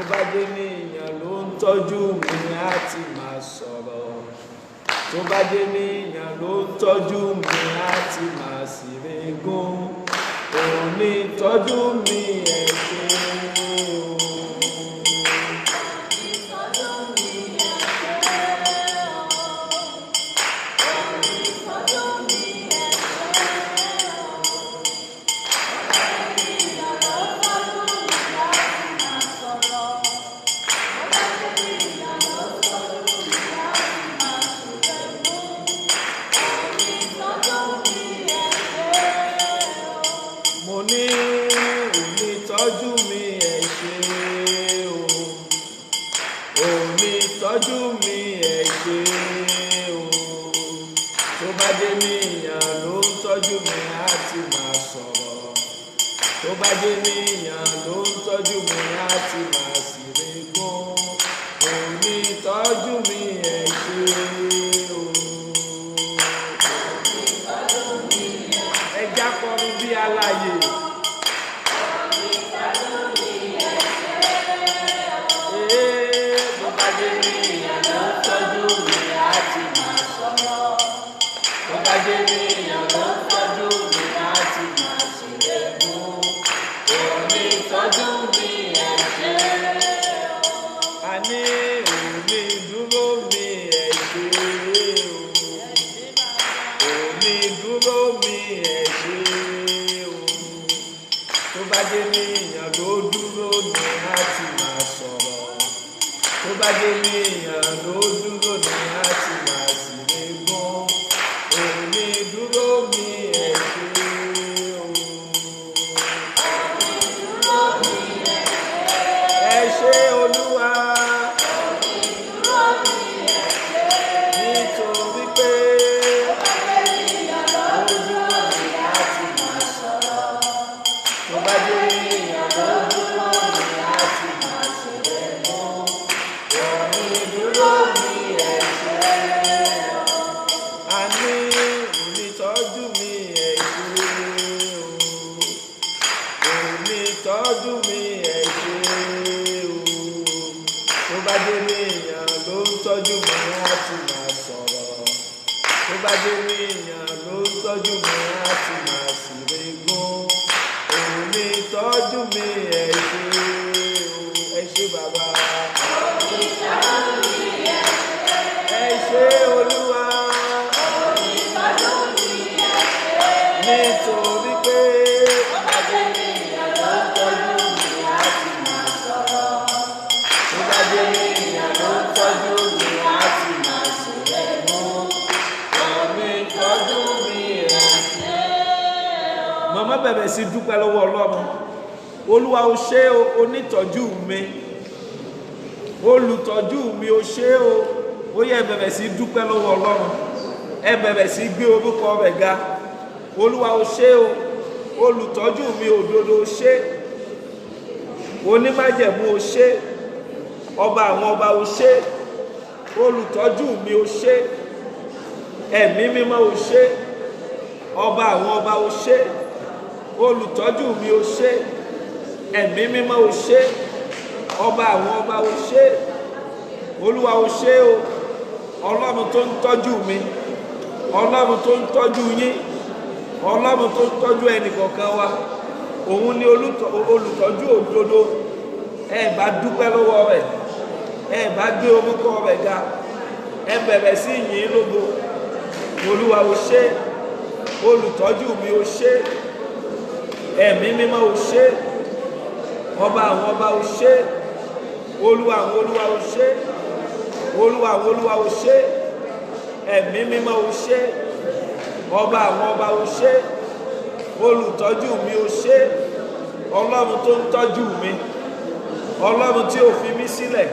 bá dé ní èèyàn ló ń tọ́jú mi á ti máa sọ̀rọ̀. Tó bá dé ní èèyàn ló ń tọ́jú mi á ti máa sì régún. Òun ní tọ́jú mi ẹ ṣé o. Mo ní òun ní tọ́jú mi ẹ ṣé o. Òun ní tọ́jú mi ẹ ṣé o. Tó bá dé ní èèyàn ló ń tọ́jú mi á ti máa sọ̀rọ̀. Tó bá dé ní èèyàn ló ń tọ́jú mi á ti máa sì régún. Òun ní tọ́jú mi ẹ ṣé o. Ẹ já kọrin bí alààyè. Tó bá dé ní èèyàn ló ń tọ́jú mi á ti máa sọ̀rọ̀. Tó bá dé ní èèyàn ló ń tọ́jú mi á ti máa sì régún. Òun ní tọ́jú mi ẹ ṣé o. Àní òun ní dúró mi ẹ ṣé o. Òun ní dúró mi ẹ ṣé o. Tó bá dé ní èèyàn ló dúró ni á ti máa sọ̀rọ̀. Tó bá dé ní èèyàn ló dúró ni á ti máa sì régún. Òun ní dúró mi ẹ ṣé o. Ẹ ṣé Olúwa. Nítorí pé ó dúró ni á ti máa sọ̀rọ̀. Tó bá dé ní èèyàn ló dúró ni á ti máa sì régún. Òun ní dúró mi ẹ ṣé o. Àní òun ní tọ́jú mi ẹ ṣé o. Òun ní tọ́jú mi ẹ ṣé o. Tó bá dé ní èèyàn ló ń tọ́jú mi á ti máa sọ̀rọ̀. Tó bá dé ní èèyàn ló ń tọ́jú mi á ti máa sì régún. Òun ní tọ́jú mi ẹ ṣé o. Ẹ ṣé bàbá. Ẹ ṣé Olúwa. Nítorí pé ó bá dé ní èèyàn ló ń tọ́jú mi á ti máa sọ̀rọ̀. Tó bá dé ní èèyàn ló ń tọ́jú mi á ti máa sì régún. Òun ní tọ́jú mi ẹ ṣé o. Màmá bẹ̀rẹ̀ sí dúpẹ́ lọ́wọ́ Ọlọ́run. Olúwa o ṣé o, onítọ́jú mi. Olùtọ́jú mi o ṣé o. Ó yẹ bẹ̀rẹ̀ sí dúpẹ́ lọ́wọ́ Ọlọ́run. Ẹ bẹ̀rẹ̀ sí gbé orúkọ rẹ̀ ga. Olúwa o ṣé o. Olùtọ́jú mi òdodo o ṣé. Onímájẹ̀mú o ṣé. Ọba àwọn ọba o ṣé. Olùtọ́jú mi o ṣé. Ẹ̀mí mímọ́ o ṣé. Ọba àwọn ọba o ṣé. Olùtọ́jú mi o ṣé. Ẹ̀mí mímọ́ o ṣé. Ọba àwọn ọba o ṣé. Olúwa o ṣé o. Ọlọ́run tó ń tọ́jú mi. Ọlọ́run tó ń tọ́jú yín. Ọlọ́run tó ń tọ́jú ẹnìkọ̀ọ̀kan wa. Òun ni olùtọ́jú òdodo. Ẹ bá dúpẹ́ lọ́wọ́ rẹ̀. Ẹ bá gbé orúkọ rẹ̀ ga. Ẹ bẹ̀rẹ̀ sí yìn lógo. Olúwa o ṣé. Olùtọ́jú mi o ṣé. Ẹ̀mí mímọ́ o ṣé. Ọba àwọn ọba o ṣé. Olúwa àwọn olúwa o ṣé. Olúwa àwọn olúwa o ṣé. Ẹ̀mí mímọ́ o ṣé. Ọba àwọn ọba o ṣé. Olùtọ́jú mi o ṣé. Ọlọ́run tó ń tọ́jú mi. Ọlọ́run tí ò fi mí sílẹ̀.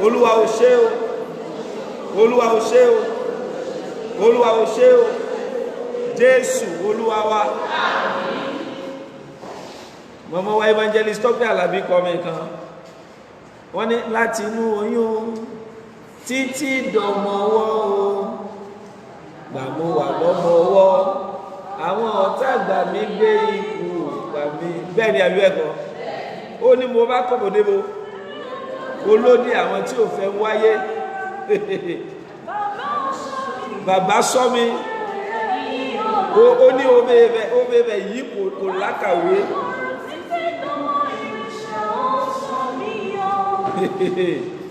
Olúwa o ṣé o. Olúwa o ṣé o. Olúwa o ṣé o. Jésù Olúwa wa. Mọ̀mọ́ wa evangelist Tọ́pẹ́ Àlàbí kọ́ mi kan. Wọ́n ní láti inú oyún títí dọmọwọ́ o. Gbà mo wà lọ́mọwọ́. Àwọn ọ̀tá gbà mí gbé ikú gbà mí. Bẹ́ẹ̀ ni àbí ẹ̀kọ́. ó ní mo bá kọ̀bọ̀ débo olódì àwọn tí ò fẹ́ wáyé bàbá sọ mi ó ní obìnrin yìí kò lákàwé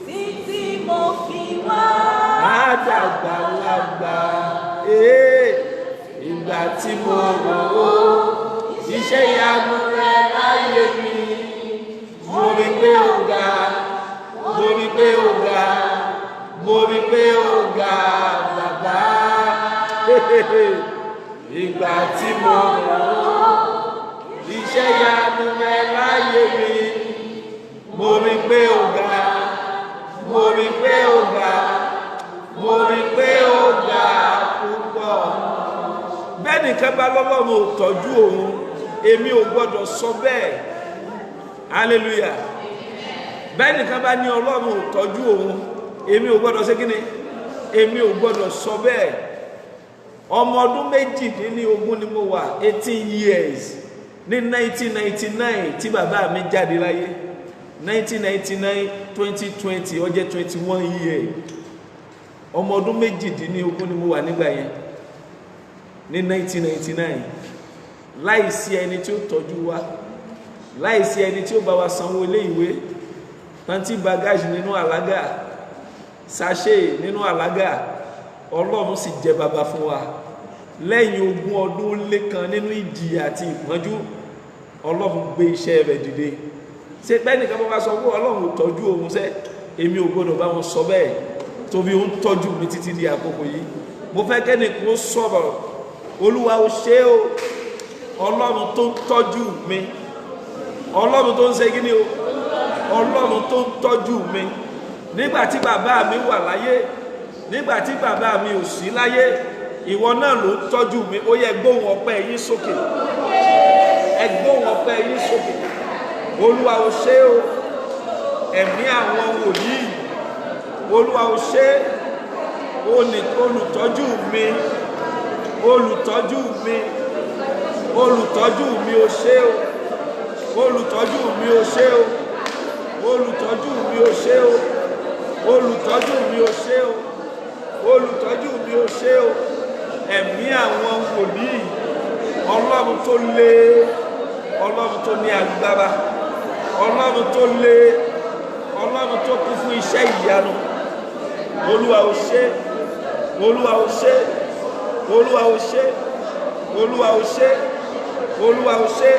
títí mo fi wá àdàgbàlagbà ìgbà tí mo rò ó iṣẹ́ ìyanu rẹ̀ láyé mi mo rí pé ó ga mo rí pé ó ga mo rí pé ó ga bàbá ìgbà tí mo rò ó iṣẹ́ ìyanu rẹ̀ láyé mi mo rí pé ó ga mo rí pé ó ga mo rí pé ó ga púpọ̀. Bẹ́ẹ̀ nìkan bá lọ́lọ́run ò tọ́jú òun èmi ò gbọ́dọ̀ sọ bẹ́ẹ̀ hallelujah. Bẹ́ẹ̀ nìkan bá ní Ọlọ́run ò tọ́jú òun èmi ò gbọ́dọ̀ ṣe kíni èmi ò gbọ́dọ̀ sọ bẹ́ẹ̀. Ọmọ ọdún 18 ni mo wà 18 years ní 1999 tí bàbá mi jáde láyé 1999 2020 ó jẹ́ 21 years. Ọmọ ọdún 18 ni mo wà nígbà yẹn ní 1999 láìsí ẹni tí ó tọ́jú wa láìsí ẹni tí ó bá wa sanwó ilé ìwé pàǹtí bagage nínú àlágà sachet nínú àlágà Ọlọ́run sì jẹ́ bàbá fún wa lẹ́yìn 20 ọdún lé kan nínú ìjìyà àti ìpọ́njú Ọlọ́run gbé iṣẹ́ rẹ̀ dìde. Ṣé pé nìkan bá sọ pé Ọlọ́run ò tọ́jú òun sẹ́ èmi ò gbọ́dọ̀ bá wọn sọ bẹ́ẹ̀ torí ó ń tọ́jú mi títí di àkókò yìí. Mo fẹ́ kẹ́nìkan ó sọ̀rọ̀ Olúwa ó ṣe o Ọlọ́run tó ń tọ́jú mi Ọlọ́run tó ń ṣe kíni o Ọlọ́run tó ń tọ́jú mi nígbà tí bàbá mi wà láyé nígbà tí bàbá mi ò sí láyé ìwọ náà ló ń tọ́jú mi. Ó yẹ gbóhùn ọpẹ́ yín sókè ẹ gbóhùn ọpẹ́ yín sókè. Olúwa ó ṣe o ẹ̀mí àwọn wòlíì Olúwa ó ṣe olùtọ́jú mi olùtọ́jú mi olùtọ́jú mi ó ṣe o olùtọ́jú mi ó ṣe o olùtọ́jú mi ó ṣe o olùtọ́jú mi ó ṣe o olùtọ́jú mi ó ṣe o ẹ̀mí àwọn wòlíì Ọlọ́run tó le Ọlọ́run tó ní agbára Ọlọ́run tó le Ọlọ́run tó kún fún iṣẹ́ ìyanu Olúwa ó ṣe Olúwa ó ṣe Olúwa ó ṣe Olúwa ó ṣe Olúwa ó ṣe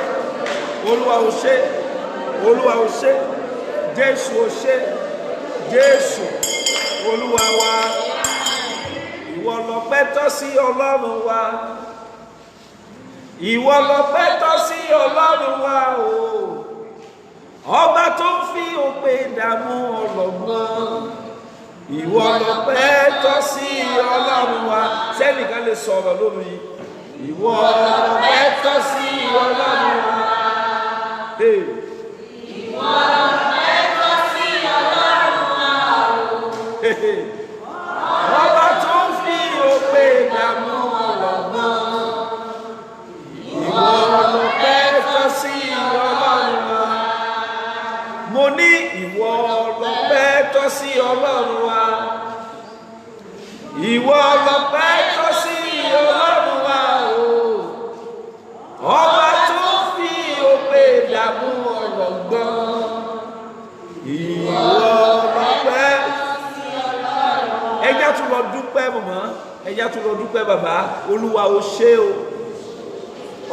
Olúwa ó ṣe Olúwa ó ṣe Jésù ó ṣe Jésù Olúwa wa ìwọ lọ́pẹ́ tọ́ sí Ọlọ́run wa ìwọ lọ́pẹ́ tọ́ sí Ọlọ́run wa o ọba tó ń fi òpè dààmú ọlọ́gbọ́n ìwọ lọ́pẹ́ tọ́ sí Ọlọ́run wa. Sẹ́nìkan lè sọ̀rọ̀ lórí ìwọ lọ́pẹ́ tọ́ sí Ọlọ́run wa ìwọ lọ́pẹ́ tọ́ sí Ọlọ́run wa ọba tó ń fi òpè dààmú ọlọ́gbọ́n ìwọ lọ́pẹ́ tọ́ sí Ọlọ́run wa. Mo ní ìwọ lọ́pẹ́ tọ́ sí Ọlọ́run wa ìwọ lọ́pẹ́ tọ́ sí Ọlọ́run wa o ọba tó fi òpè dààmú ọlọ́gbọ́n ìwọ lọ́pẹ́. Ẹjá tún lọ dúpẹ́ mọ̀mọ́ ẹjá tún lọ dúpẹ́ bàbá. Olúwa ó ṣe o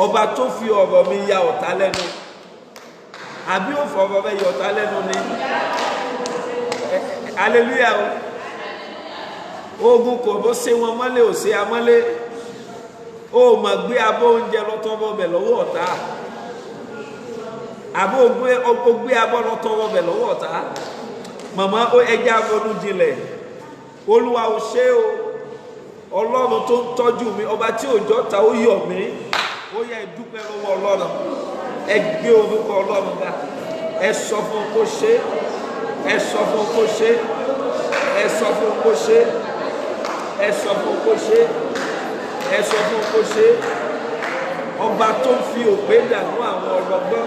ọba tó fi ọ̀rọ̀ mi ya ọ̀tá lẹ́nu àbí ó fọ̀rọ̀ rẹ̀ ya ọ̀tá lẹ́nu ni hallelujah o. Ogun kò bó ṣe wọn mọ́lé ò ṣe amọ́lé ó mọ̀ gbé abọ́ oúnjẹ lọ́tọ́rọ́ bẹ̀ lọ́wọ́ ọ̀tá àbó gbé abọ́ lọ́tọ́rọ́ bẹ̀ lọ́wọ́ ọ̀tá. Màmá ó ẹja ronú jinlẹ̀. Olúwa ó ṣe o Ọlọ́run tó ń tọ́jú mi ọba tí òjò ta ó yọ̀ mí. Ó yẹ dúpẹ́ lọ́wọ́ Ọlọ́run ẹ gbé orúkọ Ọlọ́run ga ẹ sọ fún kó ṣe ẹ sọ fún kó ṣe ẹ sọ fún kó ṣe ẹ sọ fún kó ṣe ẹ sọ fún kó ṣe. Ọba tó ń fi òpè dànù àwọn ọlọ́gbọ́n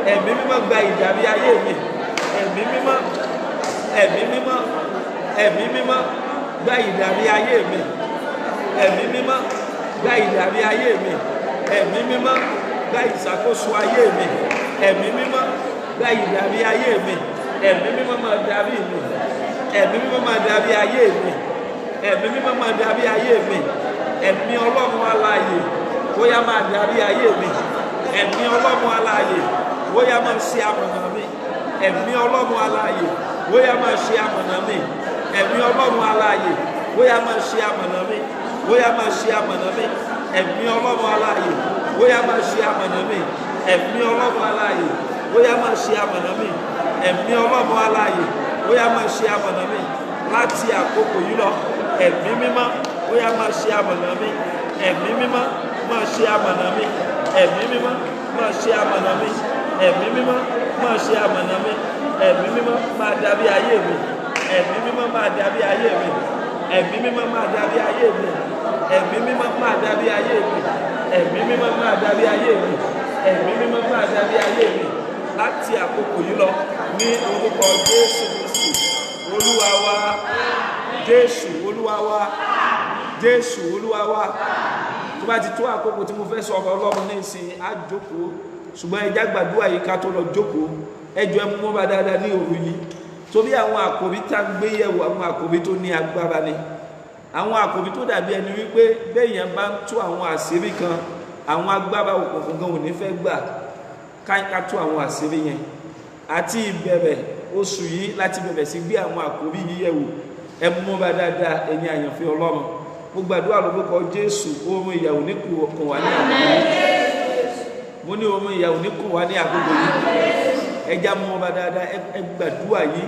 ẹ̀mí mímọ́ gba ìdarí ayé mi, ẹ̀mí mímọ́, ẹ̀mí mímọ́, ẹ̀mí mímọ́ gba ìdarí ayé mi, ẹ̀mí mímọ́ gba ìdarí ayé mi, ẹ̀mí mímọ́ gba ìṣàkóso ayé mi, ẹ̀mí mímọ́ gba ìdarí ayé mi, ẹ̀mí mímọ́ máa darí mi, ẹ̀mí mímọ́ máa darí ayé mi, ẹ̀mí mímọ́ máa darí ayé mi, ẹ̀mí Ọlọ́run alààyè bóyá máa darí ayé mi, ẹ̀mí Ọlọ́run alààyè bóyá máa ṣe amọ̀nà mi, ẹ̀mí Ọlọ́run alààyè bóyá máa ṣe amọ̀nà mi, ẹ̀mí Ọlọ́run alààyè bóyá máa ṣe amọ̀nà mi, bóyá máa ṣe amọ̀nà mi, ẹ̀mí Ọlọ́run alààyè bóyá máa ṣe amọ̀nà mi, ẹ̀mí Ọlọ́run alààyè bóyá máa ṣe amọ̀nà mi, ẹ̀mí Ọlọ́run alààyè bóyá máa ṣe amọ̀nà mi láti àkókò yìí lọ, ẹ̀mí mímọ́ bóyá máa ṣe amọ̀nà mi, ẹ̀mí mímọ́ máa ṣe amọ̀nà mi, ẹ̀mí mímọ́ máa ṣe amọ̀nà mi, ẹ̀mí mímọ́ máa ṣe amọ̀nà mi, ẹ̀mí mímọ́ máa darí ayé mi, ẹ̀mí mímọ́ máa darí ayé mi, ẹ̀mí mímọ́ máa darí ayé mi, ẹ̀mí mímọ́ máa darí ayé mi, ẹ̀mí mímọ́ máa darí ayé mi, ẹ̀mí mímọ́ máa darí ayé mi láti àkókò yìí lọ ní orúkọ Jésù Kristi Olúwa wa, Jésù Olúwa wa, Jésù Olúwa wa. Tó bá ti tó àkókò tí mo fẹ́ sọ ọ̀rọ̀ Ọlọ́run ní ìsìn á jókòó, ṣùgbọ́n ẹjá gbàdúrà yìí ká tó lọ jókòó, ẹjọ́ ẹ mú bá dáadáa ní òru yìí, torí àwọn àkòrí tá ń gbé yẹ̀wò àwọn àkòrí tó ní agbára ni, àwọn àkòrí tó dàbí ẹni wípé béèyàn bá ń tú àwọn àṣírí kan, àwọn agbára òkùnkùn gan ò ní fẹ́ gbà ká tú àwọn àṣírí yẹn. Àti ìbẹ̀rẹ̀ oṣù yìí láti bẹ̀rẹ̀ sí gbé àwọn àkòrí yìí yẹ̀wò, ẹ mú bá dáadáa ẹ̀yin àyànfẹ́ Ọlọ́run. Mo gbàdúrà lórúkọ Jésù, oorun ìyàwó ní kùn wá ní àkókò yìí, mo ní oorun ìyàwó ní kùn wá ní àkókò yìí, ẹjá mú bá dáadáa, ẹ gbàdúrà yìí,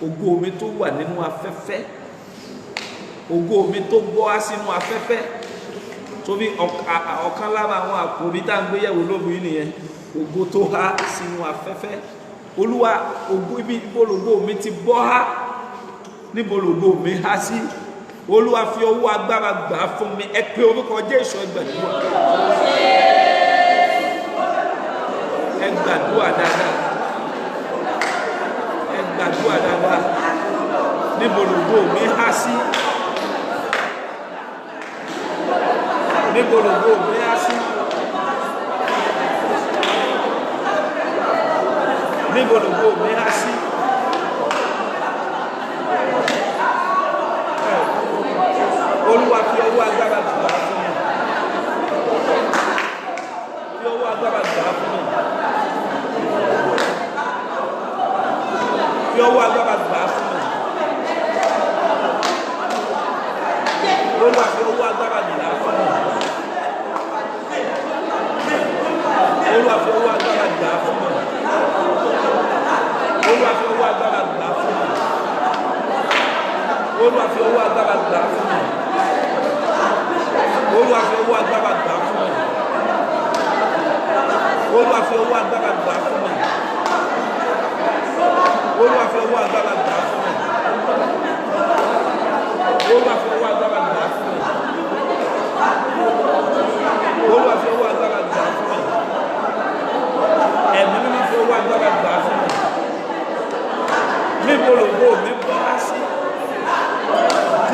ògo mi tó wà nínú afẹ́fẹ́, ògo mi tó bọ́ á sínú afẹ́fẹ́, torí ọ̀kan lára àwọn àkòrí tá ń gbé yẹ̀wò lóru yìí nìyẹn, ògo tó há sínú afẹ́fẹ́. Olúwa, ògo ibi ìbològo mi ti bọ́ há, níbo lògo mi há sí? Olúwa fi ọwọ́ agbára gbà á fún mi, ẹ pé orúkọ Jésù, ẹ gbàdúrà, ẹ gbàdúrà dáadáa, ẹ gbàdúrà dáadáa, níbo lògo mi há sí? Níbo lògo mi há sí? Níbo lògo mi há sí? Olúwa fi ọwọ́ agbára gbà á fún mi, fi ọwọ́ agbára gbà á fún mi, fi ọwọ́ agbára gbà á fún mi, Olúwa fi ọwọ́ agbára gbà á fún mi, Olúwa fi ọwọ́ agbára gbà á fún mi, Olúwa fi ọwọ́ agbára gbà á fún mi, Olúwa fi ọwọ́ agbára gbà á fún mi, Olúwa fi ọwọ́ agbára gbà fún mi, Olúwa fi ọwọ́ agbára gbà fún mi, Olúwa fi ọwọ́ agbára gbà fún mi, Olúwa fi ọwọ́ agbára gbà fún mi, Olúwa fi ọwọ́ agbára gbà fún mi, ẹ̀mí mímọ́ fi ọwọ́ agbára gbà fún mi, níbo lògo mi bọ́ á sí?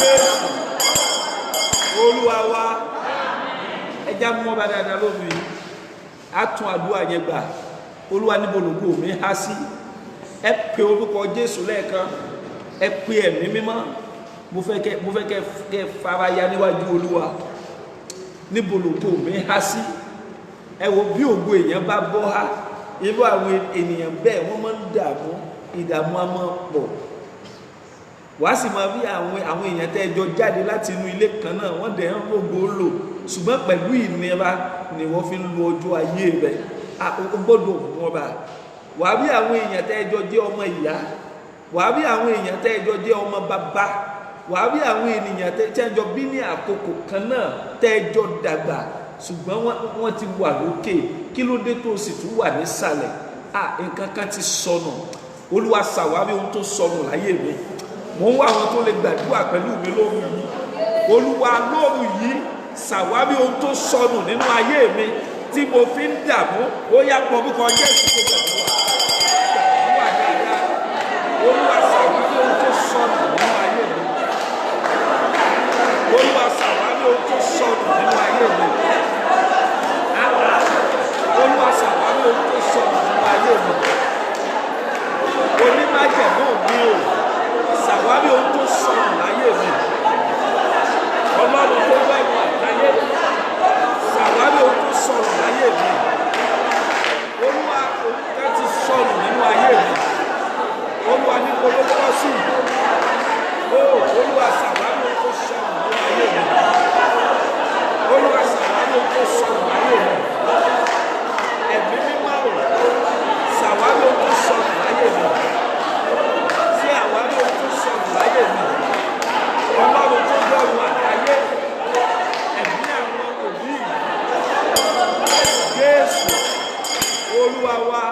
Jésù Olúwa wa, ẹjá mú ọba dáadáa lóbi yìí, á tún àdúrà yẹn gbà. Olúwa, níbo lògo mi há sí? Ẹ pe orúkọ Jésù lẹ́ẹ̀kan, ẹ pe ẹ̀mí mímọ́, mo fẹ́ kẹ́ faraya níwájú Olúwa. Níbo lògo mi há sí? Ẹ wo bí ògo èèyàn bá bọ́ há, irú àwọn ènìyàn bẹ́ẹ̀ wọ́n máa ń dààmú, ìdààmú á máa pọ̀. Wàá sì máa bí àwọn èèyàn tẹ́ ẹjọ́ jáde láti inú ilé kan náà, wọ́n dẹ̀ ń rògbò lò, ṣùgbọ́n pẹ̀lú ìnira ni wọ́n fi ń lo ọjọ́ ayé rẹ̀. Ó gbọ́dọ̀ mọ́ra. Wàá bí àwọn èèyàn tẹ́ ẹjọ́ jẹ́ ọmọ ìyá, wàá bí àwọn èèyàn tẹ́ ẹjọ́ jẹ́ ọmọ bàbá, wàá bí àwọn ènìyàn tẹ́ ẹjọ́ bí ní àkókò kan náà tẹ́ ẹjọ́ dàgbà, ṣùgbọ́n wọ́n ti wà lókè, kí ló dé tó sì tún wà nísàlẹ̀? Nǹkan kan ti sọnù. Olúwa ṣàwárí ohun tó sọnù láyé mi. Mo ń wá àwọn tó lè gbàdúrà pẹ̀lú mi lóru yìí. Olúwa, lóru yìí ṣàwárí ohun tó sọnù nínú ayé mi, tí mo fi ń dààmú ó yá pọ̀ orúkọ Jésù tó gbàdúrà dáadáa. Olúwa ṣàwárí ohun tó sọnù nínú ayé mi. Olúwa ṣàwárí ohun tó sọnù nínú ayé mi. Olúwa ṣàwárí ohun tó sọnù nínú ayé mi. Onímájẹ̀mú mi o, ṣàwárí ohun tó sọnù láyé mi. Ọlọ́run tó bẹ̀rù àgbáyé, ṣàwárí ohun tó sọnù láyé mi. Olúwa ohun kan ti sọnù nínú ayé mi. Olúwa ní polówó sí i. Olúwa ṣàwárí ohun tó sọnù nínú ayé mi. Olúwa ṣàwárí ohun tó sọnù láyé mi. Ẹ̀mí mímọ́ o, ṣàwárí ohun tó sọnù láyé mi. Ṣé àwárí ohun tó sọnù láyé mi? Ọlọ́run tó bẹ̀rù àgbáyé, ẹ̀mí àwọn òbí, Jésù Olúwa wa.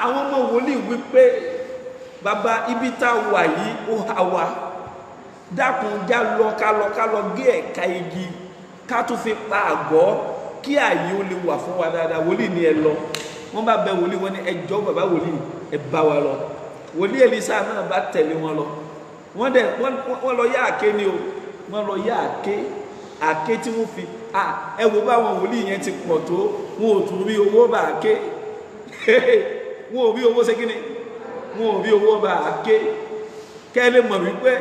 Àwọn ọmọ wòlíì wípé bàbá ibi tá a wà yìí ó hà wá, dákun já lọ ká lọ gé ẹ̀ka igi ká tún fi pa àgọ́ kí ààyè ó lè wà fún wa dáadáa. Wòlíì ni ẹ lọ, wọ́n bá bẹ wòlíì, wọ́n ní ẹ jọ̀ọ́ bàbá wòlíì ẹ bá wa lọ. Wòlíì Èlíṣà náà bá tẹ̀lé wọn lọ. Wọ́n lọ yá àké ni o, wọ́n lọ yá àké tí wọ́n fi ẹ wo báwọn wòlíì yẹn ti pọ̀ tó, wọn ò tún rí owó bá àké. Wọn ò rí owó ṣe kíni, wọn ò rí owó bá àké. Kẹ́lẹ́ mọ̀ wípé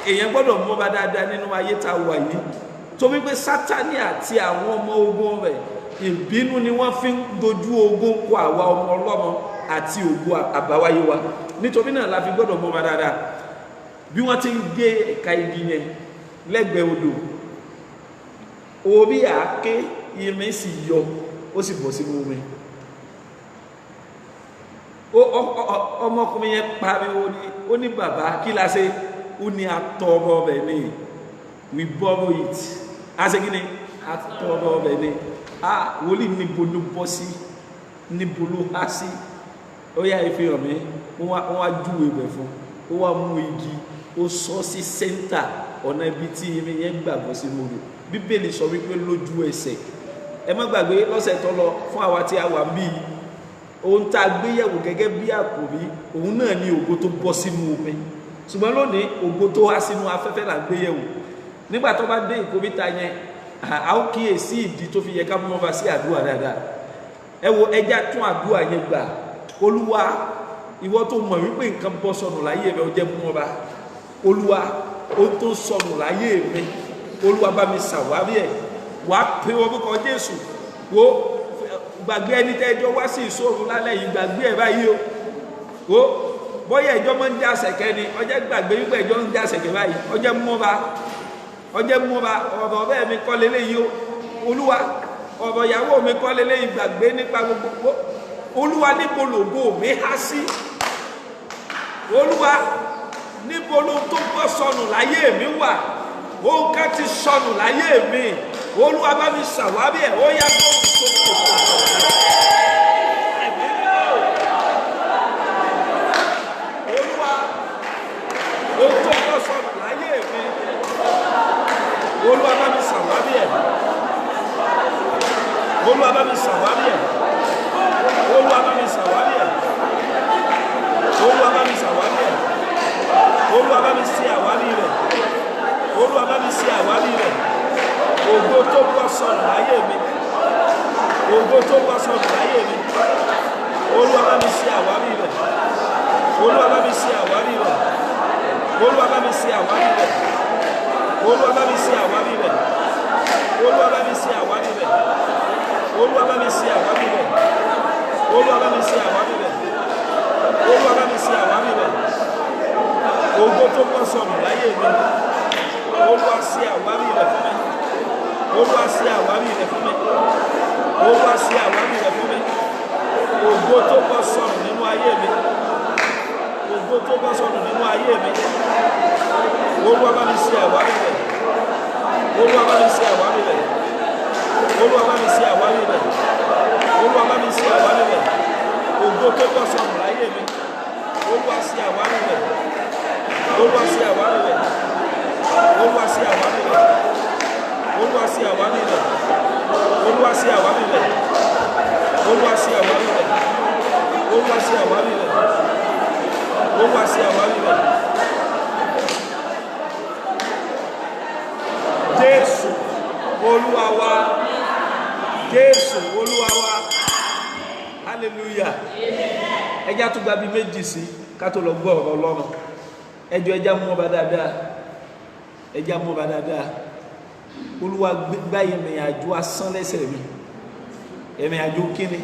èèyàn gbọ́dọ̀ mọ́ bá dáadáa nínú ayé tá a wà yìí, torí pé Sátánì àti àwọn ọmọ ogun rẹ̀ ìbínú ni wọ́n fi ń dojú ogun kọ àwa ọmọ Ọlọ́run àti ògo àbáwáyé wa. Nítorí náà la fi gbọ́dọ̀ mọ́ bá dáadáa. Bí wọ́n ti ń gé ẹ̀ka igi yẹn lẹ́gbẹ̀ẹ́ odò, orí àáké irin sì yọ, ó sì bọ́ sínú omi. Ọmọkùnrin yẹn pariwo ni, ó ní bàbá kí la ṣe? Ó ní atọrọ rẹ̀ ni, we borrow it. A ṣe kí ni? Atọrọ rẹ̀ ni. Wòlíì níbo ló bọ́ sí, níbo ló há sí? Ó yá ìfihàn mi, wọ́n wá júwe rẹ̀ fún, ó wá mú igi, ó sọ sí sẹ́ńtà ọ̀nà ibi tí irin yẹn gbàgbọ́ sínú odò. Bíbélì sọ wípé lójú ẹsẹ̀. Ẹ má gbàgbé lọ́sẹ̀ tó lọ fún àwa tí a wà bí ohun tá a gbé yẹ̀wò gẹ́gẹ́ bí àkòrí, òun náà ni ògo tó bọ́ sínú omi. Ṣùgbọ́n lónìí ògo tó wá sínú afẹ́fẹ́ là ń gbé yẹ̀wò. Nígbà tó bá dé ìkóríta yẹn, a ó kíyèsí ìdí tó fi yẹ ká mú ọba sí àdúrà dáadáa. Ẹ wo ẹja tún àdúrà yẹn gbà. Olúwa, ìwọ tó mọ̀ wípé nǹkan bọ́ sọnù láyé rẹ, ó jẹ́ mú ọba. Olúwa, ó tó sọnù láyé mi, Olúwa bá mi ṣàwárí ẹ̀. Wàá pe orúkọ Jésù. Wo gbàgbé ẹni tẹ́jọ́ wá sí ìṣòro lálẹ́ yìí, gbàgbé ẹ̀ báyìí o. Wo bóyá ẹjọ́ máa ń já sẹ̀kẹ́ ni, ọjọ́ gbàgbé wípé ẹjọ́ ń já sẹ̀kẹ́ báyìí, ọjọ́ mú ọba, ọ̀rọ̀ bẹ́ẹ̀ mi kọ́ lélẹ́yìí o. Olúwa, ọ̀rọ̀ ìyàwó mi kọ́ lélẹ́yìí, gbàgbé nípa gbogbo. Olúwa, níbo lògo mi há sí? Olúwa, níbo ló tó bọ́ sọnù láyé mi wà? Ohun kan ti sọnù láyé mi. Olúwa bá mi ṣàwárí ẹ̀, ó yá kó sókè. Olúwa, ohun tó bọ́ sọnù láyé mi, Olúwa bá mi ṣàwárí ẹ̀. Olúwa bá mi ṣàwárí ẹ̀. Olúwa bá mi ṣàwárí ẹ̀. Olúwa bá mi ṣàwárí ẹ̀. Olúwa bá mi ṣe àwárí rẹ̀. Olúwa bá mi ṣe àwárí rẹ̀. Ògo tó bọ́ sọnù láyé mi. Ògo tó bọ́ sọnù láyé mi. Olúwa bá mi ṣe àwárí rẹ̀. Olúwa bá mi ṣe àwárí rẹ̀. Olúwa bá mi ṣe àwárí rẹ̀. Olúwa bá mi ṣe àwárí rẹ̀. Olúwa bá mi ṣe àwárí rẹ̀. Olúwa bá mi ṣe àwárí rẹ̀. Olúwa bá mi ṣe àwárí rẹ̀. Olúwa bá mi ṣe àwárí rẹ̀. Ògo tó bọ́ sọnù láyé mi. Olúwa ṣe àwárí rẹ̀ fún mi. Olúwa ṣe àwárí rẹ̀ fún mi. Olúwa ṣe àwárí rẹ̀ fún mi. Ògo tó bọ́ sọnù nínú ayé mi. Ògo tó bọ́ sọnù nínú ayé mi. Olúwa bá mi ṣe àwárí rẹ̀. Olúwa bá mi ṣe àwárí rẹ̀. Olúwa bá mi ṣe àwárí rẹ̀. Olúwa bá mi ṣe àwárí rẹ̀. Ògo tó bọ́ sọnù láyé mi. Olúwa ṣe àwárí rẹ̀. Olúwa ṣe àwárí rẹ̀. Olúwa ṣe àwárí rẹ̀. Olúwa ṣe àwárí rẹ̀. hallelujah ẹjá tó gba bí méjì sí ká tó lọ gbọ́ ọ̀rọ̀ Ọlọ́run ẹjọ́ ẹjá mú ọba dáadáa ẹjá mú ọba dáadáa Olúwa gbá ìrìn àjò asán lẹ́sẹ̀ mi ìrìn àjò kíni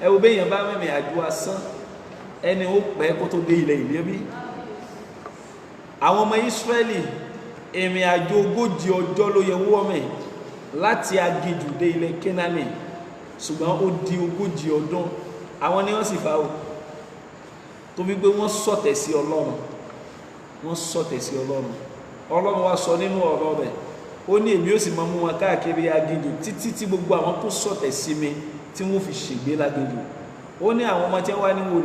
ẹ wo béèyàn bá rìnrìn àjò asán ẹni ó pẹ́ kó tó dé ilẹ̀ ìlérí àwọn ọmọ Ísírẹ́lì ìrìn àjò 40 ọjọ́ ló yẹ wọ́n mẹ́ láti aginjù dé ilẹ̀ Kénáánì ṣùgbọ́n ó di 40 ọdún àwọn ni wọ́n sì fà ó tó fi pé wọ́n sọ̀tẹ̀ sí Ọlọ́run wọ́n sọ̀tẹ̀ sí Ọlọ́run Ọlọ́run wa sọ nínú ọ̀rọ̀ rẹ̀ ó ní èmi ó sì máa mú wọn káàkiri aginjù títí tí gbogbo àwọn tó sọ̀tẹ̀ sí mi tí wọ́n fi ṣègbé láginjù ó ní àwọn ọmọ tí wọ́n wá ní wọn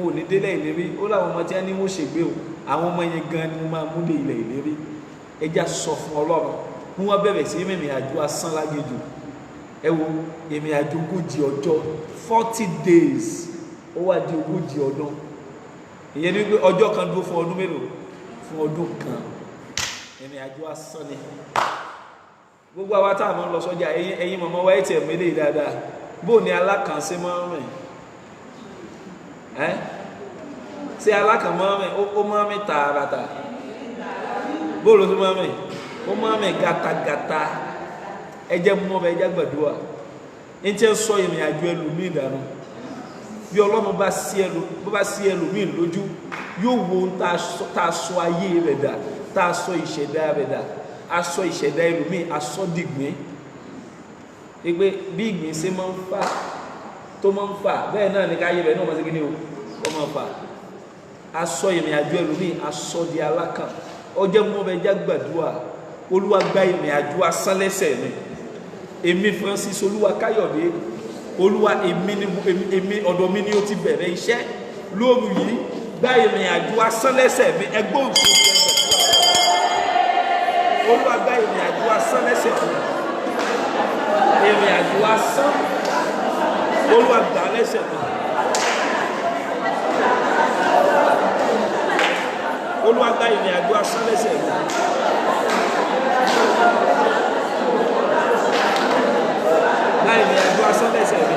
ò ní délẹ̀ ìlérí ó láwọn ọmọ tí wọ́n ní wọ́n ṣègbé o àwọn ọmọ yẹn gan ni wọ́n máa mú dé ilẹ̀ ìlérí ẹjá sọ fún Ọlọ́run wọ́n bẹ̀rẹ̀ sí ìrìn àjò asán láginjù ẹ wo ìrìn àjò 40 ọjọ́ 40 days ó wá di 40 ọdún ìyẹn ní pé ọjọ́ kan dúró fún ọdún mélòó fún ọdún kan ìrìn àjò asán ni gbogbo àwa tá a máa ń lọ sọ́jà ẹ̀yin mọ̀mọ́ wáyé tiẹ̀ mélèé dáadáa bóò ní alákànṣe máa ń rìn ṣé alákàn máa ń rìn ó máa ń rìn tààràtà bóò ló fi máa ń rìn ó máa ń rìn gàtàgàtà ẹjẹ mú ọbẹ ẹjẹ gbàdúrà ẹ ń tẹ́ sọ ìrìn àjò ẹlòmíì dànù bí Ọlọ́run bá sí ẹlòmíì lójú yóò wo tá a sọ ayé rẹ̀ dà tá a sọ ìṣẹ̀dá rẹ̀ dà a sọ ìṣẹ̀dá ẹlòmíì a sọ dìgbìn ẹgbẹ́ bí ìgbìn ṣe máa ń fà tó máa ń fà bẹ́ẹ̀ náà ní káyé rẹ̀ náà máa ṣe kí ni o ó máa fà a sọ ìrìn àjò ẹlòmíì a sọ di alákàn ọjọ́ mú ọbẹ̀ ẹjẹ́ gbàdúrà Olúwa gbá ìrìn àjò asán lẹ́sẹ̀ mi èmi Francis Olúwa Káyọ̀dé Olúwa èmi ọ̀dọ̀ mi ni ó ti bẹ̀rẹ̀ iṣẹ́ lóru yìí gbá ìrìn àjò asán lẹ́sẹ̀ mi ẹgbẹ́ òṣèlú Olúwa gbá ìrìn àjò asán lẹ́sẹ̀ mi ìrìn àjò asán Olúwa gbà lẹ́sẹ̀ mi Olúwa gbá ìrìn àjò asán lẹ́sẹ̀ mi gbá ìrìn àjò asán lẹ́sẹ̀ mi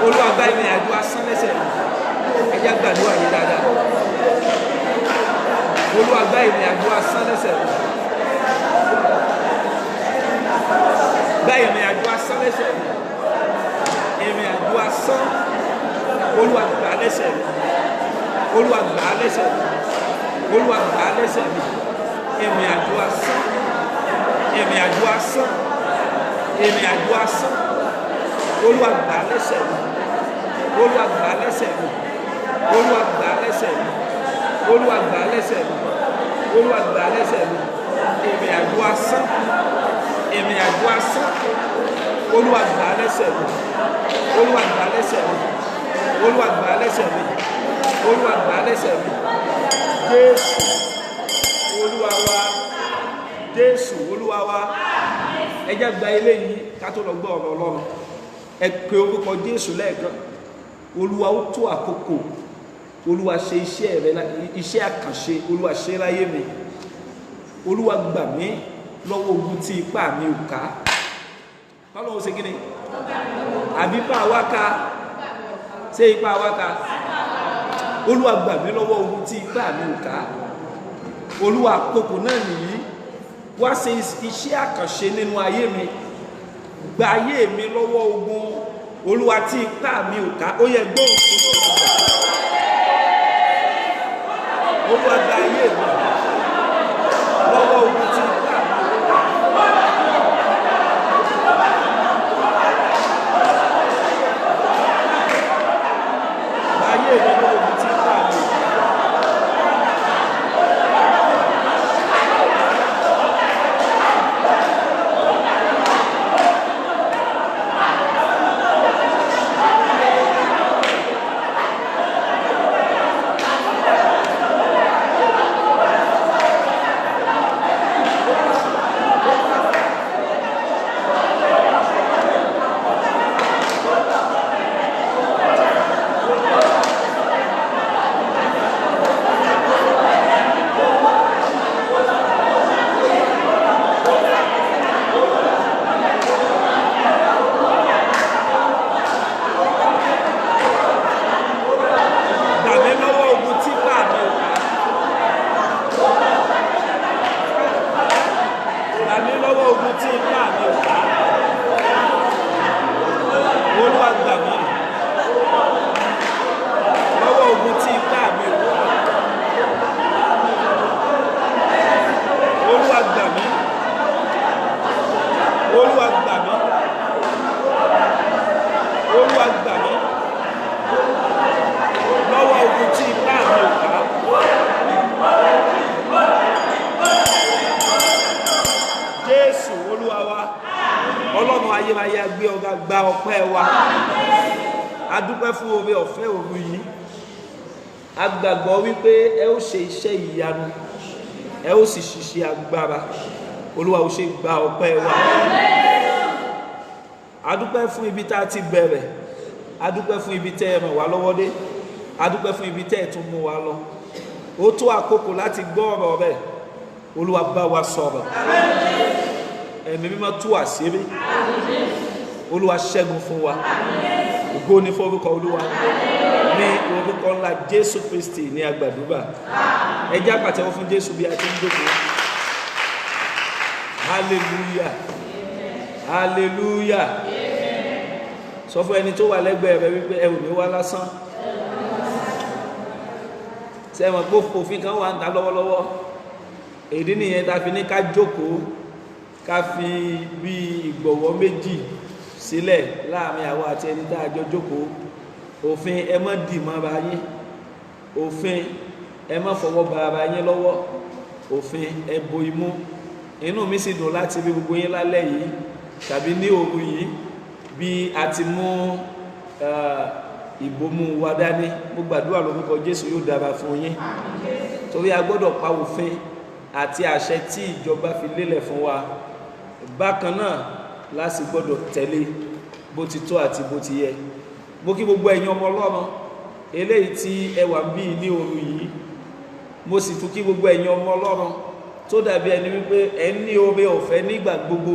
Olúwa gbá ìrìn àjò asán lẹ́sẹ̀ mi ẹjẹ́ gbàdúrà yìí dáadáa Olúwa gbá ìrìn àjò asán lẹ́sẹ̀ mi gbá ìrìn àjò asán lẹ́sẹ̀ mi ìrìn àjò asán Olúwa gbà lẹ́sẹ̀ mi Olúwa gbà lẹ́sẹ̀ mi Olúwa gbà lẹ́sẹ̀ mi ìrìn àjò asán ìrìn àjò asán ìrìn àjò asán Olúwa gbà lẹ́sẹ̀ mi Olúwa gbà lẹ́sẹ̀ mi Olúwa gbà lẹ́sẹ̀ mi Olúwa gbà lẹ́sẹ̀ mi Olúwa gbà lẹ́sẹ̀ mi ìrìn àjò asán ìrìn àjò asán Olúwa gbà lẹ́sẹ̀ mi Olúwa gbà lẹ́sẹ̀ mi Olúwa gbà lẹ́sẹ̀ mi Olúwa gbà lẹ́sẹ̀ mi Jésù Olúwa wa Jésù Olúwa wa ẹ jẹ́ gba eléyìí ká tó lọ gbọ́ ọ̀rọ̀ Ọlọ́run ẹ pe orúkọ Jésù lẹ́ẹ̀kan Olúwa ó tó àkókò Olúwa ṣe iṣẹ́ rẹ iṣẹ́ àkànṣe Olúwa ṣe láyé mi Olúwa gbà mí lọ́wọ́ ogun tí ipá mi ò ká Ọlọ́run ṣe kíni àbí ipá wa ká ṣé ipá wa ká Olúwa gbà mí lọ́wọ́ ogun tí ipá mi ò ká Olúwa àkókò náà nìyí wá ṣe iṣẹ́ àkànṣe nínú ayé mi gba ayé mi lọ́wọ́ ogun Olúwa tí ipá mi ò ká ó yẹ gbóhùn Olúwa gba ayé mi lọ́wọ́ ogun tí ipá mi ò ká gba ayé mi lọ́wọ́ ogun tí ipá mi ò ká. gba ọpẹ́ wa a dúpẹ́ fún oore ọ̀fẹ́ òru yìí a gbàgbọ́ wípé ẹ ó ṣe iṣẹ́ ìyanu ẹ ó sì ṣiṣẹ́ agbára Olúwa ó ṣe gba ọpẹ́ wa a dúpẹ́ fún ibi tá a ti bẹ̀rẹ̀ a dúpẹ́ fún ibi tẹ́ ẹ ràn wá lọ́wọ́ dé a dúpẹ́ fún ibi tẹ́ ẹ tún mú wa lọ ó tó àkókò láti gbọ́ ọ̀rọ̀ rẹ̀ Olúwa bá wa sọ̀rọ̀ ẹ̀mí mímọ́ tú àṣírí Olúwa ṣẹ́gun fún wa ògo ni fún orúkọ Olúwa ní orúkọ ńlá Jésù Kristi ní agbàdúrà ẹ jẹ́ á pàtẹ́wọ́ fún Jésù bí a ti ń jókòó hallelujah hallelujah sọ fún ẹni tó wà lẹ́gbẹ̀ẹ́ rẹ wípé ẹ ò ní wá lásán sẹ́wọ̀n pé òfin kan wà ń ta lọ́wọ́lọ́wọ́ èdè nìyẹn ta fi ní ká jókòó ká fi bí ìgbọ̀wọ́ méjì sílẹ̀ láàrin àwọn àti ẹni tá a jọ jókòó òfin ẹ má dì mọ́ ara yín òfin ẹ má fọwọ́ ba ara yín lọ́wọ́ òfin ẹ bo imú inú mi sì dùn láti rí gbogbo yín lálẹ́ yìí tàbí ní òru yìí bí a ti mú ìbomú wa dání mo gbàdúrà lórúkọ Jésù yóò dára fún yín torí a gbọ́dọ̀ pa òfin àti àṣẹ tí ìjọba fi lélẹ̀ fún wa bákan náà láti gbọ́dọ̀ tẹ̀lé bó ti tó àti bó ti yẹ mo kí gbogbo ẹ̀yin ọmọ Ọlọ́run eléyìí tí ẹ wà bí ní òru yìí mo sì tún kí gbogbo ẹ̀yin ọmọ Ọlọ́run tó dàbí ẹni wípé ẹ ní oore ọ̀fẹ́ nígbà gbogbo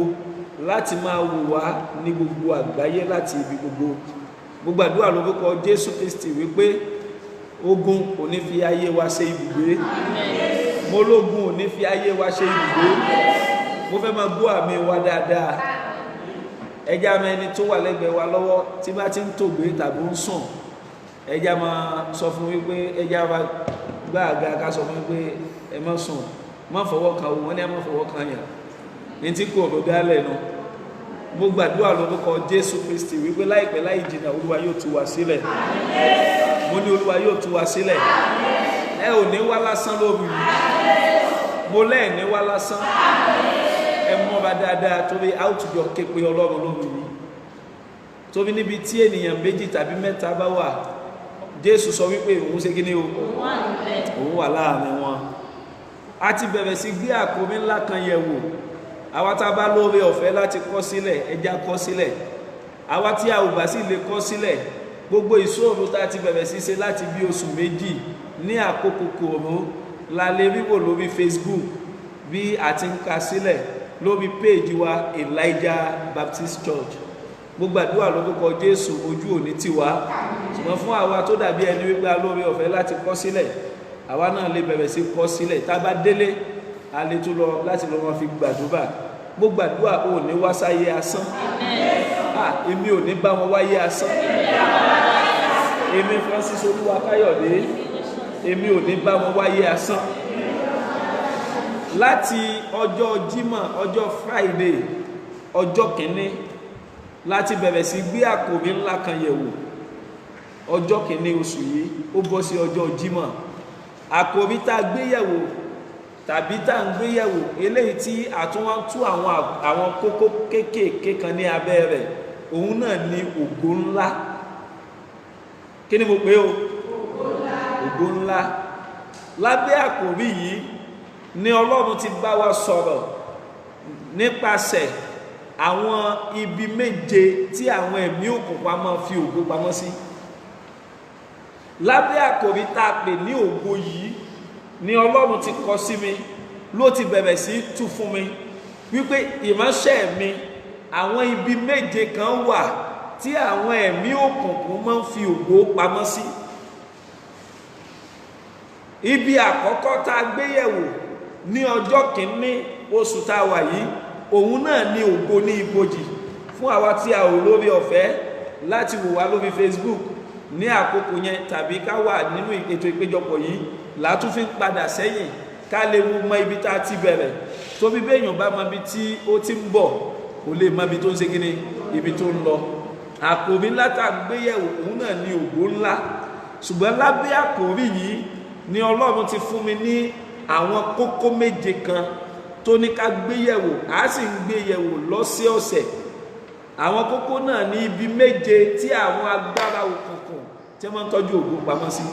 láti máa wò wá ní gbogbo àgbáyé láti ibi gbogbo gbogbo àdúrà lórúkọ Jésù Kristi wípé ogun kò ní fi ayé wa ṣe ibùgbé mo lógun ò ní fi ayé wa ṣe ibùgbé mo fẹ́ máa gbọ́ àmì wa dáadáa ẹjá máa ẹni tó wà lẹ́gbẹ̀ẹ́ wa lọ́wọ́ tí bá ti ń tògbé tàbí ń sùn ẹjá máa sọ fún wípé ẹjá wa gbá àga ká sọ fún wípé ẹ má sùn má fọwọ́ kan òun wọn ní ẹ má fọwọ́ kan yàn ní tí kò rò dálẹ̀ nu mo gbàdúrà lórúkọ Jésù Kristi wípé láìpẹ́ láì jìnnà Olúwa yóò tú wa sílẹ̀ mo ní Olúwa yóò tú wa sílẹ̀ ẹ ò ní wá lásán lóru yìí mo lẹ́ẹ̀ ní wá lásán ẹ mọ́ra dáadáa torí a ó tùjọ képe Ọlọ́run lóru yìí torí níbi tí ènìyàn méjì tàbí mẹ́ta bá wà Jésù sọ wípé òun ṣe kíní o òun wà láàrin wọn a ti bẹ̀rẹ̀ sí gbé àkórí ńlá kan yẹ̀ wò àwa tá a bá lóore ọ̀fẹ́ láti kọ sílẹ̀ ẹja kọ sílẹ̀ àwa tí a ò bá sì lè kọ sílẹ̀ gbogbo ìṣòro tá a ti bẹ̀rẹ̀ sí ṣe láti bí oṣù méjì ní àkókò kòró la lè wíwò lórí Facebook bí a ti ń ka sílẹ̀ lórí péèjì wa Elijah Baptist Church gbogbo àdúrà lórúkọ Jésù ojú òní tiwa ṣùgbọ́n fún àwa tó dàbí ẹni wípé a lóore ọ̀fẹ́ láti kọ sílẹ̀ àwa náà lè bẹ̀rẹ̀ sí kọ sílẹ̀ tá a bá délé a lè tún lọ láti lọ wọn fi gbàdúrà mo gbàdúrà ò ní wá sáyé asán èmi ò ní bá wọn wáyé asán èmi Francis Olúwa Káyọ̀dé èmi ò ní bá wọn wáyé asán láti ọjọ́ Jímọ̀ ọjọ́ Friday ọjọ́ kìíní láti bẹ̀rẹ̀ sí gbé àkòrí ńlá kan yẹ̀wò ọjọ́ kìíní oṣù yìí ó bọ́ sí ọjọ́ Jímọ̀ àkòrí tá a gbé yẹ̀wò tàbí tá à ń gbé yẹ̀wò eléyìí tí àtúnwá tú àwọn kókó kéékèèké kan ní abẹ́ rẹ̀ òun náà ni ògo ńlá kí ni mo pè o ògo ńlá lábẹ́ àkòrí yìí ni Ọlọ́run ti bá wa sọ̀rọ̀ nípasẹ̀ àwọn ibi méje tí àwọn ẹ̀mí òkùnkùn máa fi ògo pamọ́ sí lábẹ́ àkòrí tá a pè ní ògo yìí ni Ọlọ́run ti kọ sí mi ló ti bẹ̀rẹ̀ sí tú fún mi wípé ìránṣẹ́ mi àwọn ibi méje kan wà tí àwọn ẹ̀mí òkùnkùn máa ń fi ògo pamọ́ sí ibi àkọ́kọ́ tá a gbé yẹ̀wò ní ọjọ́ kìíní oṣù tá a wà yìí òun náà ni ògo ní ibojì fún àwa tí a ò lórí ọ̀fẹ́ láti wò wá lórí Facebook ní àkókò yẹn tàbí ká wà nínú ètò ìpéjọpọ̀ yìí látún fi ń padà sẹ́yìn ká lè mọ ibi tá a ti bẹ̀rẹ̀ tó bí béèyàn bá mọ ibi tí ó ti ń bọ̀ kò lè mọ ibi tó ń ṣe kíni ibi tó ń lọ àkòrí ńlá tá a gbé yẹ̀wò òun náà ni ògo ńlá ṣùgbọ́n lábẹ́ àkòrí yìí ni Ọlọ́run ti fún mi ní àwọn kókó méje kan tó ní ká gbé yẹ̀wò á sì ń gbé yẹ̀wò lọ́sẹ̀ọ̀sẹ̀ àwọn kókó náà ní ibi méje tí àwọn agbára òkùnkùn tí wọ́n ń tọ́jú ògo pamọ́ sí.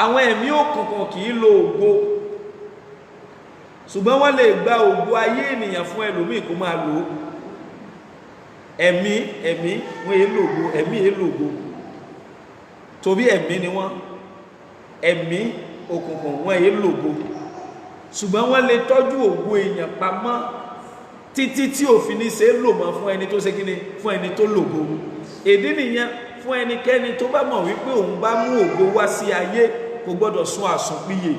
àwọn ẹ̀mí òkùnkùn kì í lo ògo, ṣùgbọ́n wọ́n lè gba ògo ayé ènìyàn fún ẹlòmíì kó máa lò ó. ẹ̀mí wọ́n èé lògo, ẹ̀mí èé lògo torí ẹ̀mí ni wọ́n. ẹ̀mí òkùnkùn wọ́n èé lògo, ṣùgbọ́n wọ́n lè tọ́jú ògo èèyàn pamọ́ títí tí òfin ní ṣe lò mọ́ fún ẹni tó ṣe kíni, fún ẹni tó lògo. èdè nìyẹn fún ẹnikẹ́ni tó bá mọ̀ wípé òun bá mú ògo wá sí ayé kò gbọ́dọ̀ sún àsùnpìyè.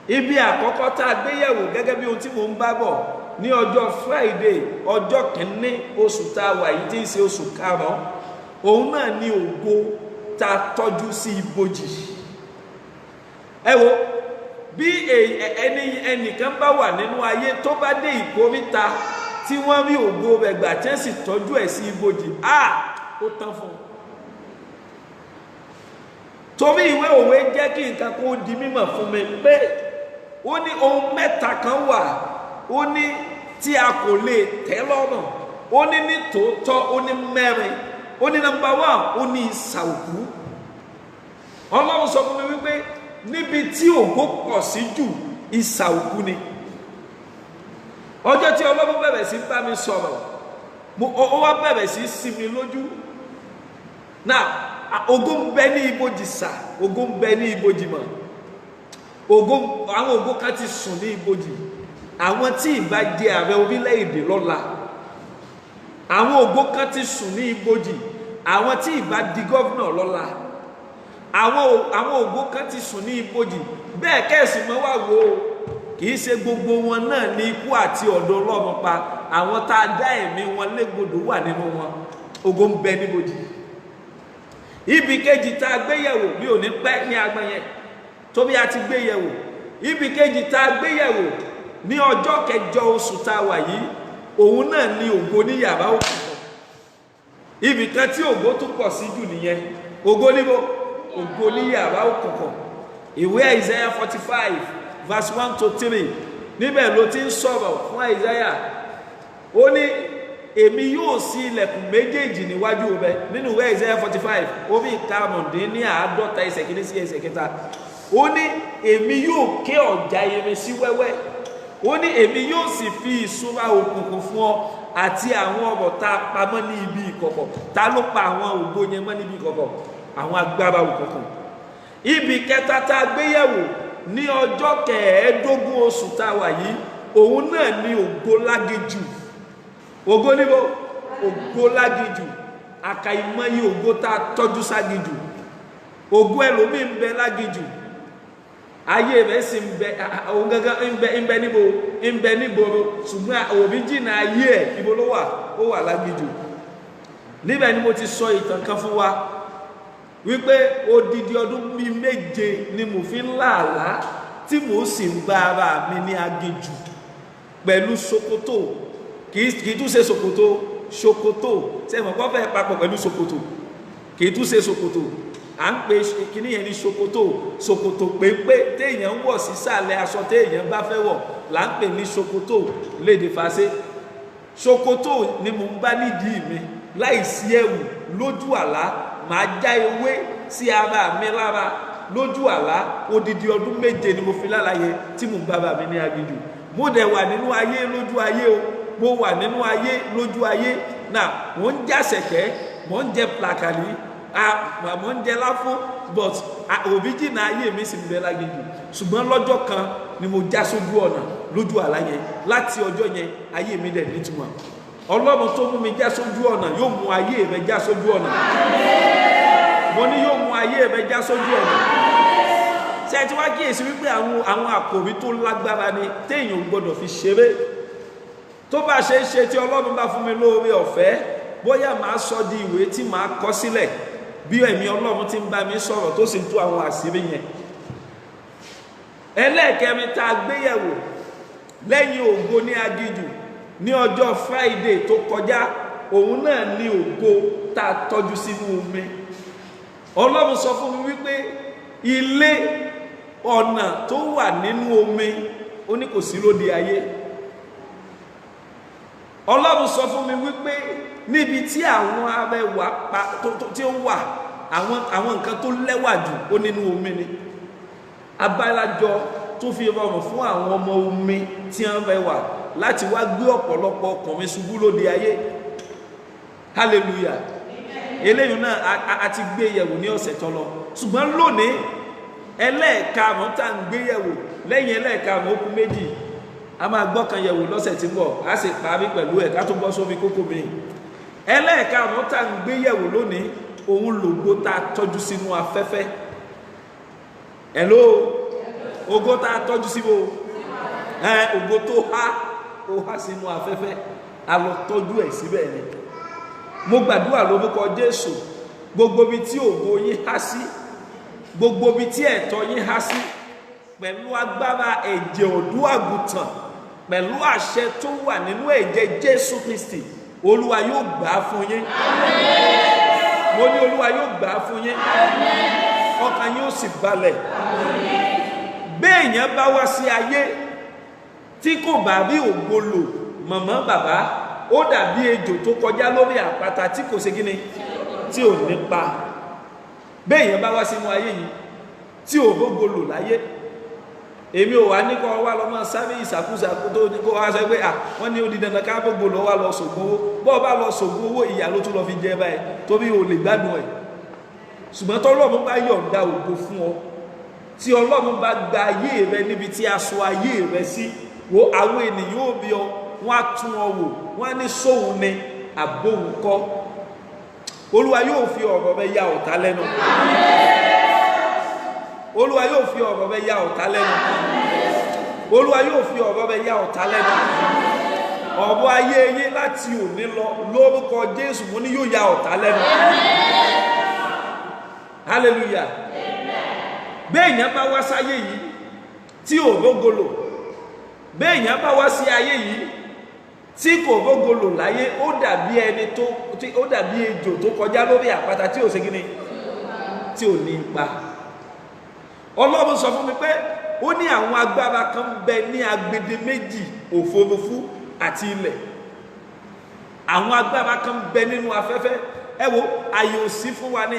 ibi àkọ́kọ́ tá a gbéyẹ̀wò gẹ́gẹ́ bí ohun tí mò ń bá bọ̀ ní ọjọ́ Friday ọjọ́ kìíní oṣù tá a wà yìí tí ń ṣe oṣù karùn-ún, òun náà ní ògo tá a tọ́jú sí ibojì. ẹ wo bí ẹnìkan bá wà nínú ayé tó bá dé ìkóríta tí wọ́n rí ògo rẹ̀ gbà tí wọ́n sì tọ́jú ẹ̀ sí ibojì, ó tán fún un. torí ìwé òwe jẹ́ kí nǹkan kó di mímọ̀ fún mi pé ó ní ohun mẹ́ta kan wà, ó ní tí a kò lè tẹ́ lọ́rùn, ó ní ní tòótọ́, ó ní mẹ́rin, ó ní nọ́mbà 1, ó ní ìsà òkú. Ọlọ́run sọ fún mi wípé níbi tí ògo pọ̀ sí jù ìsà òkú ni. ọjọ́ tí Ọlọ́run bẹ̀rẹ̀ sí bá mi sọ̀rọ̀, ó wá bẹ̀rẹ̀ sí sí mi lójú. náà ògo ń bẹ ní ibojì sà, ògo ń bẹ ní ibojì mọ̀. àwọn ògo kan ti sùn ní ibojì. àwọn tí ìbá jẹ ààrẹ orílẹ̀-èdè lọ́la, àwọn ògo kan ti sùn ní ibojì. àwọn tí ìbá di gọ́vnà lọ́la, àwọn ògo kan ti sùn ní ibojì. bẹ́ẹ̀ kẹ́sì mọ́ wà wò ó, kìí ṣe gbogbo wọn náà ní ikú àti ọ̀dọ̀ Ọlọ́run pa. àwọn tá a dá ẹ̀mí wọn légbodò wà nínú wọn. ògo ń bẹ níbojì. ibi kejì tá a gbéyẹ̀wò, mi ò ní pẹ́ ní agbọn yẹn tó bí a ti gbéyẹ̀wò. ibi kejì tá a gbéyẹ̀wò ní ọjọ́ kẹjọ oṣù tá a wà yìí, òun náà ní ògo ní yàrá òkùnkùn. ibi kan tí ògo tún pọ̀ sí jù nìyẹn. ògo níbo? ògo ní yàrá òkùnkùn. ìwé Isaiah 45 verse 1 to 3 níbẹ̀ ló ti ń sọ̀rọ̀ fún Isaiah. ó ní èmi yóò ṣí ilẹ̀kùn méjèèjì níwájú rẹ, nínú ìwé Isaiah 45 orí ìkarùndínláàádọ́ta ẹsẹ̀ kìíní sí ẹsẹ̀ kẹta. ó ní èmi yóò ké ọ̀já irin sí wẹ́wẹ́, ó ní èmi yóò sì fi ìṣúra òkùnkùn fún ọ àti àwọn ọ̀rọ̀ tá a pamọ́ ní ibi ìkọ̀kọ̀. ta ló pa àwọn ògo yẹn mọ́ níbi ìkọ̀kọ̀? àwọn agbára òkùnkùn. ibi kẹta tá a gbéyẹ̀wò ní ọjọ́ kẹẹ̀ẹ́dógún oṣù tá a wà yìí, òun náà ní ògo lágejù. ògo níbo? ògo lágejù. àkàìmọye ògo tá a tọ́jú ságejù. ògo ẹlòmíì ń bẹ lágejù, ayé rẹ̀ sì ń bẹ, òun gangan ń bẹ níbo? ń bẹ nígboro, ṣùgbọ́n òríjìnà ayé ẹ̀ ibo ló wà? ó wà lágejù. níbẹ̀ ni mo ti sọ ìtàn kan fún wa wípé odidi ọdún bíi 7 ni mo fi ń làálàá tí mo sì ń bá ara mi ní agejù pẹ̀lú ṣòkòtò. kìí tún ṣe ṣòkòtò sẹ́wọ̀n kọ́ fẹ́ papọ̀ pẹ̀lú ṣòkòtò, kìí tún ṣe ṣòkòtò. à ń pe kíní yẹn ní ṣòkòtò pépé téèyàn ń wọ̀ sísàlẹ̀ aṣọ téèyàn bá fẹ́ wọ̀ là ń pè ní ṣòkòtò lédè Fàṣẹ. ṣòkòtò ni mo ń bá nídìí mi láìsí ẹ̀wù. lójú àlá màá já ewé sí ara mi lára lójú àlá. odidi ọdún 7 ni mo fi lálàyé tí mo ń bá bàbá mi ní agijù. mo dẹ̀ wà nínú ayé lójú ayé o, mo wà nínú ayé lójú ayé. náà mò ń já sẹ̀kẹ́, mò ń jẹ plakali, mò ń jẹ láfó, but òbíjìnà ayé mi sì ń bẹ lágejù. ṣùgbọ́n lọ́jọ́ kan ni mo já sójú ọ̀nà lójú àlá yẹn. láti ọjọ́ yẹn ayé mi dẹ̀ nítumọ̀. Ọlọ́run tó mú mi já sójú ọ̀nà yóò mú ayé rẹ já sójú ọ̀nà. mo ní yóò mú ayé rẹ já sójú ọ̀nà. ṣé ẹ ti wá kíyèsí wípé àwọn àkòrí tó lágbára ni téèyàn ò gbọdọ̀ fi ṣeré. tó bá ṣe é ṣe tí Ọlọ́run bá fún mi lóore ọ̀fẹ́, bóyá màá sọ di ìwé tí màá kọ sílẹ̀ bí ẹ̀mí Ọlọ́run ti ń bá mi sọ̀rọ̀ tó sì ń tú àwọn àṣírí yẹn. ẹlẹ́ẹ̀kẹrin tá a gbéyẹ̀wò lẹ́yìn ògo ní agijù ní ọjọ́ Friday tó kọjá, òun náà ní ògo tá a tọ́jú sínú omi. Ọlọ́run sọ fún mi wípé ilé ọ̀nà tó wà nínú omi ó ní kò sí lóde ayé. Ọlọ́run sọ fún mi wípé níbi tí àwọn arẹwà tí ó wà àwọn nǹkan tó lẹ́wà jù ó nínú omi ni. Abálájọ tó fi rọrùn fún àwọn ọmọ omi tí wọ́n rẹwà láti wá gbé ọ̀pọ̀lọpọ̀ ọkùnrin ṣubú lóde ayé. Hallelujah. Eléyìí náà a ti gbé yẹ̀wò ní ọ̀sẹ̀ tó lọ, ṣùgbọ́n lónìí ẹlẹ́ẹ̀karùn-ún tá ń gbé yẹ̀wò lẹ́yìn ẹlẹ́ẹ̀karùn-ún ó kù méjì. A máa gbọ́ kan yẹ̀wò lọ́sẹ̀ tí ń bọ̀, a sì parí pẹ̀lú ẹ̀ ká tó bọ́ sómi kókó mi. Ẹlẹ́ẹ̀karùn-ún tá ń gbé yẹ̀wò lónìí òun lògo tá a tọ́jú sínú afẹ́fẹ́. Hello, ògo tá a tọ́jú síbo ògo tó há sínú afẹ́fẹ́, a lọ tọ́jú ẹ̀ síbẹ̀ ni. Mo gbàdúrà lórúkọ Jésù, gbogbo ibi tí ògo yín há sí, gbogbo ibi tí ẹ̀tọ́ yín há sí, pẹ̀lú agbára ẹ̀jẹ̀ ọ̀dọ́ àgùntàn, pẹ̀lú àṣẹ tó wà nínú ẹ̀jẹ̀ Jésù Kristi, Olúwa yóò gbà á fún yín. Mo ní Olúwa yóò gbà á fún yín. Ọkàn yóò sì balẹ̀. Béèyàn bá wá sí ayé tí kò bá rí ògo lò, màmá bàbá, ó dàbí ejò tó kọjá lórí àpáta tí kò ṣe kíni, tí ò ní pa. Béèyàn bá wá sínú ayé yìí tí ò rógo lò láyé, èmi ò wá ní kọ́ wá lọ máa sáré ìsàkúsà tó ní kó wá sọ pé wọ́n ní ó di dandan ká gbogbo lọ wá lọ ṣògùn owó. Bọ́ọ̀ bá lọ ṣògùn owó, ìyà ló tún lọ fi jẹ báyìí torí ò lè gbádùn ẹ̀. Ṣùgbọ́n tọ́lọ́run bá yọ̀ǹda ògo fún ọ, tí Ọlọ́run bá gba ayé rẹ níbi tí a sọ ayé rẹ sí, wo àwọn ènìyàn ó bí ọ, wọ́n á tún ọ wò, wọ́n á ní sóhun ni àbóhun kọ́. Olúwa yóò fi ọ̀rọ̀ rẹ ya ọ̀tá lẹ́nu. Olúwa yóò fi ọ̀rọ̀ rẹ ya ọ̀tá lẹ́nu. Olúwa yóò fi ọ̀rọ̀ rẹ ya ọ̀tá lẹ́nu. Ọ̀rọ̀ ayé yín láti òní lọ lórúkọ Jésù, mo ní yóò ya ọ̀tá lẹ́nu. Hallelujah. Béèyàn bá wá sáyé yìí tí ò rógo lò, béèyàn bá wá sí ayé yìí tí kò rógo lò láyé, ó dàbí ẹni tó ó dàbí ejò tó kọjá lórí àpáta tí ò ṣe kíni, tí ò ní ipa. Ọlọ́run sọ fún mi pé ó ní àwọn agbára kan bẹ ní agbede méjì òfurufú àti ilẹ̀. Àwọn agbára kan bẹ nínú afẹ́fẹ́. Ẹ wo, àyè ò sí fún wa ní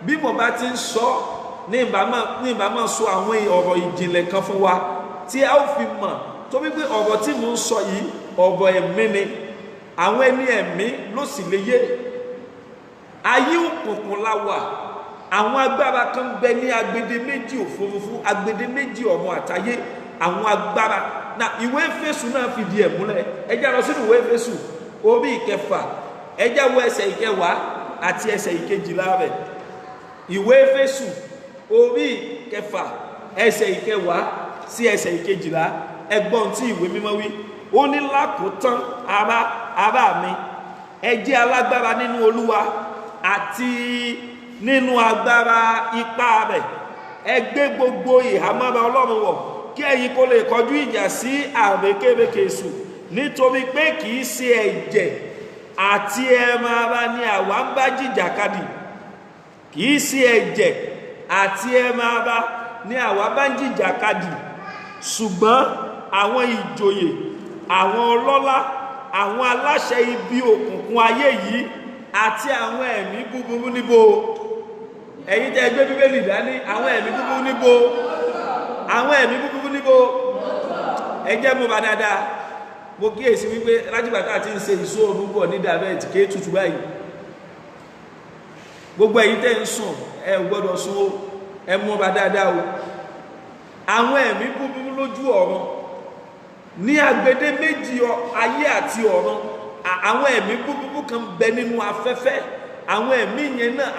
bí mo bá ti ń sọ ní ìbámọ̀ sọ àwọn ọ̀rọ̀ ìjìnlẹ̀ kan fún wa tí a ó fi mọ̀, tó wípé ọ̀rọ̀ tí mo ń sọ yìí ọ̀rọ̀ ẹ̀mí ni, àwọn ẹni ẹ̀mí ló sì lè yé. Ayé òkùnkùn la wà. Àwọn agbára kan bẹ ní agbede méjì òfurufú, agbede méjì ọ̀run àtayé. Àwọn agbára na ìwé Éfésù náà fìdí ẹ̀ múlẹ̀. Ẹ já lọ sínú ìwé Éfésù orí ìkẹfà, ẹ já wo ẹsẹ̀ ìkẹwàá àti ẹsẹ̀ ìkejìlá rẹ̀. Ìwé Éfésù orí ìkẹfà ẹsẹ̀ ìkẹwàá sí ẹsẹ̀ ìkejìlá. Ẹ gbọ́ tí ìwé mímọ́ wí. Ó ní lákòótán ará mi, ẹ jẹ́ alágbára nínú Olúwa àti nínú agbára ipá rẹ̀. Ẹ gbé gbogbo ìhámọ́ra Ọlọ́run wọ̀ kí ẹ̀yin kó lè kọjú ìjà sí àrékérekè èṣù, nítorí pé kì í ṣe ẹ̀jẹ̀ àti ẹran ara ni àwa ń bá jìjàkadì. Kì í ṣe ẹ̀jẹ̀ àti ẹran ara ni àwa bá ń jìjàkadì, ṣùgbọ́n àwọn ìjòyè, àwọn ọlọ́lá, àwọn aláṣẹ ibi òkùnkùn ayé yìí àti àwọn ẹ̀mí búburú níbo. Ẹ̀yin tẹ́ gbé Bíbélì dání, àwọn ẹ̀mí búburú níbo, àwọn ẹ̀mí búburú níbo. Ẹ jẹ́ mo bá dáadáa, mo kíyèsí wípé lájúbàtà ti ń ṣe ìṣòro bọ̀ ní dàbẹ́ẹ̀tì ké tutù báyìí. Gbogbo ẹ̀yin tẹ́ ń sùn, ẹ gbọ́dọ̀ sùn o, ẹ mú bá dáadáa o. Àwọn ẹ̀mí búburú lójú ọ̀run ní agbede méjì ayé àti ọ̀run. Àwọn ẹ̀mí búburú kan bẹ nínú afẹ́fẹ́. Àwọn ẹ̀mí yẹn náà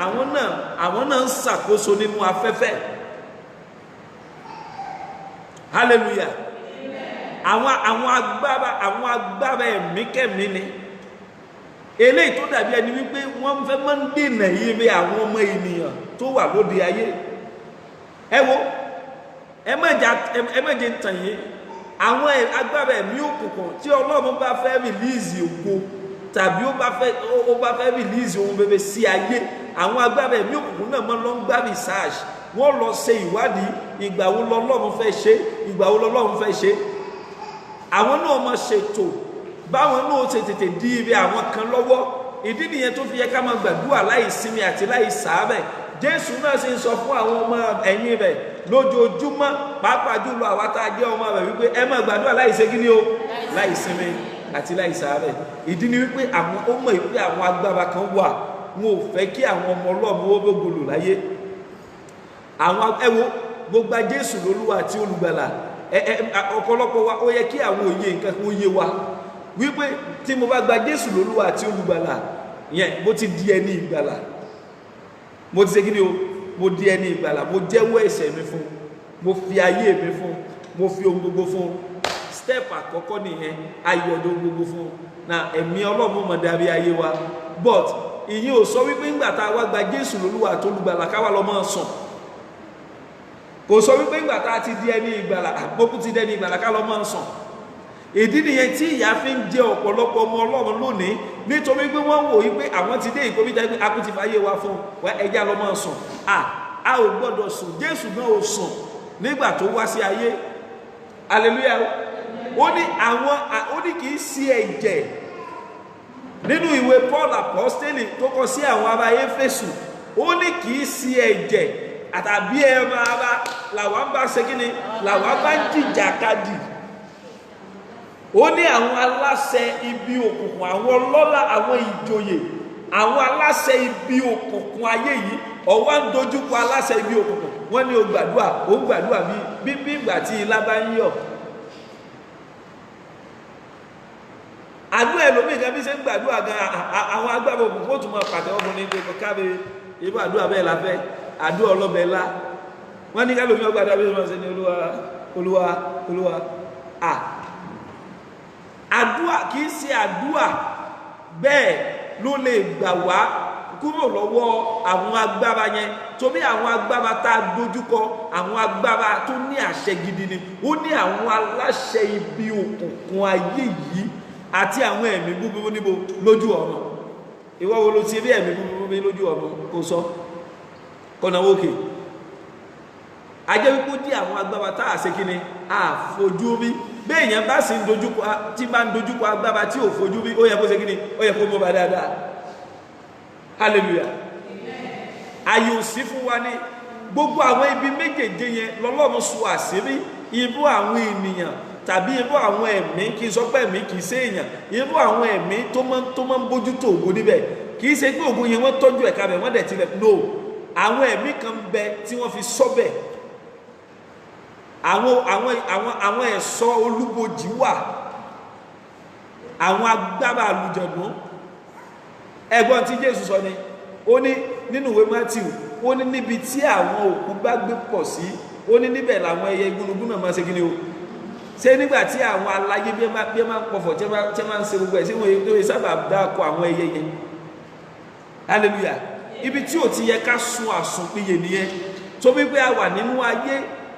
àwọn náà ń ṣàkóso nínú afẹ́fẹ́. Hallelujah. Àwọn agbára ẹ̀mí kẹ́mí ni. Eléyìí tó dàbí ẹni wípé wọ́n fẹ́ máa ń dènà ire àwọn ọmọ ènìyàn tó wà lóde ayé. Ẹ wo, ẹ má jẹ́ ń tàn yín. Àwọn agbára ẹ̀mí òkùnkùn tí Ọlọ́run bá fẹ́ rìlíìsì ògo tàbí ó bá fẹ́ rìlíìsì ohun rere sí ayé, àwọn agbára ẹ̀mí òkùnkùn náà máa ń lọ ń gbá research. Wọ́n lọ ṣe ìwádìí ìgbà wo lọ́lọ́run fẹ́ ṣe, ìgbà wo lọ́lọ́run fẹ́ ṣe. Àwọn náà máa ṣètò báwọn náà ṣe tètè di ibi àwọn kan lọ́wọ́. Ìdí nìyẹn tó fi yẹ ká máa gbàdúrà láì sinmi àti láì sàárẹ̀. Jésù náà sì ń sọ fún àwọn ọmọ ẹ̀yìn rẹ̀ lójoojúmọ́, pàápàá jùlọ àwa tá a jẹ́ ọmọ rẹ̀ wípé ẹ máa gbàdúrà láì ṣe kíni o, láì sinmi àti láì sàárẹ̀. Ìdí ni wípé àwọn ó mọ̀ wípé àwọn agbára kan wà, wọn ò fẹ́ kí àwọn ọmọ Ọlọ́run ó gbogbo láyé. Àwọn ẹwo gbogbo Jésù lólúwa àti olùgbàlà. Ọ̀pọ̀lọpọ̀ wa ó yẹ kí àwọn òye nǹkan kó yé wa wípé tí mo bá gba Jésù lólúwa àti olùgbàlà yẹn mo ti di ẹni ìgbàlà, mo ti ṣe kíni o, mo di ẹni ìgbàlà, mo jẹ́wọ́ ẹ̀ṣẹ̀ mi fún, mo fi ayé mi fún, mo fi ohun gbogbo fún. Step àkọ́kọ́ nìyẹn, ayọ̀dọ̀ ohun gbogbo fún. Na ẹ̀mí Ọlọ́run mọ̀ darí ayé wa, but ìyẹn ò sọ wípé ńgbà tá a wá gba Jésù lólúwa àti olùgbàlà ká wá lọ máa sùn. Kò sọ wípé ńgbà tá a ti di ẹni ìgbàlà, àpòkù ti di ẹni ìgbàlà ká lọ máa sùn. Ìdí nìyẹn tí ìyà fi ń jẹ ọ̀pọ̀lọpọ̀ ọmọ Ọlọ́run lónìí, nítorí pé wọ́n wò wípé àwọn ti dé ìkóríta pé a kò ti fàyè wa fún ẹja lọ máa sùn. A ò gbọ́dọ̀ sùn. Jésù náà ò sùn nígbà tó wá sí ayé. Hallelujah. Ó ní kì í sí ẹ̀jẹ̀ nínú ìwé Paul apostoli tó kọ sí àwọn ará Éfésù. Ó ní kì í sí ẹ̀jẹ̀ àtàbí ẹran ara làwọn bá ṣe kíni, làwọn bá ń jìjàkadì. Ó ní àwọn aláṣẹ ibi òkùnkùn, àwọn ọlọ́lá, àwọn ìjòyè, àwọn aláṣẹ ibi òkùnkùn ayé yìí, ọwọ́ ń dojúkọ aláṣẹ ibi òkùnkùn. Wọ́n ní o gbàdúrà bí ìgbà tí ilá bá ń yọ̀. Àdúrà ẹlòmíì kan bí ṣe ń gbàdúrà gan, àwọn agbára òkùnkùn ó tún máa pàtẹ́wọ́ fún ní ìgbésẹ̀ káre irú àdúrà bẹ́ẹ̀ la fẹ́, àdúrà ọlọ́bẹ̀ ńlá. Wọ́n ní kálòmíì ọgbàdúrà bí wọ́n ṣe ní Olúwa. Àdúà kìí ṣe àdúà bẹ́ẹ̀ ló lè gbà wá kúrò lọ́wọ́ àwọn agbára yẹn, torí àwọn agbára tá a dojúkọ, àwọn agbára tó ní àṣẹ gidi ni. Ó ní àwọn aláṣẹ ibi òkùnkùn ayé yìí àti àwọn ẹ̀mí búburú níbo lójú ọ̀run. Ìwọ wo ló ti rí ẹ̀mí búburú lójú ọ̀run? Kò sọ kọ́nà òkè. Ajẹ́ wípé ó dí àwọn agbára tá a ṣe kíni, àfojú rí. Béèyàn bá sì ń dojúkọ, tí bá ń dojúkọ agbára tí ò fojú rí, ó yẹ kó ṣe kíni, ó yẹ kó mọ́ bá dáadáa. Hallelujah. Ayé ò sí fún wa ní gbogbo àwọn ibi méjèèjì yẹn lọ́lọ́run sọ àṣírí ibú àwọn ènìyàn tàbí ibú àwọn ẹ̀mí, kì í sọ pé ẹ̀mí kì í ṣe èèyàn, ibú àwọn ẹ̀mí tó máa ń bójútó ògo níbẹ̀. Kì í ṣe pé ògo yẹn wọ́n tọ́jú ẹ̀ka bẹ̀ wọ́n dẹ̀ tilẹ̀, no, àwọn ẹ̀mí kan bẹ tí wọ́n fi sọ́bẹ̀. Àwọn ẹ̀ṣọ́ olúbojì wà, àwọn agbára àlùjọ̀nú. Ẹ̀gbọ́n tí Jésù sọ ni, ó ní nínú ìwé Matthew, ó ní níbi tí àwọn òkú bá gbé pọ̀ sí, ó ní níbẹ̀ làwọn ẹyẹ igúnnugún náà máa ṣe kíni o. Ṣé nígbà tí àwọn aláyé bí ẹ máa ń pọ̀fọ̀ tí ẹ máa ń ṣe gbogbo ẹ̀ sí wọn yóò sábà dáko àwọn ẹyẹ yẹn. Hallelujah. Ibi tí ò ti yẹ ká sun àsùnpìyè nìyẹn, tó bí pé a wà nínú ayé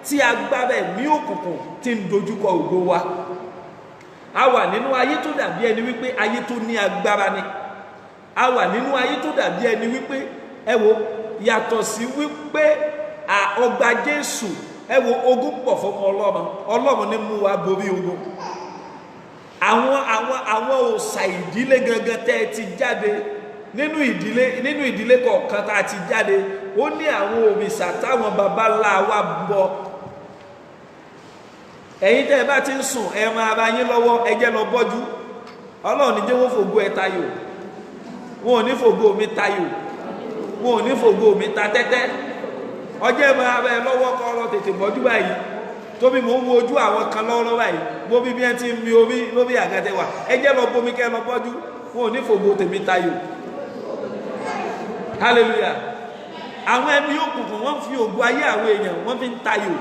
tí agbára ẹ̀mí òkùnkùn ti ń dojúkọ ògo wa. A wà nínú ayé tó dàbí ẹni wípé ayé tó ní agbára ni. A wà nínú ayé tó dàbí ẹni wípé ẹ wo, yàtọ̀ sí wípé ọgbà Jésù, ẹ wo, ogun pọ̀ fọmọ Ọlọ́run ní mú wa borí ogun. Àwọn òòṣà ìdílé gangan tẹ́ ẹ ti jáde nínú ìdílé kọ̀ọ̀kan tá a ti jáde, ó ní àwọn òrìṣà táwọn baba ńlá wa bọ. Ẹ̀yin tẹ́ ẹ bá ti ń sùn, ẹ máa ra yín lọ́wọ́, ẹ jẹ́ lọ bọ́jú. Ọlọ́run ní jẹ́ wọ́n fògo ẹ tayò, wọn ò ní fògo mi tayò, wọn ò ní fògo mi ta tẹ́tẹ́. Ọjọ́ ẹ máa ra ẹ lọ́wọ́ kọ́ ọ̀rọ̀ tètè bọ́jú báyìí, tóbi mò ń wo ojú àwọn kan lọ́wọ́ báyìí, mo bí ẹ ti ń mi orí lórí àgàtẹ̀wà, ẹ jẹ́ lọ bomi kẹ́ lọ bọ́jú, wọn ò ní fògo tèmi tayò. Hallelujah. Àwọn ẹ̀mí òkùnkùn wọ́n fi ògo ayé àwọn èèyàn, wọ́n fi ń tayò,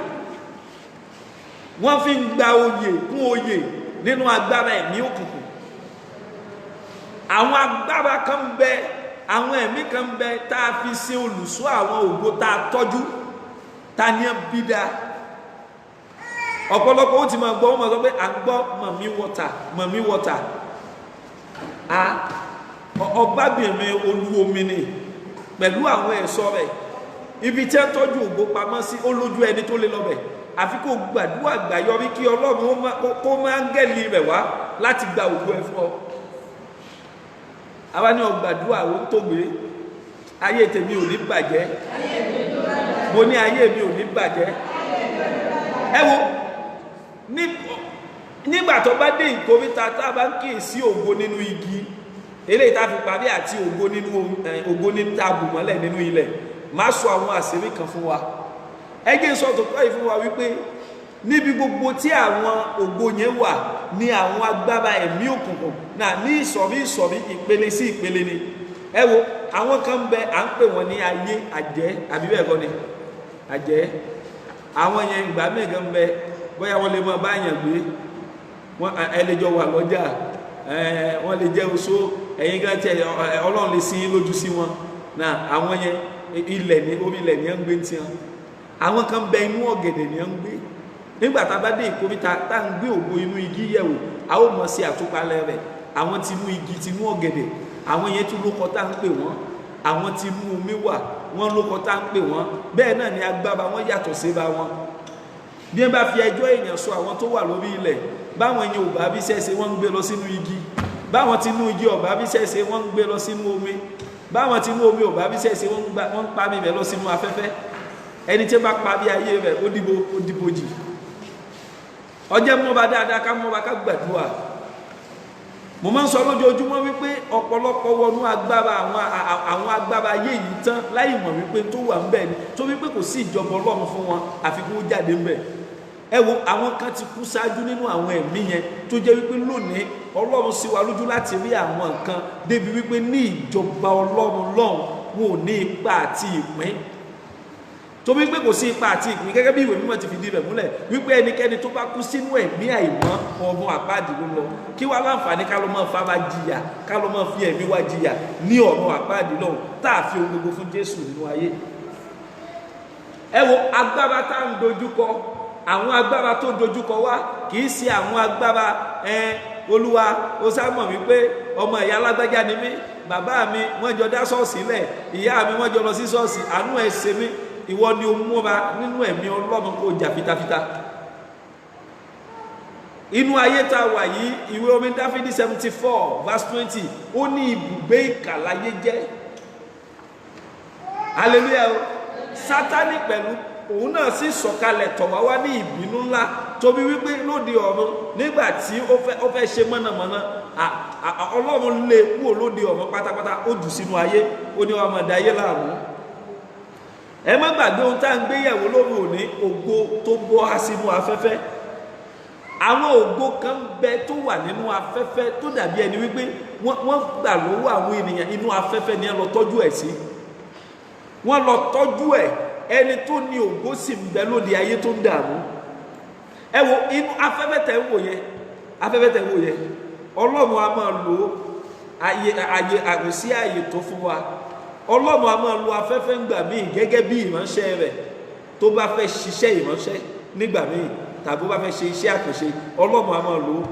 wọ́n fi ń gba oyè kún oyè nínú agbára ẹ̀mí òkùnkùn. Àwọn agbára kan ń bẹ, àwọn ẹ̀mí kan ń bẹ tá a fi ṣe olùṣọ́ àwọn ògo tá a tọ́jú, ta ni ẹ bí dá. Ọ̀pọ̀lọpọ̀ ó ti máa gbọ́, wọ́n máa sọ pé à ń gbọ́ mọ̀mí wọ́tà. Ọbabìnrin olú omi ni pẹ̀lú àwọn ẹ̀ṣọ́ rẹ̀. Ibi tí ẹ tọ́jú ògo pamọ́ sí, ó lójú ẹni tó lè lọ bẹ̀. Àfi kó gbàdúrà gbàyọrí kí Ọlọ́run kó máa ń gẹ̀lì rẹ̀ wá láti gba ògo ẹ fún ọ. àwa ní ọgbàdúrà ó ń tògbé ayé tèmi ò ní bàjẹ́, mo ní ayé mi ò ní bàjẹ́. ẹ wo nígbà tó bá dé ìkóríta tá a bá ń kíyèsí ògo nínú igi eléyìí tá a fi parí àti ògo nínú táàbù mọ́lẹ̀ nínú ilẹ̀, má sọ àwọn àṣírí kan fún wa. ẹgbẹ́ sọ tó kọ́ yìí fún wa wípé níbi gbogbo tí àwọn ògo yẹn wà ní àwọn agbára ẹ̀mí òkùnkùn náà ní ìsọ̀rí ìpele sí ìpele ni. ẹ wo àwọn kan bẹ à ń pè wọn ní ayé àjẹ́ àbí bẹ́ẹ̀ kọ́ ni àjẹ́. àwọn yẹn ìgbà mẹ́gan bẹ bóyá wọ́n lè mọ báyàn gbé, ẹ lè jọ wà lọ́jà, wọ́n lè jẹ́ oṣó, ẹ̀yin gan tẹ Ọlọ́run lè sí lójú sí wọn náà. àwọn yẹn ilẹ̀ ní orí ilẹ̀ ní ẹ̀ ń gbé tiwọn. àwọn kan bẹ inú ọ̀gẹ̀dẹ̀ ní ẹ̀ ń gbé. nígbà tá a bá dé ìkóríta tá à ń gbé ògo inú igi yẹ̀wò, a ó mọ̀ sí àtúpalẹ̀ rẹ̀. àwọn ti inú igi ti inú ọ̀gẹ̀dẹ̀, àwọn yẹn tún lóko tá à ń pè wọ́n. àwọn ti inú omi wà, wọ́n lóko tá à ń pè wọ́n. bẹ́ẹ̀ náà ni agbára wọn yàtọ̀ síra wọn. bí wọ́n bá fi ẹjọ́ èèyàn sọ àwọn tó wà lórí ilẹ̀, báwọn yẹn ò bá bí sẹ́sẹ́ wọ́n ń gbé lọ sínú igi, báwọn tí inú igi ò bá bí sẹ́sẹ́ wọ́n ń gbé lọ sínú omi, báwọn tí inú omi ò bá bí sẹ́sẹ́ wọ́n ń pa mi rẹ̀ lọ sínú afẹ́fẹ́. ẹni tí ó bá pa bí ayé rẹ̀ ó dìbò jì. ọjọ́ mọ́ba dáadáa ká mọ́ba ká gbàdúrà. mo máa ń sọ lójoojúmọ́ wípé ọ̀pọ̀lọpọ̀ wọnú agbára àwọn agbára ayé yìí tán láì mọ̀ wípé tó wà ń bẹ̀ ni, tó wípé kò sí ìjọba Ọlọ́run fún wọn àfi kó jáde ń bẹ̀. ẹ wo àwọn kan ti kú ṣáájú nínú àwọn ẹ̀mí yẹn tó jẹ́ wípé lónìí Ọlọ́run sì wá lójú láti rí àwọn nǹkan débi wípé ní ìjọba Ọlọ́run lọ́hùn wọn ò ní ipa àti ìpín. tó wípé kò sí ipa àti ìpín gẹ́gẹ́ bí ìwé mímọ́ ti fìdí rẹ̀ múlẹ̀ wípé ẹnikẹ́ni tó bá kú sínú ẹ̀mí àìmọ́ ọmọ àpáàdì ló lọ. kí wá láǹfààní ká ló máa fa wa jìyà, ká ló máa fi ẹ̀mí wa jìyà ní ọ̀run àpáàdì lọ́hùn tá a fi ohun gbogbo fún Jésù nínú ayé. ẹ wo agbára tá à ń dojúkọ, àwọn agbára tó dojúkọ wá kì í ṣe àwọn agbára Olúwa ó sá mọ̀ wípé ọmọ ìyá alágbájá ni mí, bàbá mi wọ́n jọ dá ṣọ́ọ̀ṣì lẹ̀, ìyá mi wọ́n jọ lọ sí ṣọ́ọ̀ṣì, àánú ẹ̀ ṣe mí. ìwọ ni o múra nínú ẹ̀mí Ọlọ́run kó jà fitafita. inú ayé tá a wà yìí, ìwé orin Dáfídì 74 verse 20 ó ní ibùgbé ìkà láyé jẹ́. hallelujah o. Sátánì pẹ̀lú òun náà sì sọ̀kalẹ̀ tọ̀ wá ní ìbínú ńlá, tóbi wípé lóde ọ̀run nígbà tí ó fẹ́ ṣe mọ̀nàmọ́ná, Ọlọ́run lé kúrò lóde ọ̀run pátápátá, ó jù sínú ayé, ó ní wàá máa da ayé láàmú. ẹ má gbàgbé ohun tá à ń gbé yẹ̀wò lórí òní, ògo tó bọ́ á sínú afẹ́fẹ́. àwọn ògo kan bẹ tó wà nínú afẹ́fẹ́ tó dàbí ẹni wípé wọ́n gbà lọ́wọ́ àwọn ènìyàn, inú afẹ́fẹ́ ni ẹ lọ tọ́jú ẹ̀ sí. wọ́n lọ tọ́jú ẹ̀, ẹni tó ní ògo sì ń bẹ lóde ayé tó ń dààmú. ẹ wo inú afẹ́fẹ́ tẹ̀ ń wò yẹn, afẹ́fẹ́ tẹ̀ ń wò yẹn, Ọlọ́run a máa lò àgbèsí ààyè tó fún wa. Ọlọ́run a máa lo afẹ́fẹ́ ńgbà míì gẹ́gẹ́ bí ìránṣẹ́ rẹ̀ tó bá fẹ́ ṣiṣẹ́ ìránṣẹ́ nígbà míì tàbí ó bá fẹ́ ṣe iṣẹ́ àkànṣe, Ọlọ́run a máa lò ó.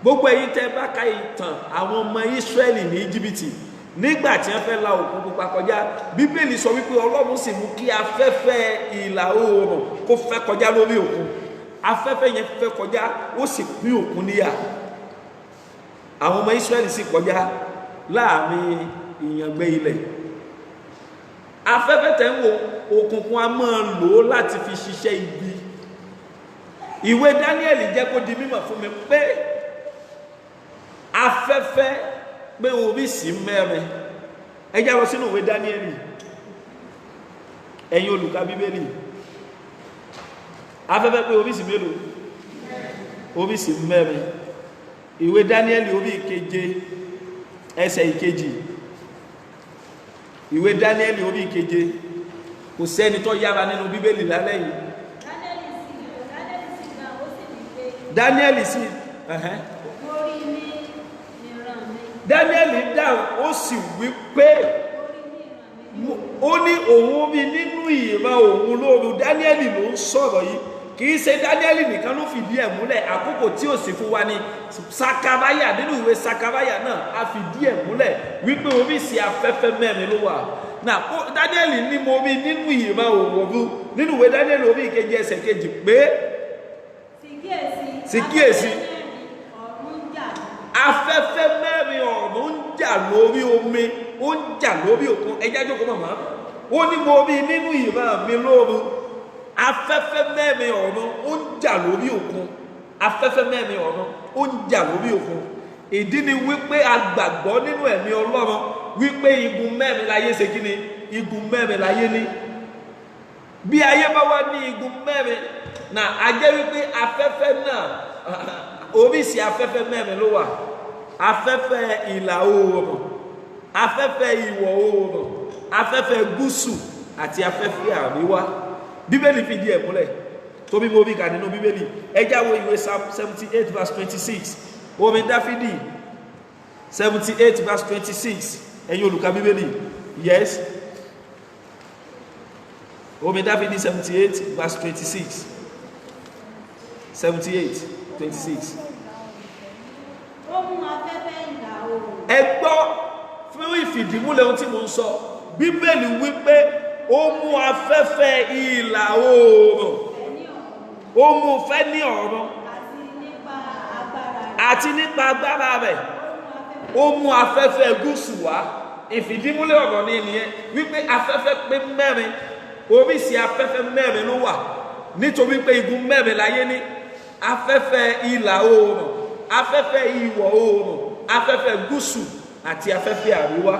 gbogbo ẹ̀yin tẹ́ bá ka ìtàn àwọn ọmọ Ísírẹ́lì ní Íjíbítì nígbà tí wọ́n fẹ́ la Òkun Pupa kọjá, Bíbélì sọ wípé Ọlọ́run sì mú kí afẹ́fẹ́ ìlà oòrùn kó fẹ́ kọjá lórí òkun. afẹ́fẹ́ yẹn fẹ́ kọjá, ó sì pín òkun níyà. àwọn ọmọ Ísírẹ́lì sì kọjá láàrin ìyàngbẹ ilẹ̀. afẹ́fẹ́ tẹ́ ń wo òkùnkùn a máa lò ó láti fi ṣiṣẹ́ ibi. ìwé Dáníẹ́lì jẹ́ kó di mímọ̀ fún mi pé afẹ́fẹ́ pé oríṣìí mẹ́rin. ẹ já lọ sínú ìwé Dáníẹ́lì, ẹ̀yin olùkà Bíbélì. afẹ́fẹ́ pé oríṣìí mélòó? oríṣìí mẹ́rin. ìwé Dáníẹ́lì orí ìkeje ẹsẹ̀ ìkejì. ìwé Dáníẹ́lì orí ìkeje. kò sẹ́ni tó yára nínú Bíbélì lálẹ́ yìí. Dáníẹ́lì sí Dáníẹ́lì dáhùn ó sì wí pé ó ní òun rí nínú ìran òun lóru. Dáníẹ́lì ló ń sọ̀rọ̀ yìí, kì í ṣe Dáníẹ́lì nìkan ló fìdí ẹ̀ múlẹ̀. àkókò tí ò sì fún wa ní Sakaraya, nínú ìwé Sakaraya náà a fìdí ẹ̀ múlẹ̀ wípé oríṣi afẹ́fẹ́ mẹ́rin ló wà. náà Dáníẹ́lì ní mo rí nínú ìran òun nínú ìwé Dáníẹ́lì orí ìkeje ẹsẹ̀ kejì pé sì kíyèsí afẹ́fẹ́ mẹ́rin ọ̀run ń jà lórí omi ó ń jà lórí òkun ẹjá jókòó màmá ó ní mo rí nínú ìran mi lóru afẹ́fẹ́ mẹ́rin ọ̀run ó ń jà lórí òkun afẹ́fẹ́ mẹ́rin ọ̀run ó ń jà lórí òkun ìdí ni wípé a gbàgbọ́ nínú ẹ̀mí Ọlọ́run wípé igun mẹ́rin láyé ṣe kí ni igun mẹ́rin láyé ní bí ayé bá wá ní igun mẹ́rin na a jẹ́ wípé afẹ́fẹ́ náà oríṣi afẹ́fẹ́ mẹ́rin ló wà afẹ́fẹ́ ìlà oòrùn afẹ́fẹ́ ìwọ̀ oòrùn afẹ́fẹ́ gúúsù àti afẹ́fẹ́ àríwá bíbélì fìdí ẹ̀ múlẹ̀ tó bí mo rí kà nínú bíbélì ẹ jáwọ́ ìwé Psalm 78 verse 26 orin Dáfídì 78 verse 26 ẹ̀yin olùkà bíbélì yes orin Dáfídì 78 verse 26 78 26. Ó mú afẹ́fẹ́ ìlà oòrùn. Ẹ gbọ́ fún ìfìdímúlẹ̀ ohun tí mo ń sọ bíbélì wípé ó mú afẹ́fẹ́ ìlà oòrùn ó mú fẹ́ ní ọ̀run àti nípa agbára rẹ̀ ó mú afẹ́fẹ́ gúúsù wá ìfìdímúlẹ̀ ọ̀rọ̀ ní ènìyàn wípé afẹ́fẹ́ pé mẹ́rin oríṣi afẹ́fẹ́ mẹ́rin ló wà nítorí pé igun mẹ́rin láyé ní afẹ́fẹ́ ìlà oòrùn afẹ́fẹ́ ìwọ̀ oòrùn afẹ́fẹ́ gúúsù àti afẹ́fẹ́ àríwá.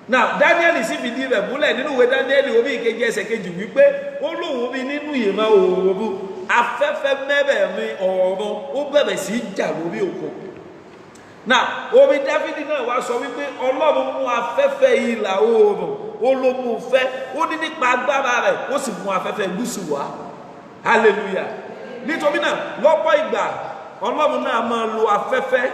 Now Daniel sì fìdí rẹ̀ múlẹ̀ nínú ìwé Daniel orí ìkejì ẹsẹ̀ kejì wípé ó lóun rí nínú ìran òòrùn afẹ́fẹ́ mẹ́rẹ̀ẹ̀rin ọ̀run ó bẹ̀rẹ̀ sí jà lórí òkun. Now orin Dáfídì náà wá sọ wípé Ọlọ́run mú afẹ́fẹ́ ìlà oòrùn ó ló mú fẹ́ ó ní nípa agbára rẹ̀ ó sì mú afẹ́fẹ́ gúúsù wá hallelujah. Nítorí náà lọ́pọ̀ ìgbà Ọlọ́run náà máa lo afẹ́fẹ́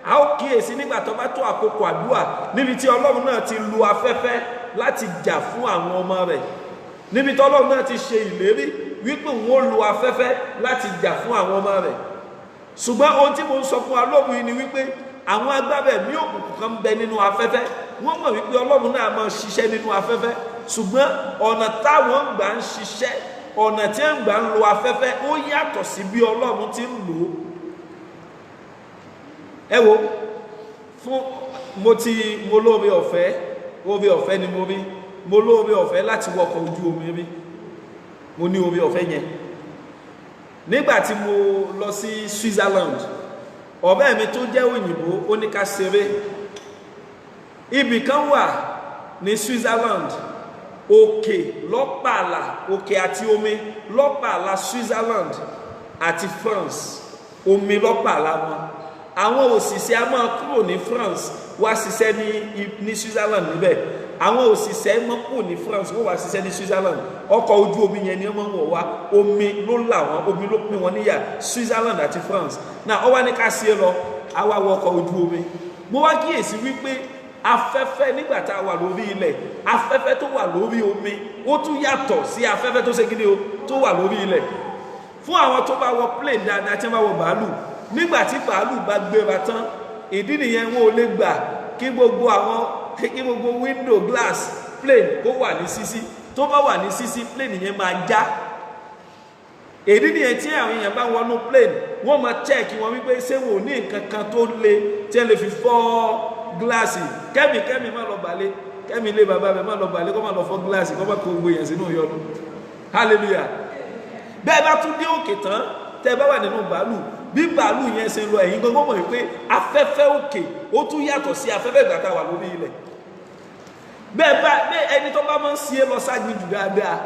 a ó kíyèsí nígbà tó bá tó àkókò àdúrà níbi tí Ọlọ́run náà ti lo afẹ́fẹ́ láti jà fún àwọn ọmọ rẹ̀ níbi tí Ọlọ́run náà ti ṣe ìlérí wípé òun ó lo afẹ́fẹ́ láti jà fún àwọn ọmọ rẹ̀. Ṣùgbọ́n ohun tí mo ń sọ fún wa lóòrùn yìí ni wípé àwọn agbára ẹ̀mí òkùnkùn kan bẹ nínú afẹ́fẹ́ wọ́n mọ̀ wípé Ọlọ́run náà máa ṣiṣẹ́ nínú afẹ́fẹ́ ṣùgbọ́n ọ̀nà táwọn gbà ń ṣiṣẹ́ ọ̀nà tí ń gbà ń lo afẹ́fẹ́ ó yàtọ̀ sí bí Ọlọ́run ti ń lò ó. Ẹ wo fún mo lóore ọ̀fẹ́ ni mo lóore ọ̀fẹ́ láti wọkọ̀ ojú omi rí mo ní oore ọ̀fẹ́ yẹn nígbàtí mo lọ sí Switzerland ọ̀rẹ́ mi tó jẹ́ òyìnbó ó ní ká ṣeré ibì kan wà ní Switzerland òkè lọ́pàlà òkè àti omi lọ́pàlà Switzerland àti France omi lọ́pàlà wọn àwọn òṣìṣẹ́ a máa kúrò ní France wá ṣiṣẹ́ ní Switzerland níbẹ̀ àwọn òṣìṣẹ́ máa kúrò ní France wọ́n wá ṣiṣẹ́ ní Switzerland ọkọ̀ ojú omi yẹn ni wọ́n wọ̀ wá omi ló là wọ́n omi ló pín wọn níyà Switzerland àti France náà ọ wá ní ká ṣe lọ àwa wọ ọkọ̀ ojú omi mo wá kíyèsí wípé afẹ́fẹ́ nígbà tá a wà lórí ilẹ̀ afẹ́fẹ́ tó wà lórí omi ó tún yàtọ̀ sí afẹ́fẹ́ tó ṣe gidi o tó wà lórí ilẹ̀ fún àwọn tó bá wọ plane dáadáa tí wọ́n bá wọ bàálù nígbà tí bàálù bá gbéra tán ìdí nìyẹn wọn ò lè gbà kí gbogbo window glass plane kó wà ní sísí tó bá wà ní sísí plane yẹn máa já ìdí nìyẹn tí àwọn èèyàn bá wọnú plane wọ́n máa check wọn wípé ṣé wọn ò ní nǹkan kan tó le tí wọ́n lè fi fọ́ gíláàsì kẹ́mi má lọ balẹ̀ kẹ́mi lé bàbá rẹ̀ má lọ balẹ̀ kó má lọ fọ́ gíláàsì kó má kó gbogbo yẹn sínú ìyọnu hallelujah. Bẹ́ẹ̀ bá tún dé òkè tán tẹ́ bá wà nínú bàálù bí bàálù yẹn ṣe lọ ẹ̀yin gbogbo mọ̀ wípé afẹ́fẹ́ òkè ó tún yàtọ̀ sí afẹ́fẹ́ ìgbà tá a wà lórí ilẹ̀. Bẹ́ẹ̀ ẹni tó bá máa ń ṣe é lọ ságijù dáadáa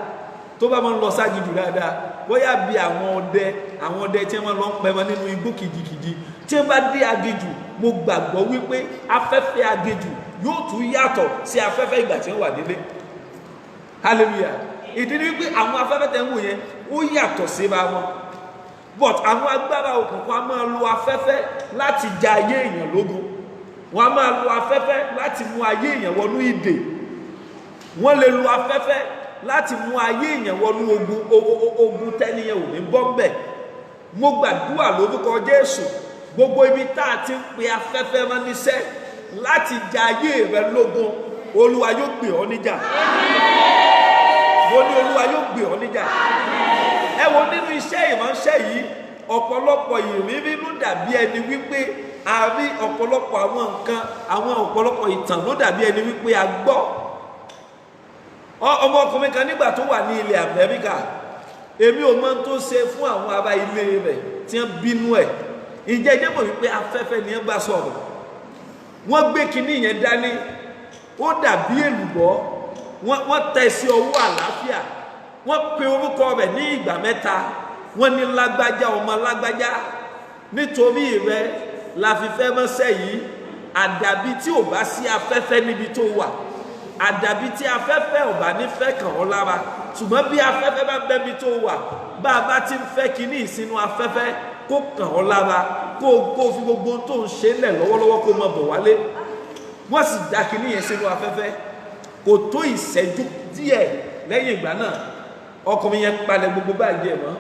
tó bá máa ń lọ ságijù dáadáa bóyá bí àwọn ọdẹ tí wọ́n lọ ń pẹ́ wọn nínú igbó kìjikìji tí wọ́n bá dé agijù mo gbàgbọ́ wípé afẹ́fẹ́ agijù yóò tún yàtọ̀ sí afẹ́fẹ́ ìgbà tí wọ́n wà délé hallelujah. Ìdí ni wípé àwọn afẹ́fẹ́ tẹ́ ń wò yẹn ó yàtọ̀ síra wọn but àwọn agbára òkùnkùn a máa lo afẹ́fẹ́ láti ja ayé èèyàn lógun wọ́n a máa lo afẹ́fẹ́ láti mú ayé èèyàn wọnú ìdè wọ́n lè lo afẹ́fẹ́ láti mú ayé èèyàn wọnú ogun tẹ́niyàn ò ní bọ́m̀bẹ̀. Mo gbàdúrà lórúkọ Jésù gbogbo ibi tá a ti ń pe afẹ́fẹ́ rán níṣẹ́ láti ja ayé rẹ lógun Olúwa yóò gbè ọ́ níjà mo ní Olúwa yóò gbè ọ́ níjà. Ẹ wo nínú iṣẹ́ ìránṣẹ́ yìí ọ̀pọ̀lọpọ̀ ìrírí ló dàbí ẹni wípé a rí ọ̀pọ̀lọpọ̀ àwọn nǹkan, àwọn ọ̀pọ̀lọpọ̀ ìtàn ló dàbí ẹni wípé a gbọ́. Ọmọkùnrin kan nígbà tó wà ní ilẹ̀ Amẹ́ríkà, èmi ò mọ̀ tó ṣe fún àwọn ará ilé rẹ̀ tí wọ́n bínú ẹ̀. Ǹjẹ́ jẹ́ mọ̀ wípé afẹ́fẹ́ ni wọ́n bá sọ̀rọ̀. Wọ́n gbé kinní yẹn dání, ó dàbí èlùbọ́, wọ́n tẹ̀ sí ọwọ́ àlàáfíà, wọ́n pe orúkọ rẹ̀ ní ìgbà 3, wọ́n ní lágbájá ọmọ lágbájá, nítorí rẹ̀ la fi fẹ́ ránṣẹ́ yìí. Àdàbí tí ò bá sí afẹ́fẹ́ níbi tó wà, àdàbí tí afẹ́fẹ́ ò bá ní fẹ́ kàn ọ́ lára, ṣùgbọ́n bí afẹ́fẹ́ bá bẹ́bi tó wà, bá a bá ti ń fẹ́ kinní ìsinú afẹ́fẹ́ kó kàn ọ́ lára, kó fi gbogbo tó ń ṣe lẹ̀ lọ́wọ́lọ́wọ́ kó mọ bọ̀ wálé. Wọ́n sì dá kinní yẹn sínú afẹ́fẹ́. Kò tó ìṣẹ́jú díẹ̀ lẹ́yìn ìgbà náà, ọkùnrin yẹn palẹ̀ gbogbo báàgì ẹ̀ mọ́.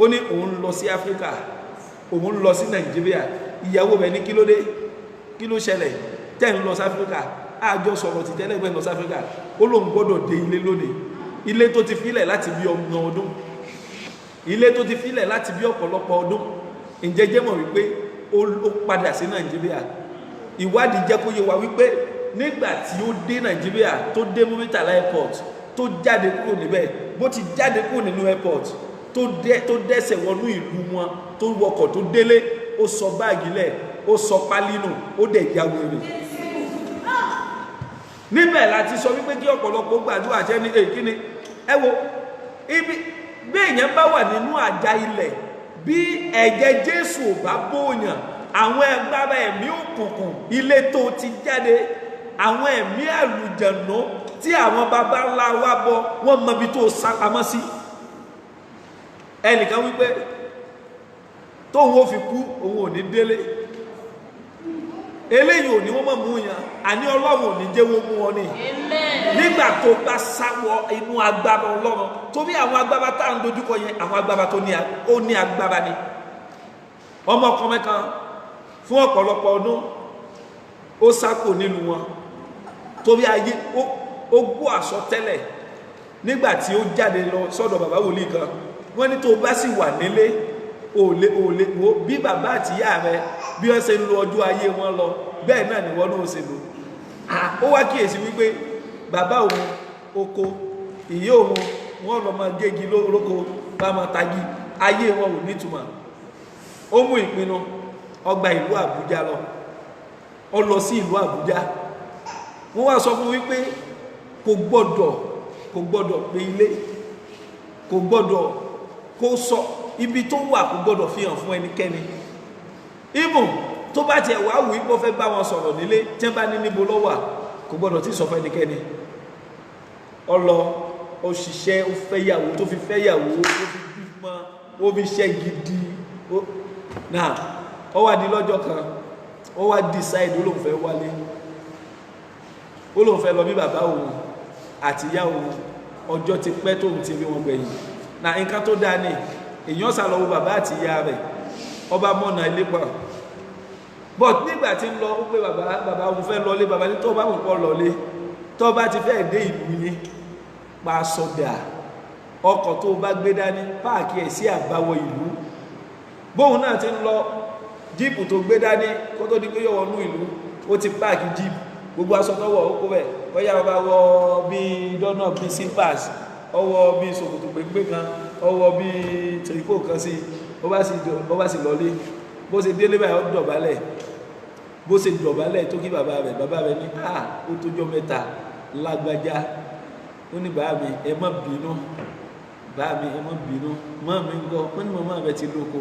Ó ní òun lọ sí Áfíríkà, òun lọ sí Nàìjíríà. Ìyàwó rẹ̀ ní kí ló dé, kí ló ṣẹlẹ̀ tẹ́ ń lọ sí Áfíríkà? Àjọ sọ̀rọ̀ ti tẹ́lẹ̀ gbẹ́ lọ sí Áfíríkà. Ó lóun gbọ́dọ̀ dé ilé lónìí, ilé tó ti filẹ̀ láti bí ọgbọ̀n ọdún, ilé tó ti filẹ̀ láti bí ọ̀pọ̀lọpọ̀ ọdún. Ǹjẹ́ jẹ́ mọ̀ wípé ó padà sí Nàìjíríà. Ìwádìí jẹ́ kó yé wa wípé nígbà tí ó dé Nàìjíríà, tó dé Muritala airport, tó jáde kúrò níbẹ̀, bó ti jáde kúrò nínú airport, tó dẹ́sẹ̀ wọnú ìlú wọn, tó wọkọ̀ tó délé, ó sọ báàgì lẹ̀, ó sọ pálí nù, ó dẹ̀ ya wèrè. Níbẹ̀ láti sọ wípé kí ọ̀pọ̀lọpọ̀ gbàdúrà jẹ́ ní èkíní. Ẹ wo ibi bí èèyàn bá wà nínú àjà ilẹ̀, bí ẹ̀jẹ̀ Jésù ò bá bóyàn, àwọn agbára ẹ̀mí òkùnkùn ilé tó ti jáde, àwọn ẹ̀mí àlùjànnú tí àwọn baba ńlá wa bọ, wọ́n mọ ibi tó sá pamọ́ sí. Ẹnìkan wípé tóun ó fi kú òun ò ní délé. Eléyìí ò ní wọ́n mọ̀ mú yàn, àní Ọlọ́run ò ní jẹ́ wọ́n mú ọ ní. Nígbà tó bá sáwọ inú agbára Ọlọ́run, torí àwọn agbára tá à ń dojúkọ yẹn, àwọn agbára tó ní agbára ni. Ọmọkùnrin kan fún ọ̀pọ̀lọpọ̀ ọdún ó sákò nínú wọn, torí ayé ó gbọ́ àsọtẹ́lẹ̀. Nígbà tí ó jáde lọ sọ́dọ̀ bàbá wòlíì kan, wọ́n ní tó bá sì wà nílé, òòlé wo bí bàbá àti ìyá rẹ bí wọ́n ṣe ń lo ọjọ́ ayé wọn lọ, bẹ́ẹ̀ náà ni wọ́n náà ṣe lò. Ó wá kíyèsí wípé bàbá òun oko, ìyá òun wọ́n lọ máa gégi lóko, bá máa tagi, ayé wọn ò nítumọ̀. Ó mú ìpinnu, ó gba ìlú Àbújá lọ, ó lọ sí ìlú Àbújá. Wọ́n wá sọ fún wípé kò gbọ́dọ̀ pé ilé, kò gbọ́dọ̀ kó sọ ibi tó wà, kò gbọ́dọ̀ fi hàn fún ẹnikẹ́ni. Ìmọ̀ tó bá tiẹ̀ wá wù ipò fẹ́ bá wọn sọ̀rọ̀ nílé, tí wọ́n bá ní níbo ló wà, kò gbọ́dọ̀ tí sọ fún ẹnikẹ́ni. Ó lọ, ó ṣiṣẹ́, ó fẹ́yàwó, tó fi fẹ́yàwó, ó fi bímọ, ó fi ṣẹ́ gidi. Náà ó wá di lọ́jọ́ kan, ó wá decide ó lóun fẹ́ wálé, ó lóun fẹ́ lọ bí bàbá òun àti ìyá òun, ọjọ́ ti pẹ́ tóun ti rí wọn gbẹ̀yìn. Náà nǹkan tó dáa ní èèyàn sá lọ wo bàbá àti ìyá rẹ̀, ọba mọ̀nà ilé pọ̀. But nígbà tí ń lọ, ó pé bàbá òun fẹ́ lọlé, bàbá ní tó bá wọn pọ̀ lọlé, tó bá ti fẹ́ dé ìlú ní pa sọ́dà, ọkọ̀ tó bá gbé dání páàkì ẹ̀ sí àbáwọ̀ ìlú. Bóun náà ti ń lọ, jíìpù tó gbé dání kó tó di pé yọ wọnú ìlú, ó ti páàkì jíìpù, gbogbo aṣọ tó wọ̀ ó kó bẹ̀, bóyá bàbá wọ bí dọ́nà bí sípàs, ọwọ́ bí ṣòkòtò pépé kan, ọwọ́ bí tìrìkò kan sí, ó bá sì lọlé. Bó ṣe délé báyìí ó dọ̀bálẹ̀, bó ṣe dọ̀bálẹ̀ tó kí bàbá rẹ̀ ní ó tójọ́ mẹ́ta lágbájá. Ó ní bàbá mi ẹ má bínú, bàbá mi ẹ má bínú, mọ́ mi ń gọ́, wọ́n ní màmá rẹ̀ ti lóko,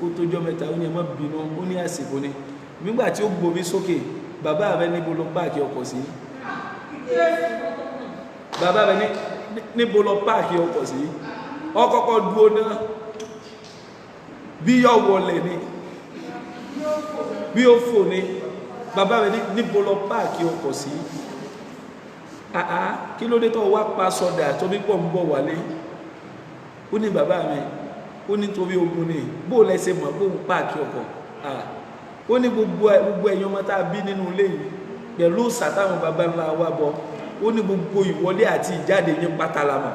ó tójọ́ mẹ́ta, ó ní ẹ má bínú, ó ní àsìkò ni. Nígbà tí ó gbomi sókè, bàbá rẹ̀ níbo ló páàkì ọkọ̀ sí? Bàbá rẹ̀ níbo ló páàkì ọkọ̀ sí? Ọkọ̀kọ̀ dúró náà, bí yọ wọlé ni, bí ó fò ní, bàbá rẹ̀ níbo ló páàkì ọkọ̀ sí? Kí ló dé tó wá pa sọ́dà tó bí pọ̀ ń bọ̀ wálé? Ó ní bàbá mi, ó ní torí ogun ni, bó lẹ́sẹ̀ mọ̀ bó ń páàkì ọkọ̀. Ó ní gbogbo ẹ̀yàn ọmọ tá a bí nínú ilé yìí pẹ̀lú sàtàwọn bàbá ńlá wa bọ̀, ó ní gbogbo ìwọlé àti ìjáde yín pátálámà.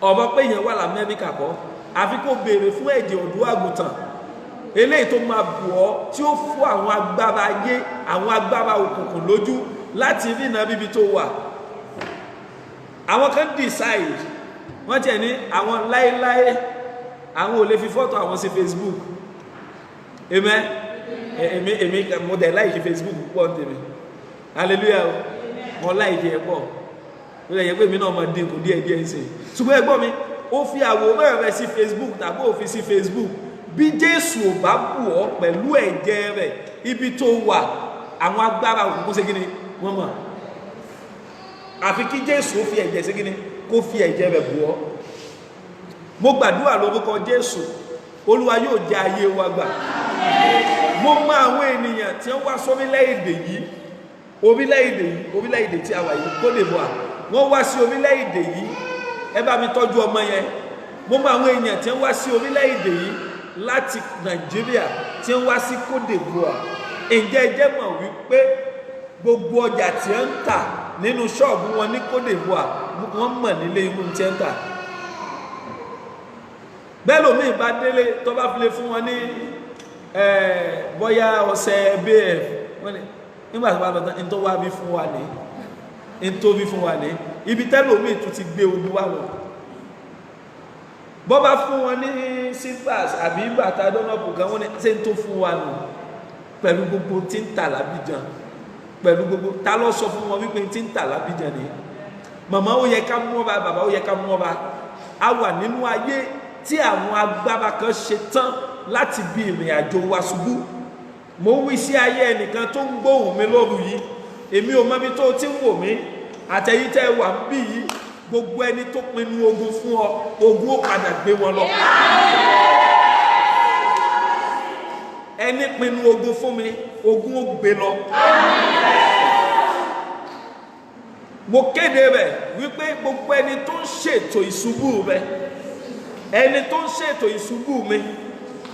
Ọ̀bọ̀ pé yẹn wà l'Amẹ́ríkà kọ́, àfi kó béèrè fún ẹ̀jẹ̀ ọ̀dọ́ àgùntàn eléyìí tó máa bù ọ́ tí ó fún àwọn agbára ayé àwọn agbára òkùnkùn lójú láti rìnà bíbi tó wà. Àwọn kan decide wọ́n tiẹ̀ ní àwọn láéláé àwọn ò lè fi fọ́tò àwọn sí Facebook. Amen. Èmi mo dẹ̀ láìkí Facebook púpọ̀ tèmi. Hallelujah o. Mo láìkí ẹ̀ pọ̀. Ó lè yẹ pé mi náà máa dínkù díẹ̀ ń ṣe. Ṣùgbọ́n ẹ̀gbọ́n mi ó fi àwòrán rẹ̀ sí Facebook tàbí ó fi sí Facebook. Bí Jésù ò bá bù ọ́ pẹ̀lú ẹ̀jẹ̀ rẹ̀ ibi tó wà àwọn agbára òkùnkùn ṣe kíni wọ́n mọ̀. Àfi kí Jésù ó fi ẹ̀jẹ̀ ṣe kíni kó fi ẹ̀jẹ̀ rẹ̀ bù ọ́. Mo gbàdúrà lórúkọ Jésù Olúwa yóò jẹ́ ayé wa gbà. Mo mọ àwọn ènìyàn tí wọ́n wá sórílẹ̀-èdè yìí orílẹ̀-èdè tí a wà yìí Côte d'Ivoire wọ́n wá sí orílẹ̀-èdè yìí ẹ bá mi tọ́jú ọmọ yẹn. Mo mọ àwọn èèyàn tí wọ́n wá sí orílẹ̀-èdè yìí láti Nàìjíríà tí wọ́n wá sí Côte d'Ivoire. Ǹjẹ́ ẹ jẹ́ mọ̀ wípé gbogbo ọjà tí wọ́n ń tà nínú ṣọ́ọ̀bù wọn ní Côte d'Ivoire wọ́n mọ̀ nílé irú tí wọ́n ń tà. Bẹ́ẹ̀ lómi bá délé tó bá fi lè fún wọn ní bóyá ọ̀sẹ̀ BF wọ́n ní nígbà tó bá lọ tán ní tó wá bí fún wa ní ibi tẹ́lómi tún ti gbé ojú wá wọn. Bọ́ bá fún wọn ní sípàs àbí bàtà dọ́nàpù kan wọ́n ní ṣé ń tó fún wa nù pẹ̀lú gbogbo tí ń tà l'Abidjan pẹ̀lú gbogbo ta ló sọ fún wọn wípé tí ń tà l'Abidjan ni. Màmá ó yẹ ká mú ọba bàbá ó yẹ ká mú ọba. A wà nínú ayé tí àwọn agbára kan ṣe tán láti bí ìrìn àjò wa ṣubú. Mo wí sí ayé ẹnìkan tó ń gbóhùn mi lóru yìí èmi ò mọbi tó ti ń wò mí àtẹ̀yí tẹ́ wà ń bí yìí gbogbo ẹni tó pinnu ogun fún ọ ogun ó padà gbé wọn lọ. Ẹni pinnu ogun fún mi ogun ó gbé lọ. Mo kéde rẹ̀ wípé gbogbo ẹni tó ń ṣètò ìṣubú rẹ̀ ẹni tó ń ṣètò ìṣubú mi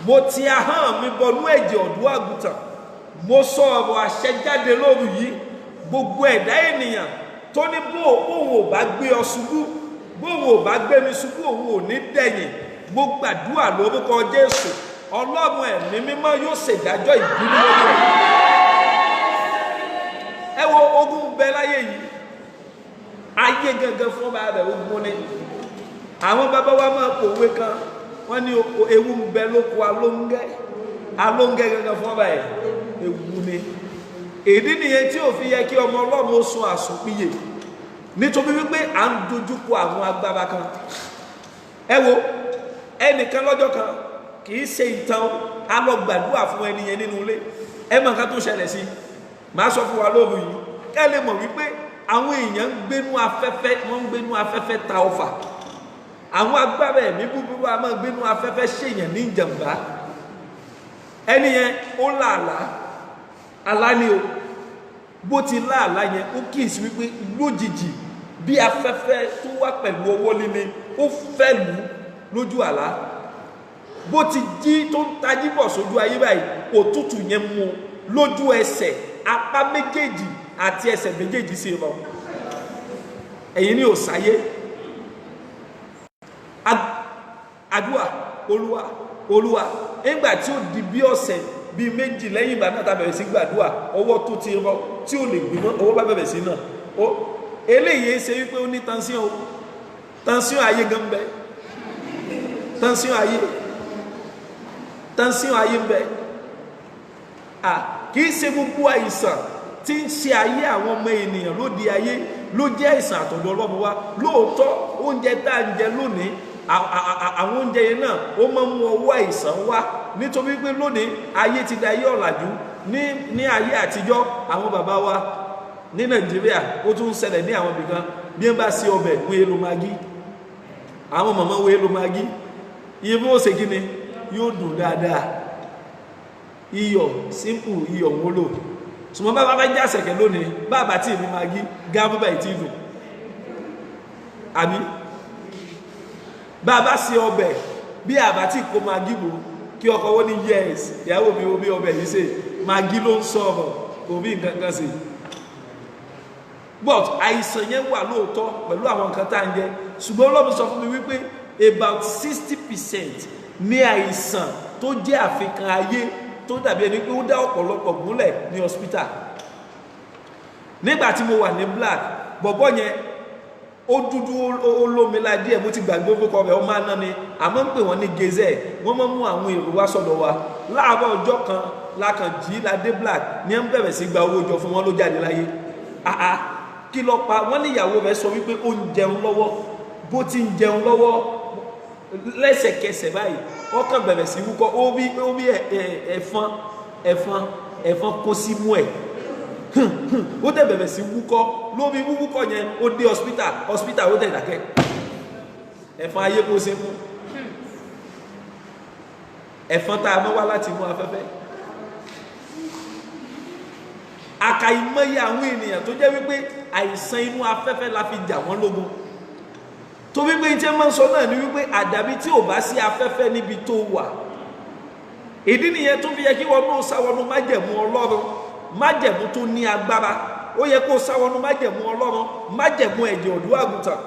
mo ti ahọ́n mi bọnú ẹ̀jẹ̀ ọ̀dọ́ àgùntàn mo sọ ọ̀rọ̀ àṣẹ jáde lóru yìí gbogbo ẹ̀dá ènìyàn tó ní bóun ò bá gbé ọ ṣubú bóun ò bá gbé mi ṣubú òun ò ní dẹ̀yìn mo gbàdúrà lórúkọ Jésù Ọlọ́run ẹ̀mí mímọ́ yóò ṣèdájọ́ ìbínú lórí ẹ̀. Ẹ wo ogun bẹ láyé yìí ayé gangan fún ọba rẹ̀ ogun ni. Àwọn bàbá wa máa pòwe kan wọ́n ní ewu ń bẹ lóko alóńgẹ́ gangan fún ọba ẹ̀ ewu ni. Ìdí nìyẹn tí ò fi yẹ kí ọmọ Ọlọ́run ó sun àsùnpìyè nítorí wípé à ń dojúkọ àwọn agbára kan. Ẹ wo ẹnìkan lọ́jọ́ kan kì í ṣe ìtàn á lọ gbàdúrà fún ẹni yẹn nínú ilé ẹ mọ̀ nǹkan tó ṣẹlẹ̀ sí màá sọ fún wa lóru yìí ká lè mọ̀ wípé àwọn èèyàn ń gbénú afẹ́fẹ́ wọ́n ń gbénú afẹ́fẹ́ ta ọfà àwọn agbára ẹ̀mí búburú a máa gbénú afẹ́fẹ́ ṣèyàn ní ìjàmbá ẹni yẹn ó làálàá àlá ni o bó ti láàlá yẹn ó kíyèsí wípé lójijì bí afẹ́fẹ́ tó wá pẹ̀lú ọwọ́ líle ó fẹ́ lù lójú àlá bó ti jí tó ń tají bọ̀ sójú ayé báyìí òtútù yẹn mú lójú ẹsẹ̀ apá méjèèjì àti ẹsẹ̀ méjèèjì sí lọ ẹ̀yin ní òsáyé àdúà olúwa nígbà tí ó di bí ọ̀sẹ̀ bíi méjì lẹ́yìn ìgbà náà ta bẹ̀rẹ̀ sí gbàdúà ọwọ́ tó ti rọ tí ó lè gbìmọ̀ ọwọ́ bá bẹ̀rẹ̀ sí náà eléyìí ṣe wípé ó ní tension ayé gan bẹ tension ayé ń bẹ kì í ṣe gbogbo àìsàn tí ń ṣe ayé àwọn ọmọ ènìyàn lóde ayé ló jẹ́ àìsàn àtọ̀dọ̀ Ọlọ́run wá lóòótọ́ oúnjẹ tá à ń jẹ lónìí àwọn oúnjẹ yẹn náà ó máa ń mú ọwọ́ àìsàn wá nítorí pé lónìí ayé ti da ayé ọ̀làjú ní ayé àtijọ́ àwọn bàbá wa ní Nàìjíríà ó tún ń ṣẹlẹ̀ ní àwọn ibìkan bí wọ́n bá sí ọbẹ̀ wọ́n èlò magi àwọn màmá wọ́n èlò magi iye bó ṣe kí ni yóò dùn dáadáa iyọ̀ simple iyọ̀ wọ́n lò ṣùgbọ́n bá bá já sẹ̀kẹ̀ lónìí bá tí ìlú magi gáàbù bá ìtì dùn àbí bá sí ọbẹ̀ bí àbá tí kò magi bò kí ọkọ wọ́n ní yes ìyàwó mi omi ọbẹ̀ yìí ṣe magi ló ń sọ̀rọ̀ kò bí nǹkan kan sí but àìsàn yẹn wà lóòótọ́ pẹ̀lú àwọn nǹkan tá à ń jẹ ṣùgbọ́n Ọlọ́run sọ fún mi wípé about 60% ní àìsàn tó jẹ́ àfikàn ayé tó dàbí ẹni pé ó dá ọ̀pọ̀lọpọ̀ gúnlẹ̀ ní hospital. Nígbà tí mo wà ní Black, bọ̀bọ́ yẹn ó dúdú olómìnira díẹ̀, mo ti gbàgbé orúkọ rẹ̀, ọmọ àná ni àmọ́ ń pè wọ́n ní Gazelle. Wọ́n máa ń mú àwọn èrò wá sọ́dọ̀ wa. Láàárọ̀ ọjọ́ kan lákàn jí ládé Black ní ẹ̀ ń bẹ̀rẹ̀ sí gba owó jọ fún wọn ló jáde láyé. Kí ló pa wọ́n ní ìyàwó rẹ̀ sọ wípé ó ń jẹun lọ́wọ́, bó ti ń jẹun lọ́wọ́ lẹ́sẹ̀kẹsẹ̀ báyìí wọ́n kàn bẹ̀rẹ̀ sí wúkọ́, ó bí ẹ̀fọn kó sí mú ẹ̀ ó dẹ̀ bẹ̀rẹ̀ sí wúkọ́, lórí wúkọ́ yẹn ó dé hospital ó dẹ̀ dákẹ́, ẹ̀fọn ayé kó sí mú, ẹ̀fọn tá a mọ́ wá láti mú afẹ́fẹ́. Àkàìmọye àwọn ènìyàn tó jẹ́ wípé àìsàn inú afẹ́fẹ́ la fi jà wọ́n lógun, tó wípé ìjẹ́ máa ń sọ náà ni wípé àdàbí tí ò bá sí afẹ́fẹ́ níbi tó wà. Ìdí nìyẹn tó fi yẹ kí wọ́n náà sáwọnú májẹ̀mú Ọlọ́run, májẹ̀mú tó ní agbára. Ó yẹ kó sáwọnú májẹ̀mú Ọlọ́run, májẹ̀mú ẹ̀jẹ̀ ọ̀dọ́ àgùntàn.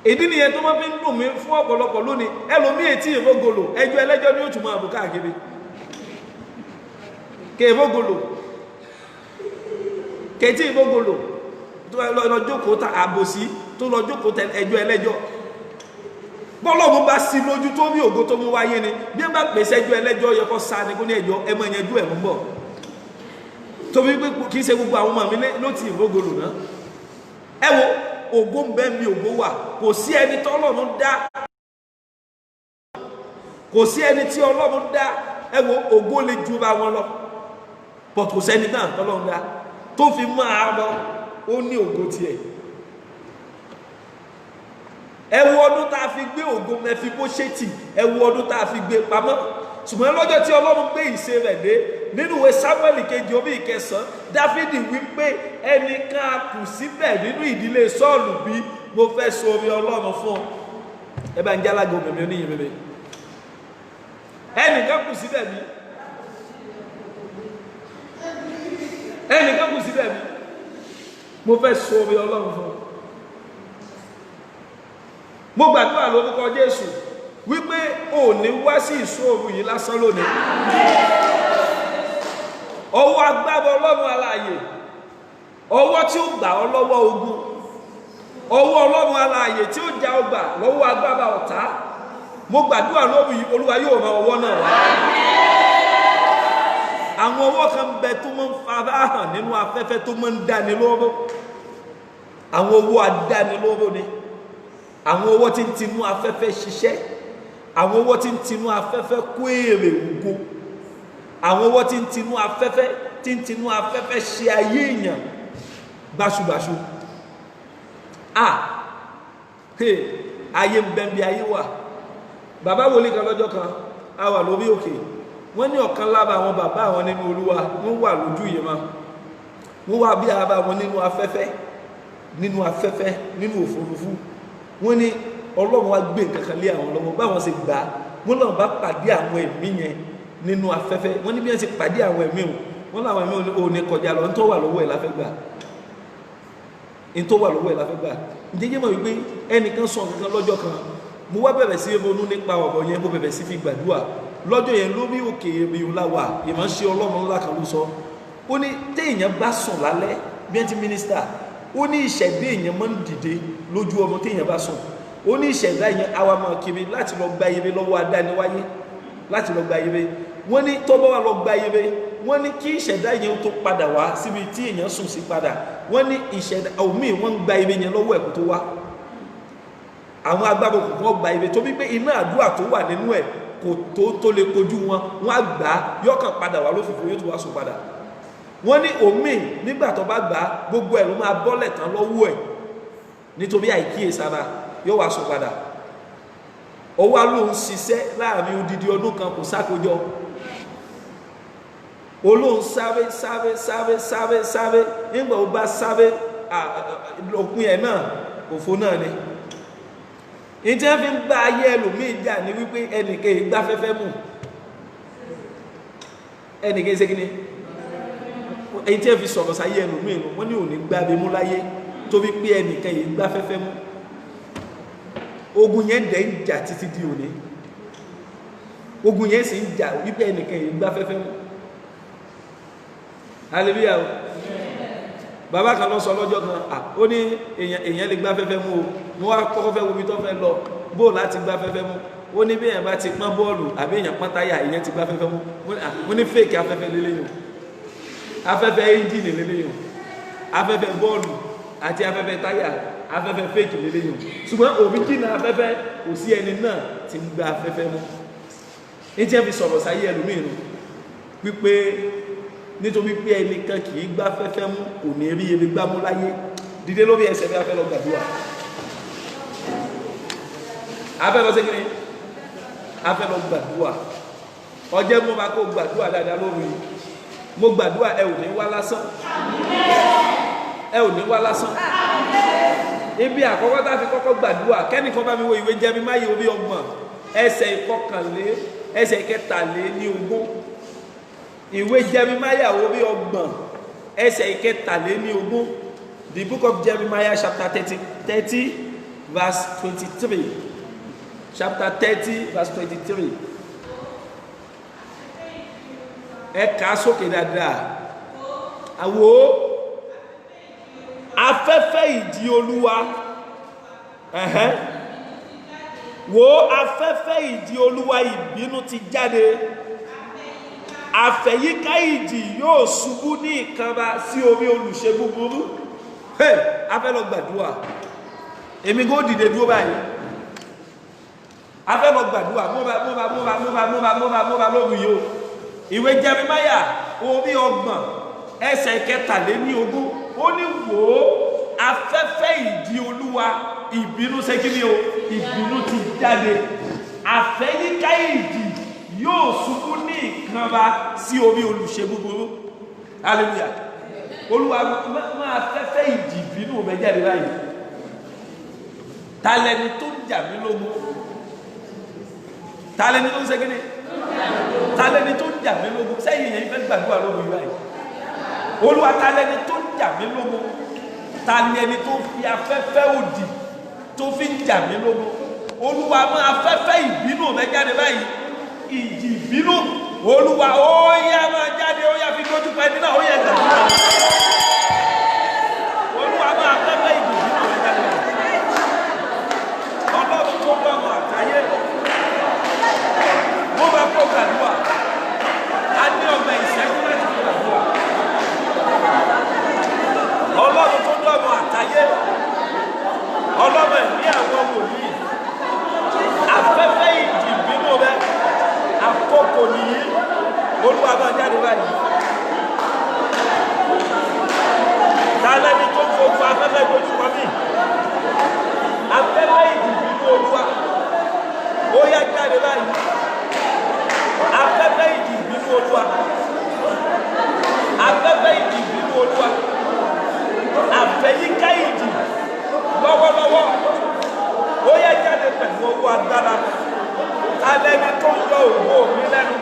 Ìdí nìyẹn tó máa fi ń dùn mí fún ọ̀pọ̀lọpọ̀ lónìí, ẹlòmíì etí ìrógolo ẹjọ́ ẹlẹ́jọ́ ni ó tún máa bù káàkiri kèvógolo kètí ìvógolo tó lọ jókòó ta àbòsí tó lọ jókòó tẹ ẹjọ́ ẹlẹ́jọ́. Bọ́lọ́mù bá sí lójú tó rí ògo tó mú wáyé ni, bí ẹ bá pèsè ẹjọ́ ẹlẹ́jọ́ yẹ kó sa ni kó ní ẹjọ́ ẹ mọ ẹyẹjú ẹ̀ ń bọ̀. Torí pé kì í ṣe gbogbo àwọn ọmọ mi ló ti ìvógolo náà. Ẹ wo ògo ń bẹ mi ògo wà, kò sí ẹni tí Ọlọ́run dá, kò sí ẹni tí Ọlọ́run dá, ẹ wo ògo lè ju ra wọn lọ, but kò sẹ́ni náà tọ́lọ́run dá tó fi máa lọ ó ní ògo tiẹ̀. Ẹ wo ọdún tá a fi gbé ògo Mẹfibóṣẹ́tì, ẹ wo ọdún tá a fi gbé pamọ́, ṣùgbọ́n lọ́jọ́ tí Ọlọ́run gbé ìṣe rẹ̀ dé nínú ìwé Sámúẹ́lì kejì orí ìkẹsàn-án, Dáfídì wípé ẹnìkan a kù síbẹ̀ nínú ìdílé Sọ́ọ̀lù bí mo fẹ́ sọ orí Ọlọ́run fún ọ. Ẹ bá ń jẹ́ alága òmìnir oníyìn bèbè, ẹnìkan kù síbẹ̀ bí, ẹnìkan kù síbẹ̀ bí mo fẹ́ sọ orí Ọlọ́run fún ọ. Mo gbàdúrà lórúkọ Jésù wípé ò ní wá sí ìṣòro yìí lásán lónìí. Ọwọ́ agbára Ọlọ́run alààyè, ọwọ́ tí ó gbà ọ́ lọ́wọ́ ogun, ọwọ́ Ọlọ́run alààyè tí ó já ọ gbà lọ́wọ́ agbára ọ̀tá. Mo gbàdúrà lórí Olúwa yóò rán ọwọ́ náà wá. Àwọn ọwọ́ kan bẹ tó máa ń fara hàn nínú afẹ́fẹ́ tó máa ń dáni lóró. Àwọn ọwọ́ adánilóró ni. Àwọn ọwọ́ tí ń tinú afẹ́fẹ́ ṣiṣẹ́, àwọn ọwọ́ tí ń tinú afẹ́fẹ́ kó èrè ògo, àwọn ọwọ́ tí ń tinú afẹ́fẹ́ ṣe ayé èèyàn báṣubàṣu. Ayé ń bẹ bí ayé wà. Bàbá wòlíì kan lọ́jọ́ kan a wà lórí òkè, wọ́n ní ọ̀kan lára àwọn bàbá àwọn nínú Olúwa wọ́n wà lójú yìí mọ́, wọ́n wà bí ara wọn nínú afẹ́fẹ́ nínú òfurufú. Wọ́n ní Ọlọ́run wá gbé nǹkan kan lé àwọn lọ́wọ́, báwọn ṣe gbà á wọ́n náà bá pàdé àwọn ẹ̀mí yẹn nínú afẹ́fẹ́. Wọ́n ní bí wọ́n ṣe pàdé àwọn ẹ̀mí wọn láwọn ẹ̀mí ò ní kọjá lọ, nítorí wà lọ́wọ́ ẹ̀ láfẹ́ gbà, nítorí wà lọ́wọ́ ẹ̀ láfẹ́ gbà. Ǹjẹ́ mọ̀ wípé ẹnìkan sọ nǹkan lọ́jọ́ kan, mo wá bẹ̀rẹ̀ sí ronú nípa ọ̀rọ̀ yẹn, mo bẹ̀rẹ̀ sí fi gbàdúrà lọ́jọ́ yẹn lórí òkè èèyàn láwà, ìránṣẹ́ Ọlọ́run ńlá kan ló sọ, ó ní téèyàn bá sùn lálẹ́ bí ẹn ti mínísítà, ó ní ìṣẹ̀dá èèyàn máa ń dìde lójú ọmọ téèyàn bá sùn, ó ní ìṣẹ̀dá èèyàn àwa máa kiri láti lọ gba ire lọ́wọ́ adániwáyé, láti lọ gba ire. Wọ́n ní tọ́bọ́ wa lọ gba ire, wọ́n ní kí ìṣẹ̀dá èèyàn tó padà wá síbi tí èèyàn sùn sí padà, wọ́n ní ìṣẹ̀dá omi wọ́n ń gba ire yẹn lọ́wọ́ ẹ̀kú tó wá. Àwọn agbábọ̀ kò wọ́n gba ire tó bí pé iná àdúrà tó wà nínú ẹ̀ kò tó lè kojú wọn, wọ́n á gbà á yọkàn padà wá lófìfo yóò tó wá sùn padà. Wọ́n ní omi nígbà tó bá gbà á gbogbo ẹ̀ ló máa bọ́lẹ̀ tán lọ́wọ́ ẹ̀ nítorí àìkíyèsára yóò wá sùn padà. Ọwọ́ ló ń ṣiṣẹ́ láàrin odidi ọdún kan kò sákojọ, olóhùn sáré nígbà ó bá sáré òpin ẹ̀ náà òfo náà ni. Ìjẹ́ fi ń bá ayé ẹlòmíì jà ní wípé ẹnìkan ìgbáfẹ́fẹ́ mú, ẹnìkan ṣe kíni, èyí tí ẹ fi sọ̀rọ̀ sáyé ẹlòmíì nù, wọ́n ní òní gbábe mú láyé tó bí pé ẹnìkan ìgbáfẹ́fẹ́ mú. Ogun yẹn dẹ̀ ń jà títí di òní, ogun yẹn sì ń jà wípé ẹnìkan yìí gbá fẹ́fẹ́ mú hallelujah o bàbá kan lọ sọ lọ́jọ́ kan ó ní èèyàn lè gbá fẹ́fẹ́ mú o mo wá kọ́kọ́ fẹ́ wo ibi tó fẹ́ lọ bó láti gbá fẹ́fẹ́ mú ó ní bí èèyàn bá ti pọ́n bọ́ọ̀lù àbí èèyàn pọ́n táyà èèyàn ti gbá fẹ́fẹ́ mú mo ní fèkì afẹ́fẹ́ lélẹ́yìn afẹ́fẹ́ ẹ́ńjìnì lélẹ́yìn afẹ́fẹ́ bọ́ọ̀lù àti afẹ́fẹ́ táyà afẹ́fẹ́ fèkì lélẹ́yìn ṣùgbọ́n òríjìnà afẹ́fẹ́ kò sí ẹni náà ti gbá afẹ́fẹ́ mú ní tí ẹ fi sọ̀rọ̀ sáyé ẹlòmíràn wípé nítorí pé ẹnìkan kì í gbá afẹ́fẹ́ mú kò ní rí ebi gbá mú láyé dìde lórí ẹsẹ̀ bí afẹ́ lọ gbàdúrà afẹ́ lọ sí kí ni afẹ́ lọ gbàdúrà ọjẹ́ mo máa kó gbàdúrà dáadáa lórí mo gbàdúrà ẹ ò ní wá lásán ẹ ò ní wá lásán ibi àkọ́kọ́ tá a fi kọ́kọ́ gbàdúrà kẹ́nìkan bá mi wo ìwé Jeremáyà orí 30 ẹsẹ̀ ìkọkànlé ẹsẹ̀ ìkẹtàléníogún ìwé Jeremáyà orí 30 ẹsẹ̀ ìkẹtàléníogún the book of Jeremiah chapter 30 verse 23 chapter 30 verse 23 ẹ kà á sókè dáadáa àwò afẹ́fẹ́ ìdí Olúwa wo afẹ́fẹ́ ìdí Olúwa ìbínú ti jáde àfẹ̀yíká ìjì yóò ṣubú ní ìkanra sí orí olùṣe búburú afẹ́ lọ gbàdúrà èmi kò dìde dúró báyìí afẹ́ lọ gbàdúrà múra lórí yìí o ìwé Jeremáyà orí 30 ẹsẹ̀ ìkẹtàléníogún ó ní wò ó afẹ́fẹ́ ìdí Olúwa ìbínú ṣe kí ni o ìbínú ti jáde àfẹ̀yíká ìjì yóò ṣubú ní ìkanra sí orí olùṣe búburú hallelujah Olúwa máa afẹ́fẹ́ ìjì ìbínú rẹ̀ jáde báyìí talẹni tó ń jà mí lógun talẹni tó ń ṣe kí ni talẹni tó ń jà mí lógun sẹ́yìn yẹn fẹ́ gbàdúrà lógun yìí báyìí Olúwa talẹni tó ń jà mí lógun talẹni tó fi afẹ́fẹ́ òdì tó fi ń jà mí lógun Olúwa máa afẹ́fẹ́ ìbínú rẹ̀ jáde báyìí ìjì ìbínú Olúwa ó yá máa jáde ó yá fi dójú pa ẹni náà ó yẹ gbàdúrà Olúwa máa afẹ́fẹ́ ìjì ìbínú rẹ̀ jáde Ọlọ́run tó lọ́run àtayé mo bá kó gbàdúrà a ní ọgbà ìṣẹ́jú láti fi gbàdúrà Ọlọ́run tó lọ́run àtayé Ọlọ́run ẹ̀mí àwọn wòlíì afẹ́fẹ́ ìjì ìbínú rẹ̀ àkókò nìyí Olúwa máa jáde báyìí tálẹ́ni tó fojú afẹ́fẹ́ ìgbójú kan mí afẹ́fẹ́ ìjì ìbínú Olúwa ó yá jáde báyìí afẹ́fẹ́ ìjì ìbínú Olúwa afẹ́fẹ́ ìjì ìbínú Olúwa àfẹ̀yíká ìjì lọ́wọ́lọ́wọ́ ó yá jáde pẹ̀lú owó agbára alẹ́ni tó ń yọ òwò mi lẹ́nu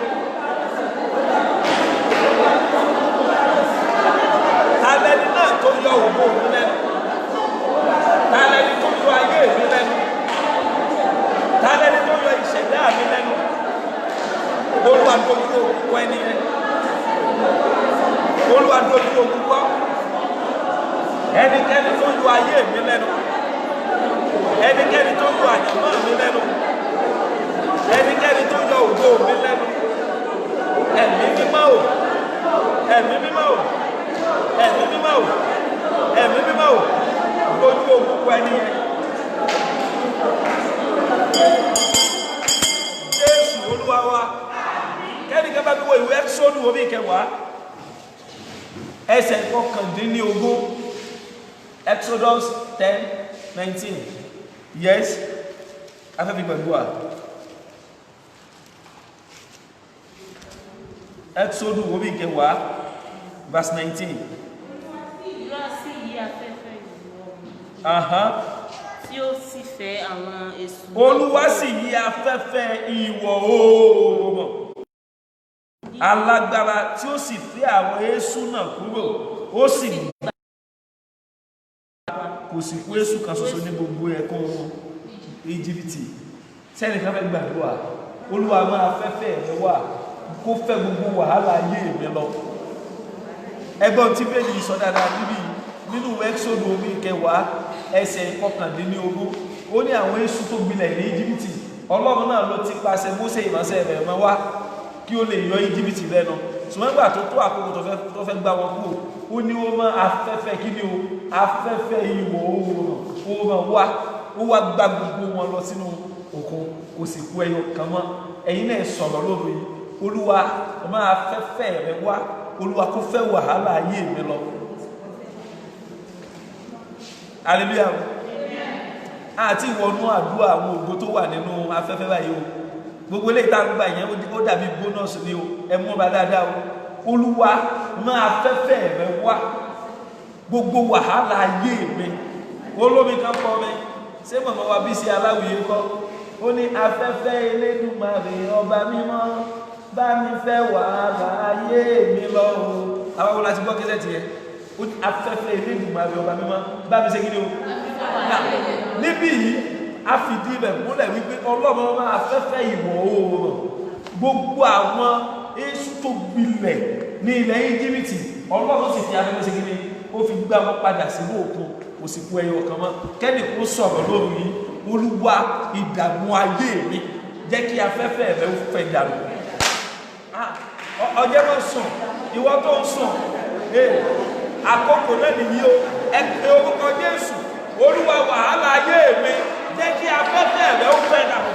alẹ́ni náà tó ń yọ òwò mi lẹ́nu alẹ́ni tó ń yọ ayé mi lẹ́nu alẹ́ni tó ń yọ ìṣẹ̀dá mi lẹ́nu Olúwa dojú òkú ẹni rẹ̀ Olúwa dojú òkú kọ́ ẹnikẹ́ni tó ń yọ ayé mi lẹ́nu ẹnikẹ́ni tó ń yọ àyànmọ́ mi lẹ́nu ẹnikẹ́ni tó yọ ògo mi lẹ́nu ẹ̀mí mímọ́ o ẹ̀mí mímọ́ o ẹ̀mí mímọ́ o ẹ̀mí mímọ́ o lójú òkúkú ẹni yẹn Jésù Olúwa wa kẹ́nìkan bá bí wo ìwé Ẹ́kísódù orí 10 ẹsẹ̀ 19 Exodus 10:19 yes afẹ́fẹ́ gbàdúrà Exodus orí 10 verse 19 Olúwa sì yí afẹ́fẹ́ ìwọ̀ tí ó sì fẹ́ àwọn èṣù Olúwa sì yí afẹ́fẹ́ ìwọ̀ oòrùn alágbára tí ó sì fẹ́ àwọn èṣù náà kúrò ó sì kò sì kú èṣù kan ṣoṣo ní gbogbo ẹ̀kún Íjíbítì sẹ́nìkan fẹ́ gbàdúrà Olúwa máa afẹ́fẹ́ rẹ wá kó fẹ́ gbogbo wàhálà ayé mi lọ. Ẹgbọ́n tí bẹ́ẹ̀ ni sọ dáadáa níbi nínú Ẹ́kísódù orí 10 ẹsẹ̀ 19 ó ní àwọn èṣù tó gbilẹ̀ ní Íjíbítì Ọlọ́run náà ló ti pàṣẹ Mósè ìránṣẹ́ rẹ̀ máa wá kí ó lè yọ Íjíbítì lẹ́nu. Ṣùgbọ́n nígbà tó tó àkókò tó fẹ́ gbá wọn kúrò ó ní ó máa afẹ́fẹ́ kí ni o afẹ́fẹ́ ìwọ̀ oòrùn ó máa wá ó wá gbá gbogbo wọn lọ sínú òkun kò sì kú ẹyọ kan mọ́. Ẹ̀yin náà sọ̀rọ̀ lórí Olúwa máa afẹ́fẹ́ rẹ wá Olúwa kó fẹ́ wàhálà ayé mi lọ. Hallelujah. Àti ìwọ̀nú àdúrà àwọn ògo tó wà nínú afẹ́fẹ́ báyìí o. Gbogbo ilé ìta gbà yẹn ó dàbí bónọ́sì ni o. Ẹ mú ọba dáadáa o. Olúwa máa afẹ́fẹ́ rẹ wá gbogbo wàhálà ayé mi. Olómi kan kọ́ mi. Ṣé màmá wa bí ṣe aláwìyé kọ́? Ó ní afẹ́fẹ́ Elédùmarè ọba mímọ́ bá mi fẹ́ wàhálà ayé mi lọ o. Àwọn wo la ti gbọ́ kẹ́sẹ̀ tiẹ̀? Ó ní afẹ́fẹ́ Elédùmarè ọba mímọ́ bá mi ṣe kí ni o? Níbí yìí a fìdí rẹ̀ múlẹ̀ wípé Ọlọ́run máa afẹ́fẹ́ ìwọ̀ oòrùn gbogbo àwọn èṣù tó gbilẹ̀ ní ilẹ̀ Íjíbítì Ọlọ́run sì fi afẹ́fẹ́ ṣe kí ni ó fi gbá wọn padà sínú òkun kò sì kú ẹyọ kan mọ́. Kẹ́ni kó sọ̀rọ̀ lórí yìí Olúwa ìdààmú ayé mi jẹ́ kí afẹ́fẹ́ rẹ̀ fẹ́ dànù. Ọjọ́ máa sùn ìwọ tó ń sùn àkókò náà nìyí o ẹ pé orúkọ Jésù Olúwa wàhálà ayé mi jẹ́ kí afẹ́fẹ́ rẹ̀ fẹ́ dànù.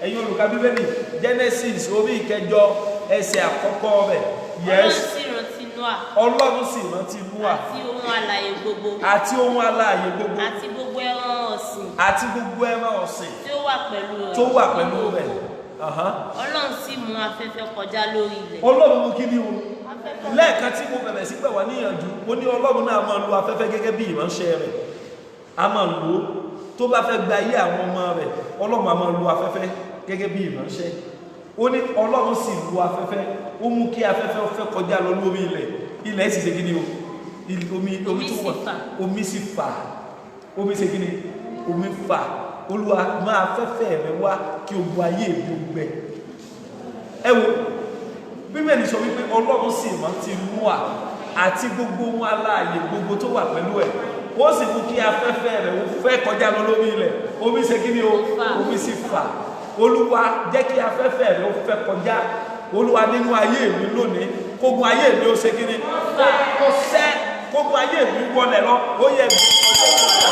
Ẹ̀yin olùkà Bíbélì Genesis orí 9 ẹsẹ̀ àkọ́kọ́ rẹ̀. Ọlọ́run sì rántí Nóà. Ọlọ́run sì rántí Nóà. Àti ohun alààyè gbogbo. Àti ohun alààyè gbogbo. Àti gbogbo ẹran ọ̀sìn. Àti gbogbo ẹran ọ̀sìn. Tí ó wà pẹ̀lú rẹ̀. Tó wà pẹ̀lú rẹ̀. Ọlọ́run sì mú afẹ́fẹ́ kọjá lórí ilẹ̀. Ọlọ́run mú kí ni o? Lẹ́ẹ̀kan tí mo bẹ̀rẹ̀ sí pé wà níyànjú mo ní Ọlọ́run náà máa lo afẹ́fẹ́ gẹ́gẹ́ bí ìránṣẹ́ rẹ̀. A máa lò ó tó bá fẹ́ gba ayé àwọn ọmọ rẹ̀ Ọlọ́run á máa lo afẹ́fẹ́ gẹ́gẹ́ bí ìránṣẹ́. Ó ní Ọlọ́run sì lo afẹ́fẹ́ ó mú kí afẹ́fẹ́ fẹ́ kọjá lọ lórí ilẹ̀. Ilẹ̀ sì ṣe kí ni o? Omi tó wà omi sì fà. Omi ṣe kí ni? Omi fà. Olúwa máa afẹ́fẹ́ rẹ̀ wá kí ogun ayé mi ó gbẹ. Ẹ wo Bíbélì sọ wípé Ọlọ́run sì rántí Nóà àti gbogbo wọn alààyè gbogbo tó wà pẹ̀lú ẹ̀. Ó sì mú kí afẹ́fẹ́ rẹ̀ fẹ́ kọjá lọ lórí ilẹ̀. Omi ṣe kí ni o? Omi sì fà. Olúwa jẹ́ kí afẹ́fẹ́ rẹ̀ fẹ́ kọjá. Olúwa nínú ayé mi lónìí kógun ayé mi ó ṣe kí ni? Kó sẹ́ kógun ayé mi wọlẹ̀ lọ. Ó yẹ mi ọjọ́ ìgbà.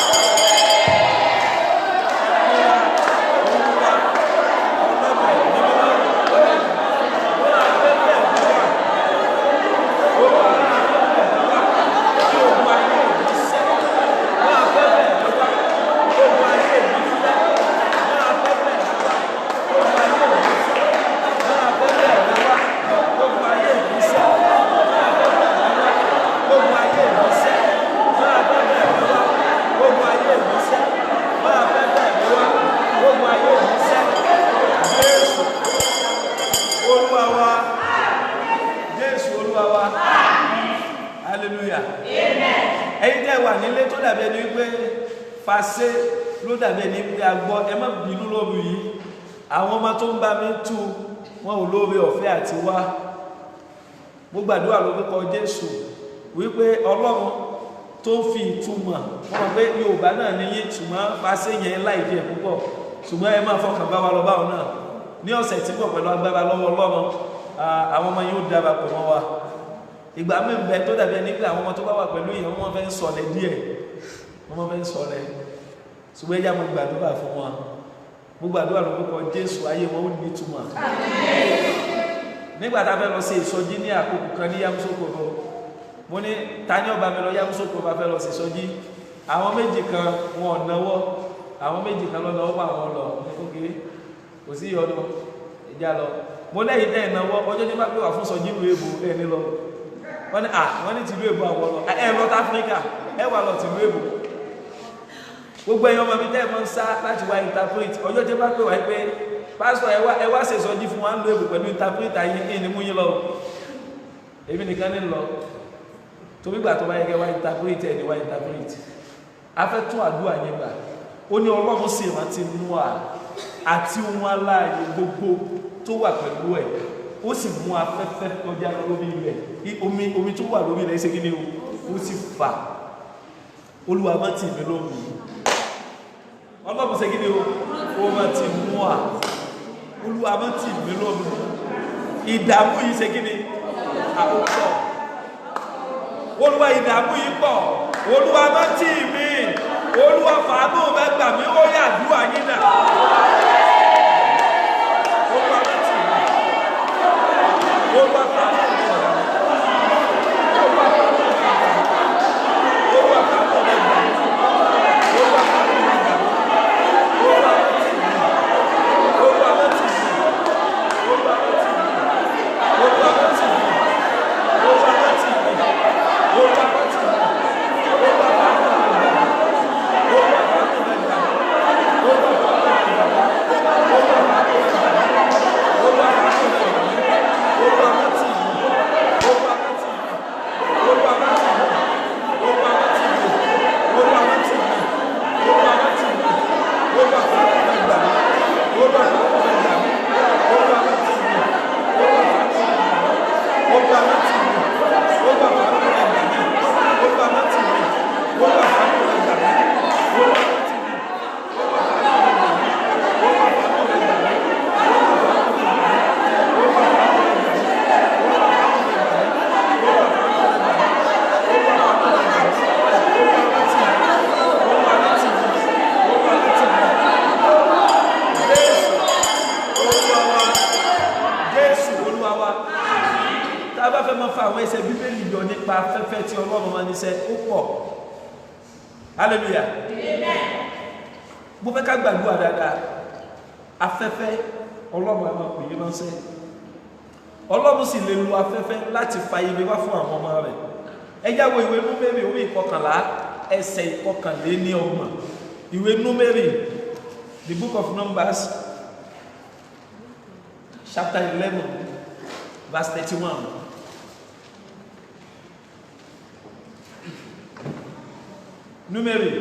Fàṣẹ ló dàbí ẹni pé a gbọ́ ẹ má bínú lórí yìí àwọn ọmọ tó ń bá mi tú wọn ò lóore ọ̀fẹ́ àti wá mo gbàdúrà lórúkọ Jésù wípé Ọlọ́run tó fi ìtumọ̀ wọ́n pé Yorùbá náà ní yín ṣùgbọ́n pàṣẹ yẹn láìpẹ́ púpọ̀ ṣùgbọ́n ẹ máa fọkàn bá wa lọ báwọn náà ní ọ̀sẹ̀ tí pọ̀ pẹ̀lú agbára lọ́wọ́ Ọlọ́run àwọn ọmọ yóò dára pọ̀ mọ́ wa ìgbà mẹ́bẹ̀ tó dàbí ẹni pé àwọn ọmọ tó bá wà pẹ̀lú ìyẹn wọ́n fẹ́ ń sọ̀lẹ̀ díẹ̀ wọ́n fẹ́ ń sọ̀lẹ̀ ṣùgbọ́n ẹjá mo gbàdúrà fún wọn mo gbàdúrà lórúkọ Jésù ayé wọn ó ní ìtumọ̀ nígbà tá a fẹ́ lọ sí ìsọjí ní àkókò kan ní Yamusokoro mo ní ta ní ọba mi lọ Yamusokoro bá fẹ́ lọ sí ìsọjí àwọn méjì kan wọn ò náwó àwọn méjì kan lọ náwó pa àwọn lọ ókè kò sí ìyọnu ìjà lọ mo lẹ́yìn tẹ́ ìnáwó ọjọ́ tí bá pè wà fún ìsọjí ìlú èbò ẹni lọ wọ́n ní tìlú èbò àwọn lọ ẹ lọ sí Áfíríkà ẹ wà lọ tìlú èbò gbogbo ẹ̀yọ́ ọmọ mi tẹ́ ẹ̀ mọ́ ń sá láti wá interpret ọjọ́ tí bá pè wá pé pásítọ̀ ẹ wá ṣe ìsọjí fún wa ń lo èbò pẹ̀lú interpret ayé kí ni mú yín lọ èmi nìkan ní lọ torí gbà tó bá yẹ kẹ́ wá interpret ẹ̀ ní wá interpret a fẹ́ tún àdúrà yẹn gbà ó ní Ọlọ́run sì rántí Nóà àti ohun aláàyè gbogbo tó wà pẹ̀lú ẹ̀ ó sì mú afẹ́fẹ́ kọjá lórí ilẹ̀ omi tó wà lórí ilẹ̀ ṣe kí ni ó sì fà Olúwa má tì mí lómi Ọlọ́run ṣe kí ni ó má tì Nóà Olúwa má tì mí lómi ìdààmú yìí ṣe kí ni àkókò Olúwa ìdààmú yìí pọ̀ Olúwa má tì mí Olúwa fàánù mẹ́gbà mí ó yà àdúrà yín náà Olúwa má tì mí Olúwa fàánù mẹ́gbà Olúwa fàánù mẹ́gbà Olúwa fàánù mẹ́gbà Olúwa fàánù mẹ́gbà Olúwa má tì mí Olúwa má tì mí Olúwa má tì mí Olúwa má tì mí Olúwa má tì mí Olúwa má tì mí Olúwa fàánù mẹ́gbà Olúwa fàánù mẹ́gbà Olúwa fàánù mẹ́gbà Olúwa fàánù mẹ́gbà Olúwa fàánù mẹ́gbà Olúwa má tì mí Olúwa má tì mí Olúwa má tì mí Olúwa má tì mí Olúwa má tì mí Olúwa má tì mí Olúwa fàánù mẹ́gbà Olúwa fàánù mẹ́gbà Olúwa má tì mí Olúwa fàánù mẹ́gbà Olúwa má tì mí Olúwa fàánù mẹ́gbà Olúwa má tì mí Olúwa fàánù mẹ́gbà Olúwa má tì mí ẹsẹ̀ Bíbélì yọ nípa afẹ́fẹ́ tí Ọlọ́run máa ní sẹ́ ó pọ̀ hallelujah bó fẹ́ ká gbàdúrà dáadáa afẹ́fẹ́ Ọlọ́run àwọn pè é ránṣẹ́ Ọlọ́run sì lè lo afẹ́fẹ́ láti fa ire wá fún àwọn ọmọ rẹ̀ ẹ jáwọ́ ìwé Númérì orí ìkọkànlá ẹsẹ̀ ìkọkànléníọgbọ̀n ìwé Númérì the book of Numbers chapter 11 verse 31. Númérì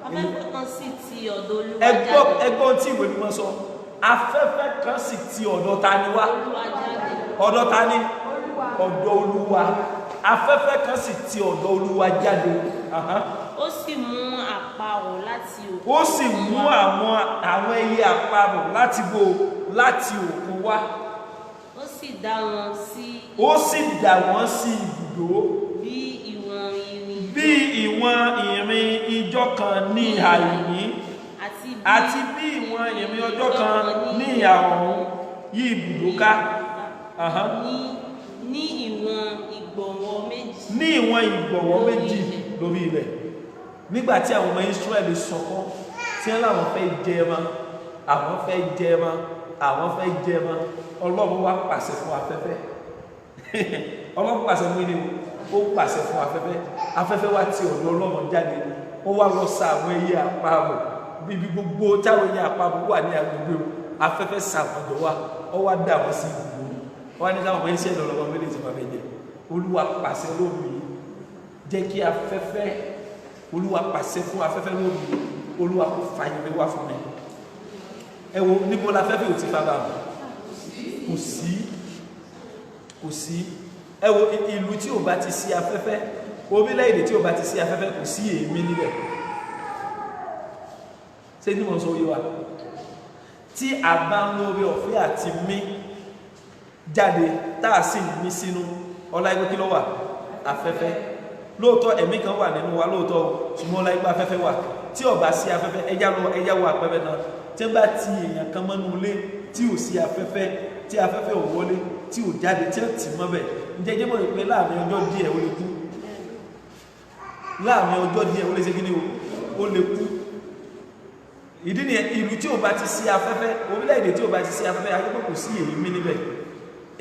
afẹ́fẹ́ kan sì ti ọ̀dọ̀ Olúwa jáde ẹgbọ́n tí ìwé mímọ́ sọ afẹ́fẹ́ kan sì ti ọ̀dọ̀ ta ni wá ọ̀dọ̀ ta ni ọ̀dọ̀ Olúwa afẹ́fẹ́ kan sì ti ọ̀dọ̀ Olúwa jáde ó sì mú àparò láti òkun ó sì mú àwọn ẹyẹ àparò láti bo láti òkun wá ó sì dá wọn sí ibùdó bí ìwọ̀n ìrìn ìjọ kan ní ìhà ìyín àti bí ìwọ̀n ìrìn ọjọ́ kan ní ìhà ọ̀hún yí ibùdó ká ní ìwọ̀n ìgbọ̀nwọ́ méjì lórí ilẹ̀ nígbàtí àwọn ọmọ Ísírẹ́lì sọkọ́ tí wọ́n láwọn fẹ́ jẹ ẹran àwọn fẹ́ jẹ ẹran Ọlọ́run wá pàṣẹ fún afẹ́fẹ́ Ọlọ́run pàṣẹ fún ilé ó pàṣẹ fún afẹ́fẹ́ wá tí ọ̀dọ̀ Ọlọ́run jáde ó wá lọ sa àwọn ẹyẹ àparò bíbi gbogbo táwọn ẹyẹ àparò wà ní agbègbè afẹ́fẹ́ sàmọ̀dọ̀ wá ó wá dà wọ́n sí ibùdó ó wá ní káwọn ọmọ Ísírẹ́lì lọ́wọ́ méjì tí wọ́n fẹ́ jẹ Olúwa pàṣẹ lóru yìí jẹ́ kí afẹ́fẹ́ Olúwa pàṣẹ fún afẹ́fẹ́ lóru yìí Olúwa kò fa ire wá fún mi ẹ wo níbo la fẹ́fẹ́ ò ti fa bá wọn kò sí ẹ wo ìlú tí ò bá ti sí afẹ́fẹ́, orílẹ̀-èdè tí ò bá ti sí afẹ́fẹ́ kò sí èémí níbẹ̀. Ṣé ní mo sọ yé wa? Tí a bá ń lórí ọ̀fẹ́ àti mí jáde tá a sì mí sínú ọlá ẹgbẹ́ kí ló wà? Afẹ́fẹ́. Lóòótọ́ ẹ̀mí kan wà nínú wa lóòótọ́, ṣùgbọ́n ọlá ẹgbẹ́ afẹ́fẹ́ wà. Tí ò bá sí afẹ́fẹ́, ẹjá wo àpẹẹrẹ náà. Tí wọ́n bá ti èèyàn kan mọ́nú ilé tí ò sí afẹ́fẹ́, tí afẹ́fẹ́ ò wọlé, tí ò jáde, tí ó tì mọ́ bẹ̀, ǹjẹ́ jẹ́ mọ̀ pé láàrin ọjọ́ díẹ̀ ó lè kú. Láàrin ọjọ́ díẹ̀ ó lè ṣe kí ni ó lè kú. Ìdí ni ìlú tí ò bá ti sí afẹ́fẹ́, orílẹ̀-èdè tí ò bá ti sí afẹ́fẹ́, akẹ́kọ̀ọ́ kò sí èémí níbẹ̀.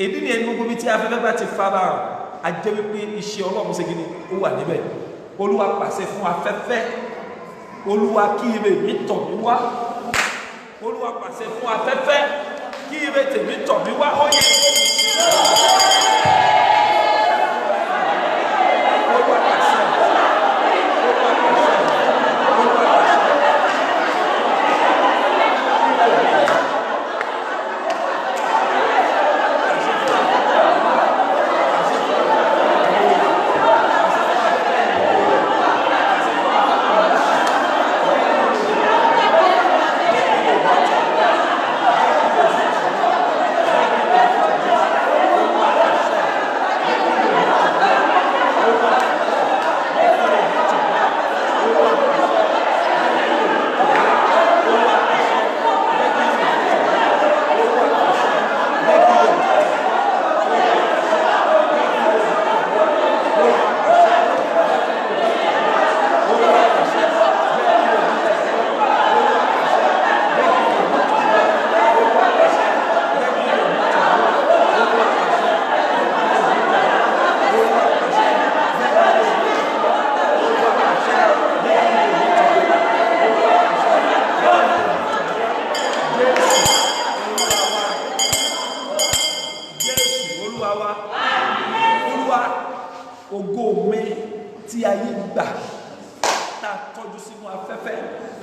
Ìdí ni ẹni gbogbo bí tí afẹ́fẹ́ bá ti fara hàn, a jẹ́ wípé iṣẹ́ Ọlọ́run ṣe kí ni ó wà níbẹ̀. Olúwa pàṣẹ fún afẹ́fẹ́, Olúwa kí ire mi tọ̀ mí wá. Olúwa pàṣẹ fún afẹ́fẹ́, kí ire tèmi tọ̀ mí wá. Ó yẹ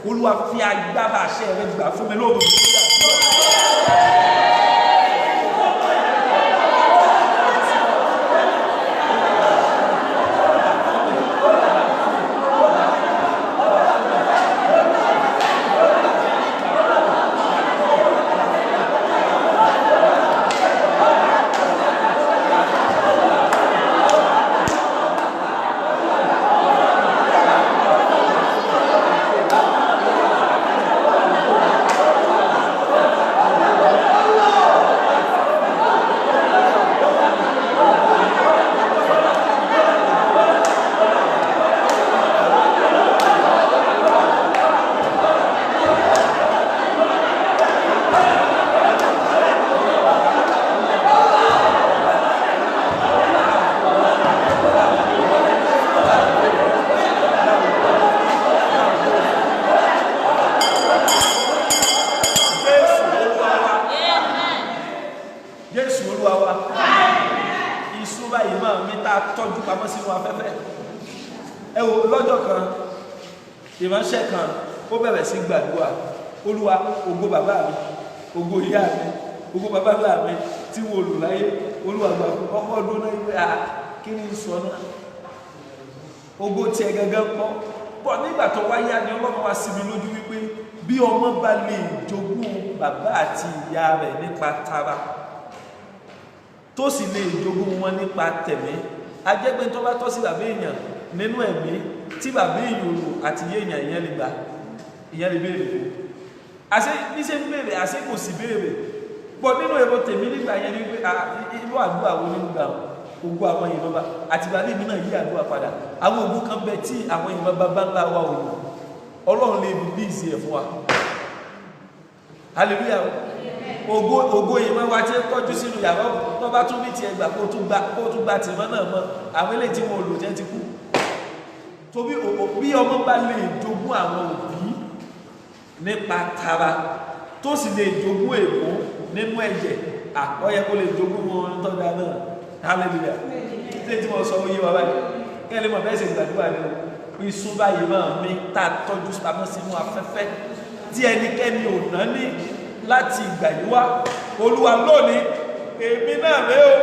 Olúwa fi agbára àṣẹ rẹ̀ gbà fún mi lóru. Ìránṣẹ́ kan ó bẹ̀rẹ̀ sí gbàdúrà, Olúwa ògo bàbá mi, ògo ìyá mi, ògo bàbá ńlá mi tí mo lò láyé, Olúwa gbà fún ọkọ ọdún náà ìwé kí ni sọ náà, ògo tiẹ̀ gẹ́gẹ́ pọ̀ nígbà tó wáyá ni Ọlọ́run wá sí mi lójú wípé bí ọmọ bá lè jogún bàbá àti ìyá rẹ̀ nípa tara tó sì lè jogún wọn nípa tẹ̀mí, a jẹ́ pé tó bá tọ́ sí bàbá èèyàn nínú ẹ̀mí tí bàbá èèyàn lò àti yéèyàn ìyẹn lè gbà, ìyẹn lè béèrè fún. Àṣé níṣẹ́ ń béèrè, àṣé kò sí béèrè. Pọ̀ nínú èrò tèmi nígbà yẹn ni pé irú àdúrà wo nínú gbà ogún àwọn èèyàn bá àti bàbá èmi náà yí àdúrà padà. Àwọn ogún kan bẹ tí àwọn èèyàn bàbá ńlá wa ò lò. Ọlọ́run lè bí ìsì ẹ̀ fún wa. Hallelujah. Ògo yìí máa wá tí ó tọ́jú sínú yàrá tó bá tún ní ti ẹgbà kó tún gba tìmọ́ náà mọ́. Àwọn eléyìí tí wọn ò lò jẹ́ ti kú. Torí bí ọmọ bá lè jogún àwọn òbí nípa tara tó sì lè jogún èkó nínú ẹ̀jẹ̀, ó yẹ kó lè jogún wọn tọ́jà náà. Hallelujah. Tí wọ́n sọ oyé wa báyìí kẹ́lẹ́ mọ̀ bẹ́ẹ̀ sì gbàdúrà ní ìsún báyìí máa mi tá a tọ́jú pamọ́ sínú afẹ́fẹ́ tí ẹnikẹ́ni ò ná ní láti ìgbà yìí wá. Olúwa lónìí èmi náà rèé o,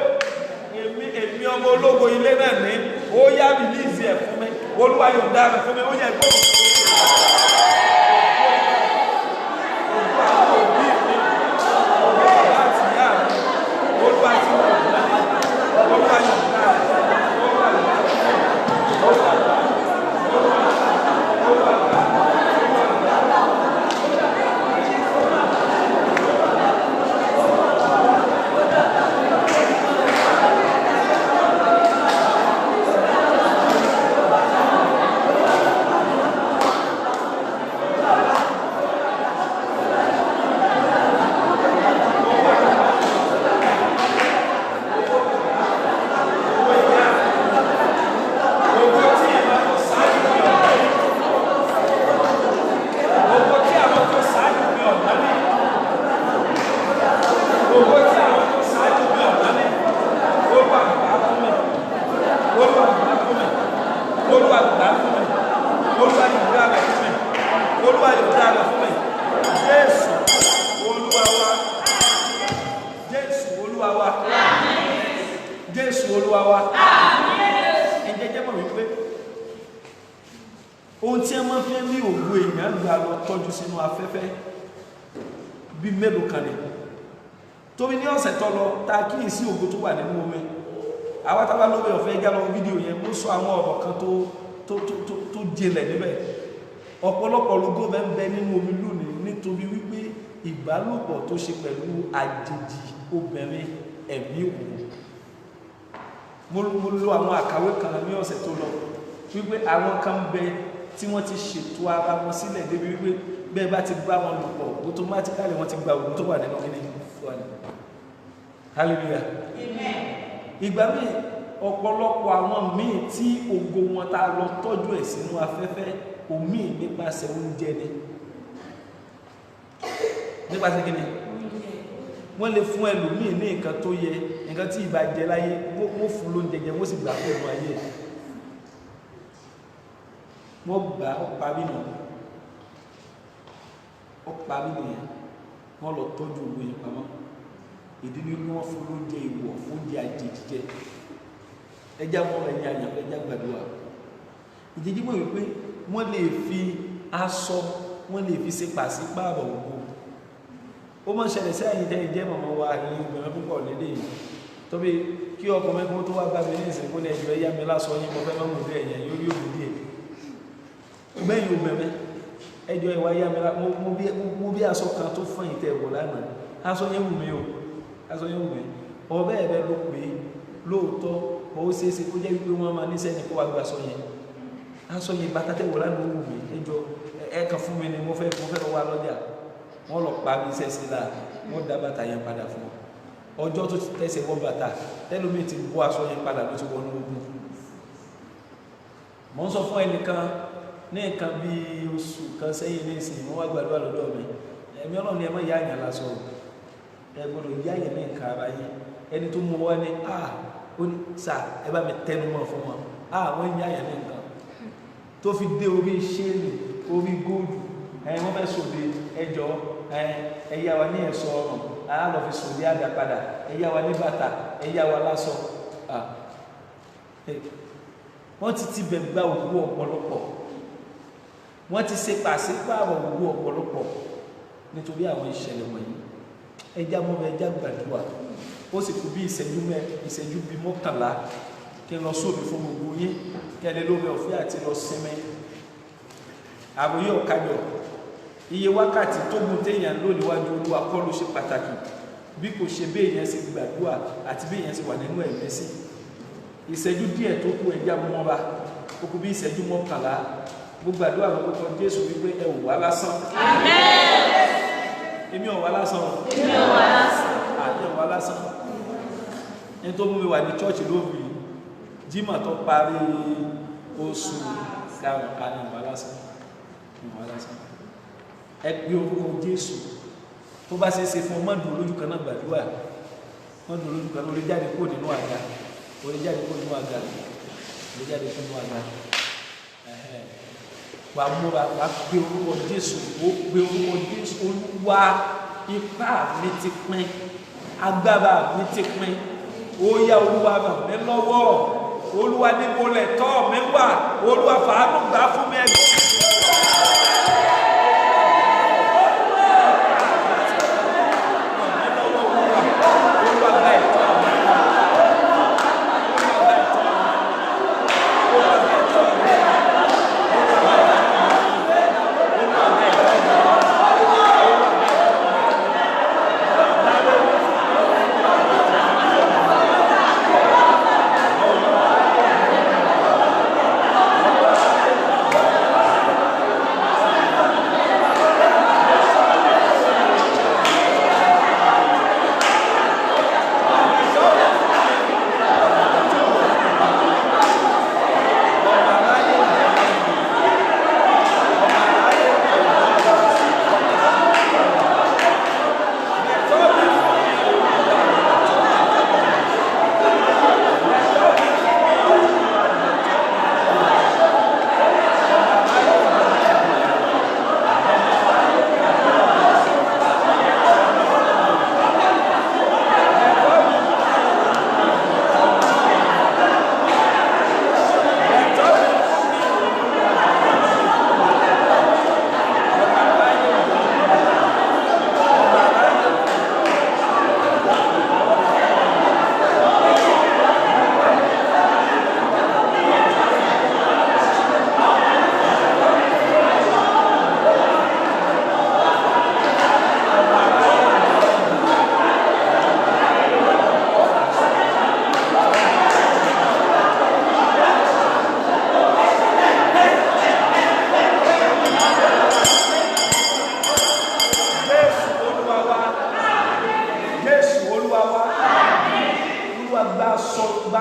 èmi èmi ọmọ ológo ilé náà ní ó yá rìlíìsì ẹ̀ fún mi Olúwa yọ̀ǹda rẹ̀ fún mi ó yẹ kó sí ògo tó wà nínú omi àwọn tábà lórí ọ̀fẹ́ já lọ fídíò yẹn mo sọ àwọn ọ̀rọ̀ kan tó jinlẹ̀ níbẹ̀ ọ̀pọ̀lọpọ̀ lógo bẹ ń bẹ nínú omi lónìí nítorí wípé ìbálòpọ̀ tó ṣe pẹ̀lú àjèjì obìnrin ẹ̀mí òkú mo lo àwọn àkàwé kan ní ọ̀sẹ̀ tó lọ wípé àwọn kan bẹ tí wọ́n ti ṣètò ara wọn sílẹ̀ débi wípé bẹ́ẹ̀ bá ti bá wọn lò pọ̀ automatically wọ́n ti gba ògùn tó wà nínú kíní wà ní hallelujah amen ìgbà míì ọ̀pọ̀lọpọ̀ àwọn míì tí ògo wọn tá lọ tọ́jú ẹ̀ sínú afẹ́fẹ́ omi nípasẹ̀ oúnjẹ ni nípasẹ̀ kíni wọ́n lè fún ẹlòmíì ní nǹkan tó yẹ nǹkan tí ìbá jẹ láyé wọ́n fún lóúnjẹ jẹ wọ́n sì gbà fún ọmọ ayé wọ́n gbà ó parí nù wọ́n lọ tọ́jú ògbó yìí pamọ́ ìdí ni wọ́n fún lóúnjẹ ìwọ̀ fún oúnjẹ àjèjì jẹ ẹjá wọn ẹ̀yìn àyàn ẹjá gbàdúrà ìjẹjí mọ̀ wípé wọ́n lè fi aṣọ wọ́n lè fi ṣe pàṣípààrọ̀ ògbó ó mọ̀ ṣẹlẹ̀ sí àyíjẹ́ ìjẹ́ mọ̀mọ́ wa àyìn obìnrin púpọ̀ lédè yìí tó bí kí ọkọ̀ mẹ́kún tó wá bá mi ní ìsìnkú ní ẹjọ́ ẹ̀yà mi lásọ yín mo fẹ́ mọ́ mọ̀ ẹ̀yàn yóò bí díẹ̀ gbẹ̀yìn obìnrin ẹjọ́ ìwà yá mi mo bí aṣọ kan tó fún ìtẹ̀ ẹ̀wọ̀ lánàá aṣọ yẹn wù mí o aṣọ yẹn wù mí ọbẹ̀ ẹ̀bẹ̀ ló pé lóòótọ́ ó ṣe é ṣe kó jẹ́ wípé wọ́n máa ní sẹ́ni kó wá gba aṣọ yẹn bàtà tẹ̀wọ̀ lánàá wù mí ẹjọ́ ẹ̀ẹ̀kan fún mi ni mo fẹ́ wá lọ́jà wọ́n lọ parí iṣẹ́ sí la wọ́n dá bàtà yẹn padà fún ọjọ́ tó tẹ̀sẹ̀ wọ́n bàtà tẹ́lómi ti bọ́ aṣọ yẹn padà ló ti wọnú ogun mọ́ ń sọ fún ẹnìkan ní nǹkan bí oṣù kan sẹ́yìn ní ìsìn wọ́n wá gbàdúrà lọ́dọ̀ mi ẹ̀mí ọlọ́run ni ẹ mọ́ ìyá àyàn lásọ ẹ gbọ́dọ̀ ìyá àyàn ní nǹkan ara yín ẹni tó mú wá ní ó ní sà ẹ bá mi tẹnu mọ́ fún wọn wọ́n ìyá àyàn ní nǹkan tó fi dé orí ṣéèlì orí góòlù wọ́n fẹ́ sòdè ẹjọ́ ẹ̀yà wa ní ẹ̀sọ́ ọ̀rùn lọ fi sòdè àdá padà ẹ̀yà wa ní bàtà ẹ̀yà wa lásọ wọ́n ti bẹ̀ gbá òkú ọ̀pọ̀lọpọ̀ wọ́n ti ṣe pàṣípààrọ̀ òkú ọ̀pọ̀lọpọ̀ nítorí àwọn ìṣẹ̀lẹ̀ wọ̀nyí ẹjá mọ́bẹ̀ ẹjá gbàdúrà ó sì kú bí ìṣẹ́jú bí 11 kí n lọ sóòbí fún gbogbo yín kí ẹ lè lóore ọ̀fẹ́ àti lọ sinmi àròyé ọ̀kájọ iye wákàtí tó mú téèyàn ló níwájú Olúwa kọ́ ló ṣe pàtàkì bí kò ṣe bí èèyàn sì gbàdúrà àti bí èèyàn sì wà nínú ẹ̀mí sí ìṣẹ́jú díẹ̀ tó kù ẹjá mọ́ra ó kú bí ìṣẹ́jú 11 gbogbo àdúrà lórúkọ Jésù wípé ẹ ò wá lásán. Àmín. Èmi ò wá lásán. Èmi ò wá lásán. Àyè ò wá lásán. Ẹni tó mú mi wà ní chọ́ọ̀chì lórí Jímọ̀ tó parí oṣù karùn-ún ní ìwà lásán. Ìwà lásán. Ẹ pé orúkọ Jésù tó bá ṣe é ṣe fún ọmọ ìdúró lójú kan náà gbàdúrà wọ́n dúró lójú kan lórí jáde kó nínú àga orí jáde kó nínú àga orí jáde kó nínú àga wà múra wà pé orúkọ Jésù ó pé orúkọ Jésù Olúwa ipá mi ti pín agbára mi ti pín ó yá olúwa ràn mí lọ́wọ́ olúwa níbo lẹ̀tọ́ mi wà olúwa fàánú gbà fún mi ẹgbẹ́.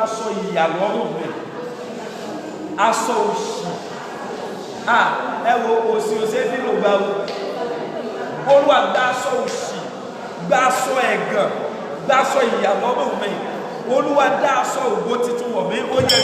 Aṣọ ìyà lọ́rùn mi aṣọ òṣì ẹ wo òṣì òṣè nílò gba o olúwa gba aṣọ òṣì gba aṣọ ẹ̀gàn gba aṣọ ìyà lọ́rùn mi olúwa dá aṣọ ògo titun wọ̀ mí ó yẹ.